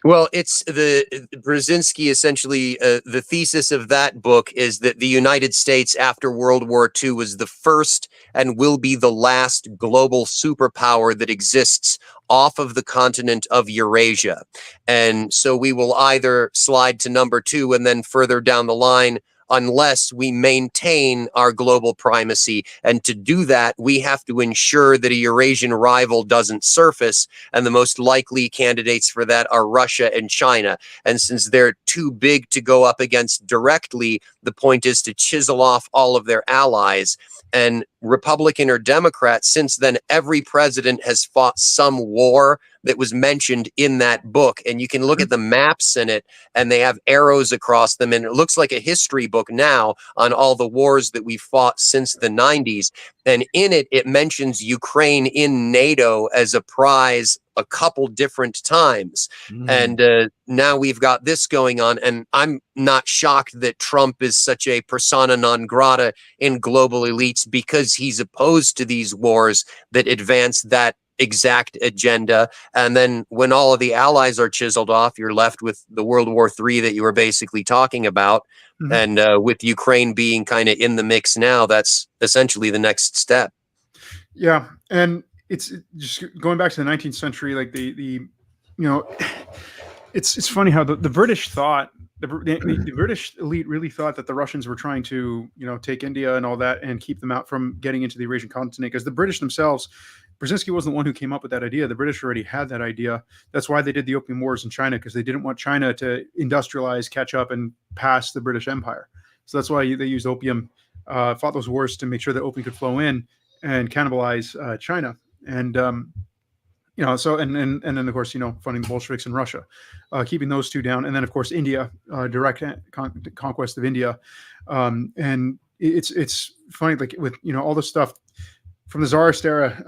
Speaker 6: Well, it's Brzezinski essentially, the thesis of that book is that the United States after World War II was the first and will be the last global superpower that exists off of the continent of Eurasia. And so we will either slide to number 2 and then further down the line, unless we maintain our global primacy. And to do that, we have to ensure that a Eurasian rival doesn't surface. And the most likely candidates for that are Russia and China. And since they're too big to go up against directly, the point is to chisel off all of their allies. And Republican or Democrat, since then, every president has fought some war that was mentioned in that book. And you can look at the maps in it, and they have arrows across them. And it looks like a history book now on all the wars that we fought since the 90s. And in it, it mentions Ukraine in NATO as a prize a couple different times. And now we've got this going on. And I'm not shocked that Trump is such a persona non grata in global elites, because he's opposed to these wars that advance that exact agenda. And then when all of the allies are chiseled off, you're left with the World War III that you were basically talking about. And with Ukraine being kind of in the mix now, that's essentially the next step.
Speaker 2: Yeah. And it's just going back to the 19th century, like it's funny how the British thought, the British elite really thought that the Russians were trying to, take India and all that and keep them out from getting into the Eurasian continent, because the British themselves, Brzezinski wasn't the one who came up with that idea. The British already had that idea. That's why they did the Opium Wars in China, because they didn't want China to industrialize, catch up, and pass the British Empire. So that's why they used opium, fought those wars to make sure that opium could flow in and cannibalize China. And so and then of course funding the Bolsheviks in Russia, keeping those two down, and then of course India, direct conquest of India, and it's funny, like with all the stuff from the Tsarist era,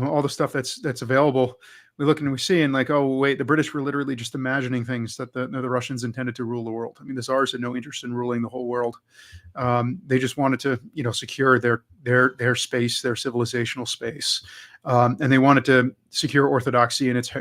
Speaker 2: all the stuff that's available. We look and we see, and like, oh wait, the British were literally just imagining things that the Russians intended to rule the world. I mean, the Tsars had no interest in ruling the whole world. They just wanted to, secure their space, their civilizational space, and they wanted to secure orthodoxy in its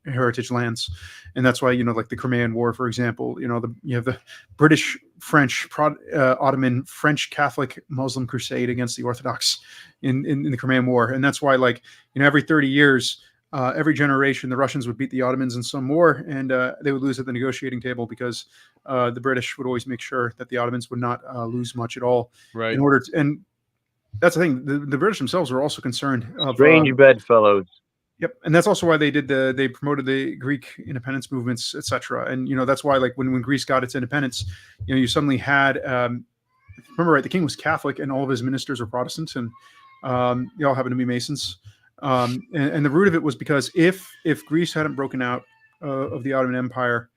Speaker 2: heritage lands. And that's why, like the Crimean War, for example, you have the British, French, Ottoman, French Catholic Muslim crusade against the Orthodox in the Crimean War, and that's why, like, every 30 years. Every generation, the Russians would beat the Ottomans in some war, and they would lose at the negotiating table, because the British would always make sure that the Ottomans would not lose much at all.
Speaker 1: Right.
Speaker 2: In order to, and that's the thing. The British themselves were also concerned of
Speaker 8: Strange bedfellows.
Speaker 2: Yep, and that's also why they promoted the Greek independence movements, etc. And that's why, like, when Greece got its independence, you suddenly had, remember, right, the king was Catholic and all of his ministers were Protestants, and they all happened to be Masons. And the root of it was because if Greece hadn't broken out of the Ottoman Empire,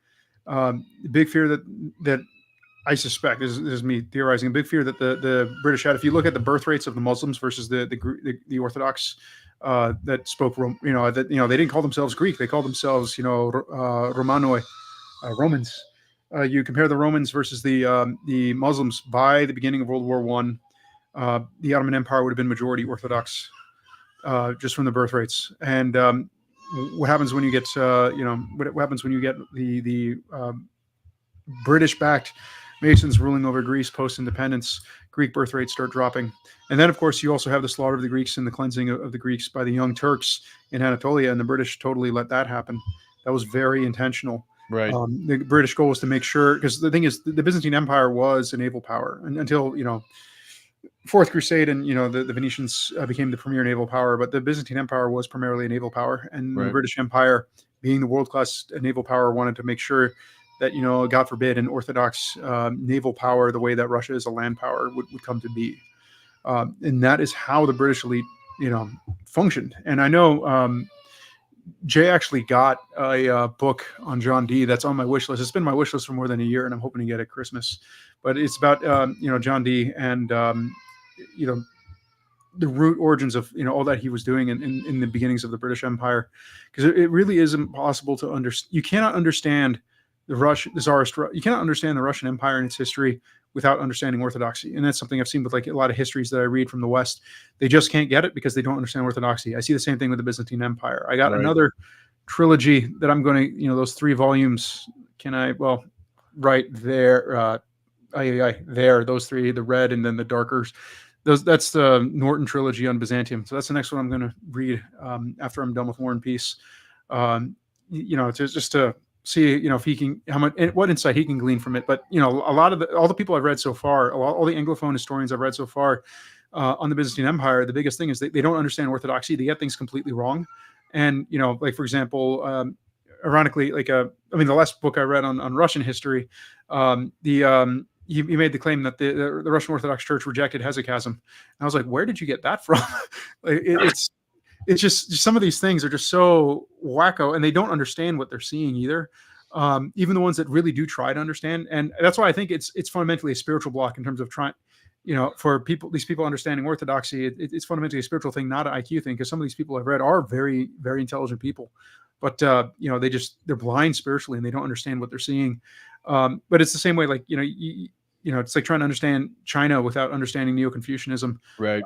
Speaker 2: the big fear that I suspect, this is me theorizing, a big fear that the British had, if you look at the birth rates of the Muslims versus the Orthodox that spoke, they didn't call themselves Greek, they called themselves, Romanoi, Romans. You compare the Romans versus the Muslims by the beginning of World War I, the Ottoman Empire would have been majority Orthodox. Just from the birth rates, and what happens when you get, what happens when you get the British-backed Masons ruling over Greece post-independence? Greek birth rates start dropping, and then of course you also have the slaughter of the Greeks and the cleansing of the Greeks by the Young Turks in Anatolia, and the British totally let that happen. That was very intentional.
Speaker 1: Right.
Speaker 2: The British goal was to make sure, because the thing is, the Byzantine Empire was a naval power until Fourth Crusade, and the Venetians became the premier naval power, but the Byzantine Empire was primarily a naval power, and the British Empire, being the world-class naval power, wanted to make sure that God forbid, an Orthodox naval power, the way that Russia is a land power, would come to be, and that is how the British elite functioned. And I know Jay actually got a book on John Dee that's on my wish list. It's been my wish list for more than a year, and I'm hoping to get it at Christmas. But it's about John Dee and the root origins of all that he was doing in the beginnings of the British Empire, because it really is impossible to understand. You cannot understand the Tsarist. You cannot understand the Russian Empire and its history without understanding Orthodoxy, and that's something I've seen with like a lot of histories that I read from the West. They just can't get it because they don't understand Orthodoxy. I see the same thing with the Byzantine Empire. I got another trilogy that I'm going to, those 3 volumes. Right there, those 3, the red and then the darkers. That's the Norton trilogy on Byzantium. So that's the next one I'm going to read after I'm done with War and Peace. Just to see, if he can, what insight he can glean from it. But a lot of all the people I've read so far, all the Anglophone historians I've read so far on the Byzantine Empire, the biggest thing is they don't understand Orthodoxy. They get things completely wrong. And like for example, ironically, the last book I read on Russian history, he made the claim that the Russian Orthodox Church rejected hesychasm. And I was like, where did you get that from? It's just some of these things are just so wacko, and they don't understand what they're seeing either. Even the ones that really do try to understand. And that's why I think it's fundamentally a spiritual block in terms of trying, for these people understanding Orthodoxy, it's fundamentally a spiritual thing, not an IQ thing, because some of these people I've read are very, very intelligent people. But, they're blind spiritually and they don't understand what they're seeing. But it's the same way, it's like trying to understand China without understanding Neo-Confucianism,
Speaker 1: right?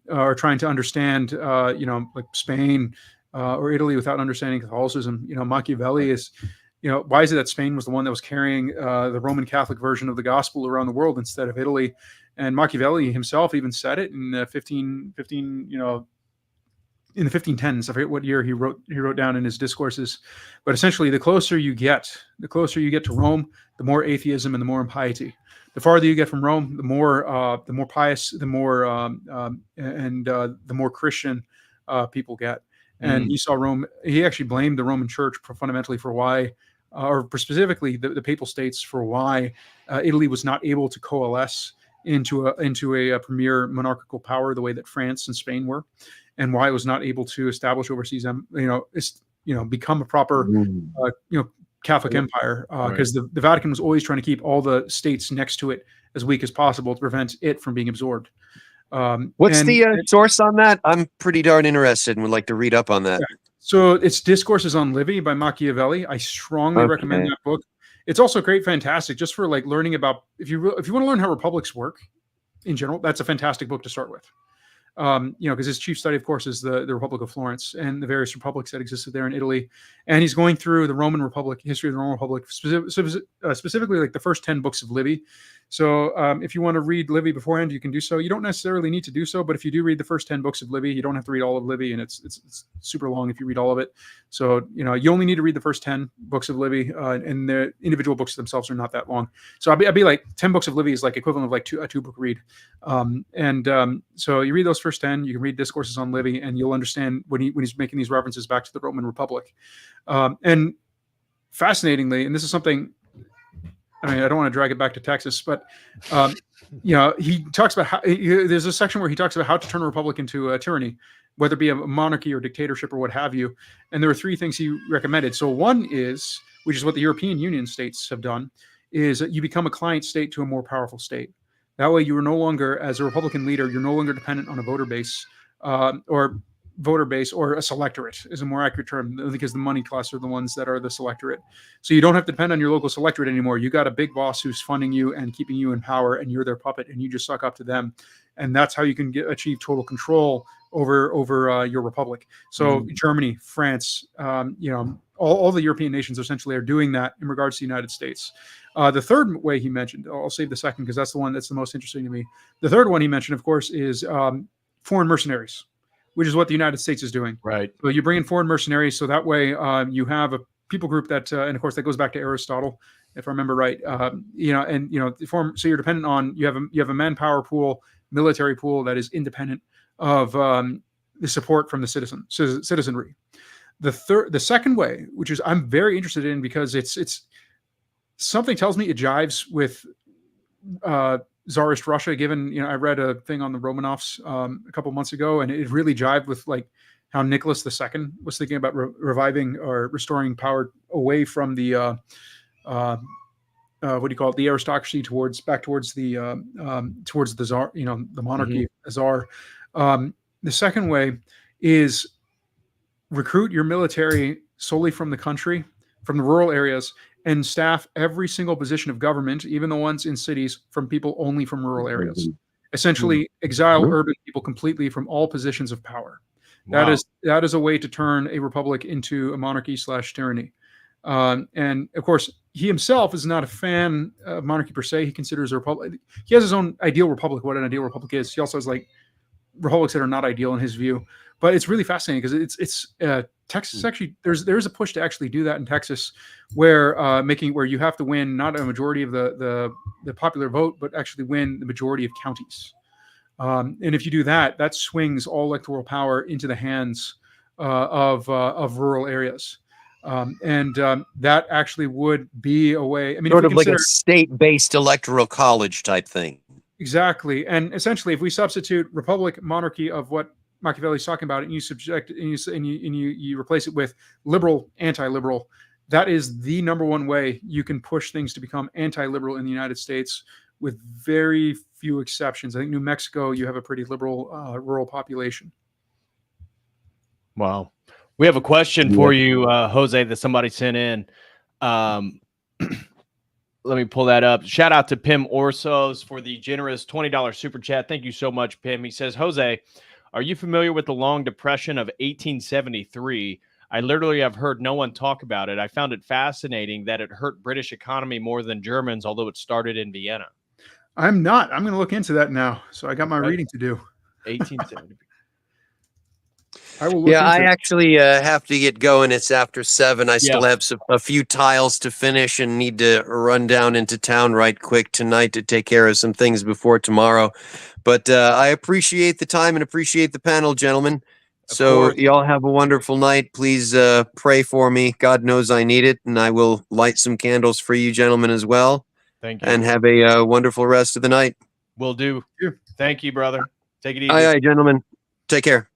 Speaker 2: Or trying to understand, like Spain or Italy without understanding Catholicism. Machiavelli is, why is it that Spain was the one that was carrying the Roman Catholic version of the gospel around the world instead of Italy? And Machiavelli himself even said it in the 1510s. I forget what year he wrote down in his discourses, but essentially the closer you get to Rome, the more atheism and the more impiety. The farther you get from Rome, the more pious, the more Christian people get. And he saw Rome. He actually blamed the Roman Church fundamentally for why, or specifically the Papal States, for why Italy was not able to coalesce into a premier monarchical power the way that France and Spain were, and why it was not able to establish overseas, become a proper, Catholic empire, because the Vatican was always trying to keep all the states next to it as weak as possible to prevent it from being absorbed.
Speaker 6: What's the source on that? I'm pretty darn interested and would like to read up on that.
Speaker 2: Yeah. So it's Discourses on Livy by Machiavelli. I strongly recommend that book. It's also fantastic, just for like learning about, if you want to learn how republics work in general, that's a fantastic book to start with. Because his chief study, of course, is the Republic of Florence and the various republics that existed there in Italy. And he's going through the Roman Republic, history of the Roman Republic, specifically like the first 10 books of Livy. So if you want to read Livy beforehand, you can do so. You don't necessarily need to do so, but if you do read the first 10 books of Livy, you don't have to read all of Livy, and it's super long if you read all of it. So, you only need to read the first 10 books of Livy, and the individual books themselves are not that long. So I'd be like 10 books of Livy is like equivalent of like a two book read. So you read those first 10, you can read Discourses on Livy, and you'll understand when he's making these references back to the Roman Republic. And fascinatingly, and this is something, I don't want to drag it back to Texas, but he talks about how there's a section where he talks about how to turn a republic into a tyranny, whether it be a monarchy or dictatorship or what have you. And there are 3 things he recommended. So one is, which is what the European Union states have done, is that you become a client state to a more powerful state. That way, you are no longer, as a Republican leader, you're no longer dependent on a voter base or a selectorate is a more accurate term, because the money class are the ones that are the selectorate. So you don't have to depend on your local selectorate anymore. You got a big boss who's funding you and keeping you in power, and you're their puppet, and you just suck up to them. And that's how you can achieve total control over your republic. So Germany, France, all the European nations essentially are doing that in regards to the United States. The third way he mentioned, I'll save the second because that's the one that's the most interesting to me. The third one he mentioned, of course, is foreign mercenaries, which is what the United States is doing. Right. So you bring in foreign mercenaries, so that way you have a people group that, and of course that goes back to Aristotle, if I remember right. So you're dependent on, you have a manpower pool, military pool that is independent of the support from the citizenry. The second way, which is I'm very interested in because it's something tells me it jives with Tsarist Russia. Given I read a thing on the Romanovs a couple months ago, and it really jived with like how Nicholas II was thinking about reviving or restoring power away from the what do you call it, the aristocracy back towards the czar, the monarchy, czar. The second way is recruit your military solely from the country, from the rural areas, and staff every single position of government, even the ones in cities, from people only from rural areas. Essentially, exile urban people completely from all positions of power.
Speaker 1: Wow.
Speaker 2: That is a way to turn a republic into a monarchy/tyranny. And of course, he himself is not a fan of monarchy per se. He considers a republic. He has his own ideal republic, what an ideal republic is. He also has like republics that are not ideal in his view. But it's really fascinating because it's Texas actually there's a push to actually do that in Texas, where you have to win not a majority of the popular vote, but actually win the majority of counties. And if you do that, that swings all electoral power into the hands of rural areas. That actually would be a way. I mean,
Speaker 6: Sort of like a state-based electoral college type thing.
Speaker 2: Exactly. And essentially, if we substitute republic, monarchy of what Machiavelli's talking about, and you replace it with liberal, anti-liberal, that is the number one way you can push things to become anti-liberal in the United States, with very few exceptions. I think New Mexico, you have a pretty liberal rural population.
Speaker 1: Wow. We have a question for you, Jose, that somebody sent in. Let me pull that up. Shout out to Pim Orsos for the generous $20 super chat. Thank you so much, Pim. He says, Jose, are you familiar with the Long Depression of 1873? I literally have heard no one talk about it. I found it fascinating that it hurt British economy more than Germans, although it started in Vienna.
Speaker 2: I'm not. I'm going to look into that now. So I got my reading to do.
Speaker 1: 1873.
Speaker 2: I will look
Speaker 6: I
Speaker 2: into it.
Speaker 6: actually have to get going. It's after 7. I still have a few tiles to finish and need to run down into town right quick tonight to take care of some things before tomorrow. But I appreciate the time and appreciate the panel, gentlemen. So y'all have a wonderful night. Please pray for me. God knows I need it, and I will light some candles for you gentlemen as well.
Speaker 1: Thank you.
Speaker 6: And have a wonderful rest of the night.
Speaker 1: Will do. Thank you, brother. Take it easy.
Speaker 6: Aye, gentlemen. Take care.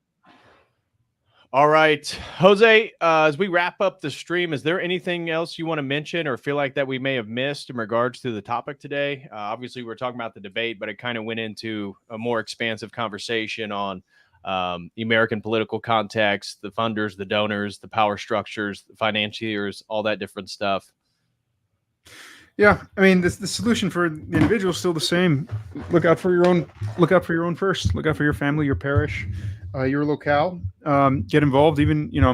Speaker 1: All right, Jose, as we wrap up the stream, is there anything else you want to mention or feel like that we may have missed in regards to the topic today? Obviously, we're talking about the debate, but it kind of went into a more expansive conversation on the American political context, the funders, the donors, the power structures, the financiers, all that different stuff.
Speaker 2: Yeah, I mean, the solution for the individual is still the same. Look out for your own first. Look out for your family, your parish, your locale. Get involved. Even, I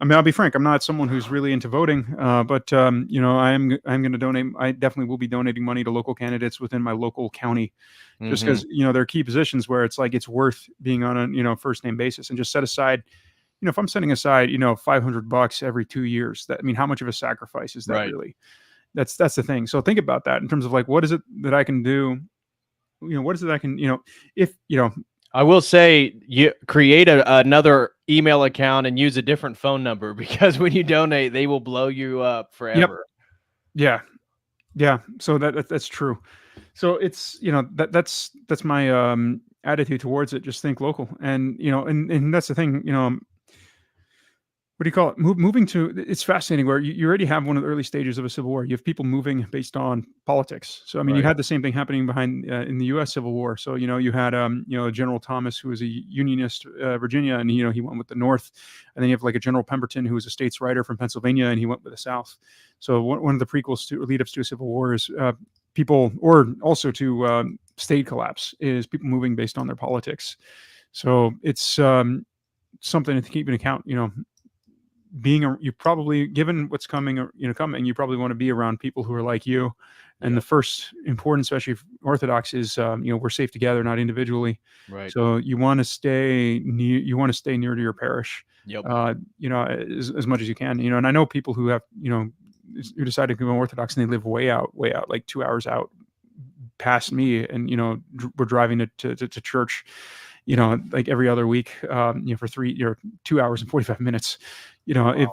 Speaker 2: mean, I'll be frank, I'm not someone who's really into voting, but I'm going to donate. I definitely will be donating money to local candidates within my local county, just because there are key positions where it's like it's worth being on a first name basis, and just set aside. If I'm setting aside $500 every 2 years, that, I mean, how much of a sacrifice is that really? That's the thing. So think about that in terms of like, what is it that I can do? What is it I can,
Speaker 1: I will say, you create another email account and use a different phone number, because when you donate, they will blow you up forever.
Speaker 2: Yep. Yeah. So that's true. So it's, that's my attitude towards it. Just think local. And, and that's the thing, what do you call it? Moving to, it's fascinating where you already have one of the early stages of a civil war. You have people moving based on politics. So, I mean, you had the same thing happening behind in the U.S. Civil War. So, you had, General Thomas, who was a Unionist, Virginia, and, he went with the North. And then you have like a General Pemberton, who was a states writer from Pennsylvania, and he went with the South. So one of the prequels to lead ups to a civil war is people, or also to state collapse, is people moving based on their politics. So it's something to keep in account, you probably, given what's coming, you probably want to be around people who are like you. And the first important, especially Orthodox, is we're safe together, not individually. Right. So you want to stay near. You want to stay near to your parish. Yep. As much as you can. And I know people who have who decide to go Orthodox and they live way out, like 2 hours out past me, and we're driving to church. Like every other week, for 2 hours and 45 minutes. Wow. If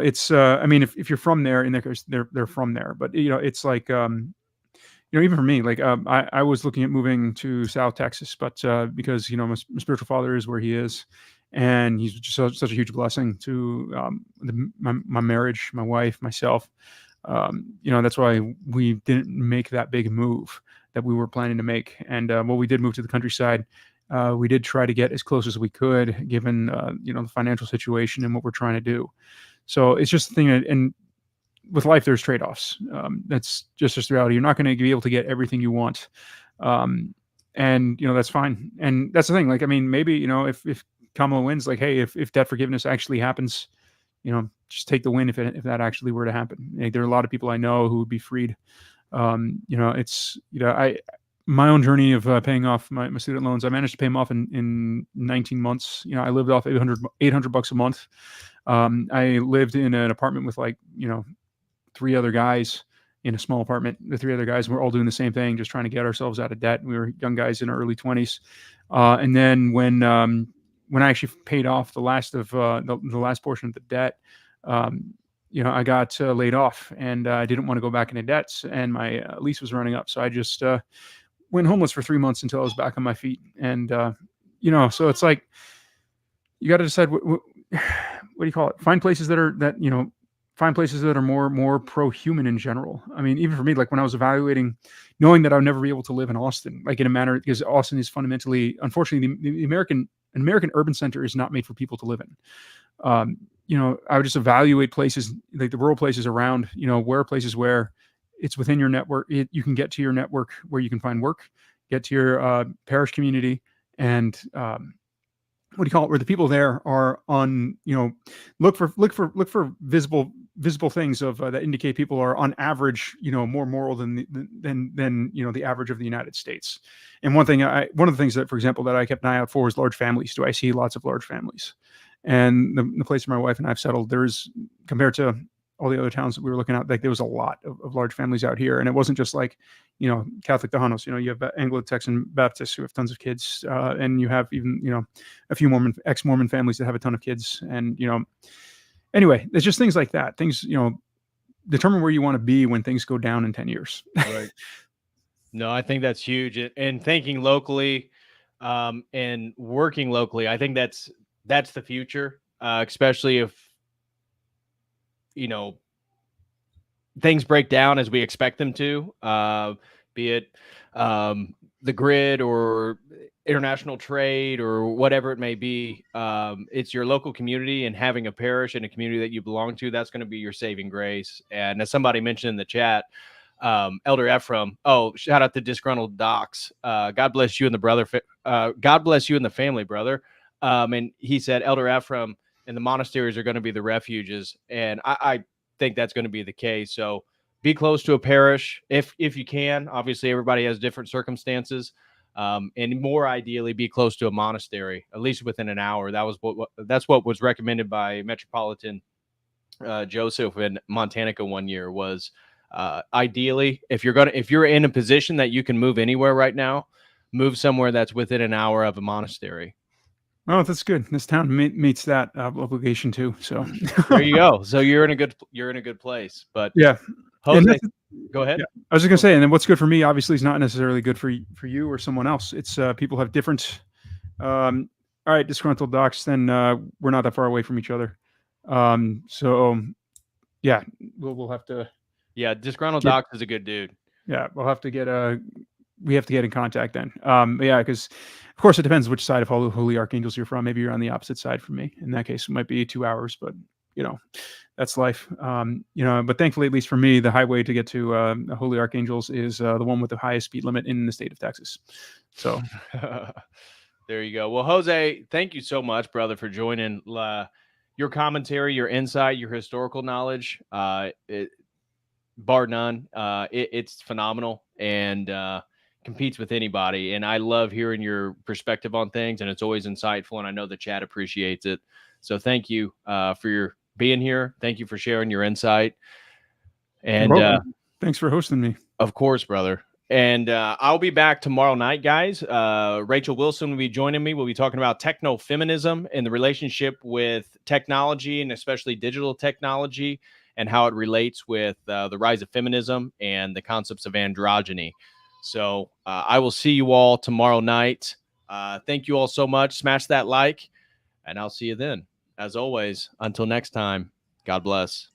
Speaker 2: it's I mean, if you're from there, in their case, they're from there, but it's like even for me, like I was looking at moving to South Texas, but because my spiritual father is where he is, and he's just such a huge blessing to my marriage, my wife, myself. That's why we didn't make that big move that we were planning to make. And when we did move to the countryside, we did try to get as close as we could, given the financial situation and what we're trying to do. So it's just the thing that, and with life, there's trade-offs. That's just the reality. You're not going to be able to get everything you want. And that's fine. And that's the thing. Like, I mean, maybe, if Kamala wins, like, hey, if debt forgiveness actually happens, just take the win if that actually were to happen. Like, there are a lot of people I know who would be freed. My own journey of paying off my student loans, I managed to pay them off in 19 months. I lived off $800 a month. I lived in an apartment with 3 other guys in a small apartment. The 3 other guys were all doing the same thing, just trying to get ourselves out of debt. We were young guys in our early 20s. And then when I actually paid off the last of the last portion of the debt, I got laid off, and I didn't want to go back into debts, and my lease was running up. So I just went homeless for 3 months until I was back on my feet. And so it's like you got to decide what do you call it? Find places that are more pro-human in general. I mean, even for me, like when I was evaluating, knowing that I would never be able to live in Austin, like in a manner, because Austin is fundamentally, unfortunately, the American urban center is not made for people to live in. I would just evaluate places, like the rural places around, where places where it's within your network. You can get to your network where you can find work, get to your parish community, and what do you call it? Where the people there are on, look for visible things of that indicate people are on average, more moral than the average of the United States. And one of the things that, for example, that I kept an eye out for is large families. Do I see lots of large families? And the place where my wife and I have settled, there's, compared to all the other towns that we were looking at, like there was a lot of large families out here. And it wasn't just like, Catholic Tejanos, you have Anglo-Texan Baptists who have tons of kids. And you have even, a few ex-Mormon families that have a ton of kids. And, anyway, it's just things like that. Things, determine where you want to be when things go down in 10 years.
Speaker 1: Right. No, I think that's huge. And thinking locally, and working locally, I think that's the future, especially if, things break down as we expect them to, be it the grid or international trade or whatever it may be. It's your local community, and having a parish and a community that you belong to, that's going to be your saving grace. And as somebody mentioned in the chat, Elder Ephraim, shout out to Disgruntled Docs. God bless you and the brother. God bless you and the family, brother. And he said, Elder Ephraim and the monasteries are going to be the refuges. And I think that's going to be the case. So be close to a parish if you can. Obviously, everybody has different circumstances. And more ideally, be close to a monastery, at least within an hour. That's what was recommended by Metropolitan Joseph in Montanica one year. Was ideally, if you're in a position that you can move anywhere right now, move somewhere that's within an hour of a monastery.
Speaker 2: Oh, that's good. This town meets that obligation too. So
Speaker 1: there you go. So you're in a good place. But
Speaker 2: yeah,
Speaker 1: Jose, go ahead.
Speaker 2: Yeah. I was just gonna say, and then what's good for me obviously is not necessarily good for you or someone else. It's people have different. All right, Disgruntled Docs. Then we're not that far away from each other. So yeah, we'll have to.
Speaker 1: Yeah, Disgruntled Docs is a good dude.
Speaker 2: Yeah, we'll have to get we have to get in contact then. Yeah, because of course it depends which side of Holy Archangels you're from. Maybe you're on the opposite side from me. In that case, it might be 2 hours, but that's life. But thankfully, at least for me, the highway to get to Holy Archangels is the one with the highest speed limit in the state of Texas. So
Speaker 1: there you go. Well, Jose, thank you so much, brother, for joining. Your commentary, your insight, your historical knowledge, bar none, it's phenomenal and competes with anybody. And I love hearing your perspective on things, and it's always insightful. And I know the chat appreciates it. So thank you for your being here. Thank you for sharing your insight. And
Speaker 2: thanks for hosting me.
Speaker 1: Of course, brother. And I'll be back tomorrow night, guys. Rachel Wilson will be joining me. We'll be talking about techno-feminism and the relationship with technology, and especially digital technology, and how it relates with the rise of feminism and the concepts of androgyny. So I will see you all tomorrow night. Thank you all so much. Smash that like. and I'll see you then. As always, until next time, God bless.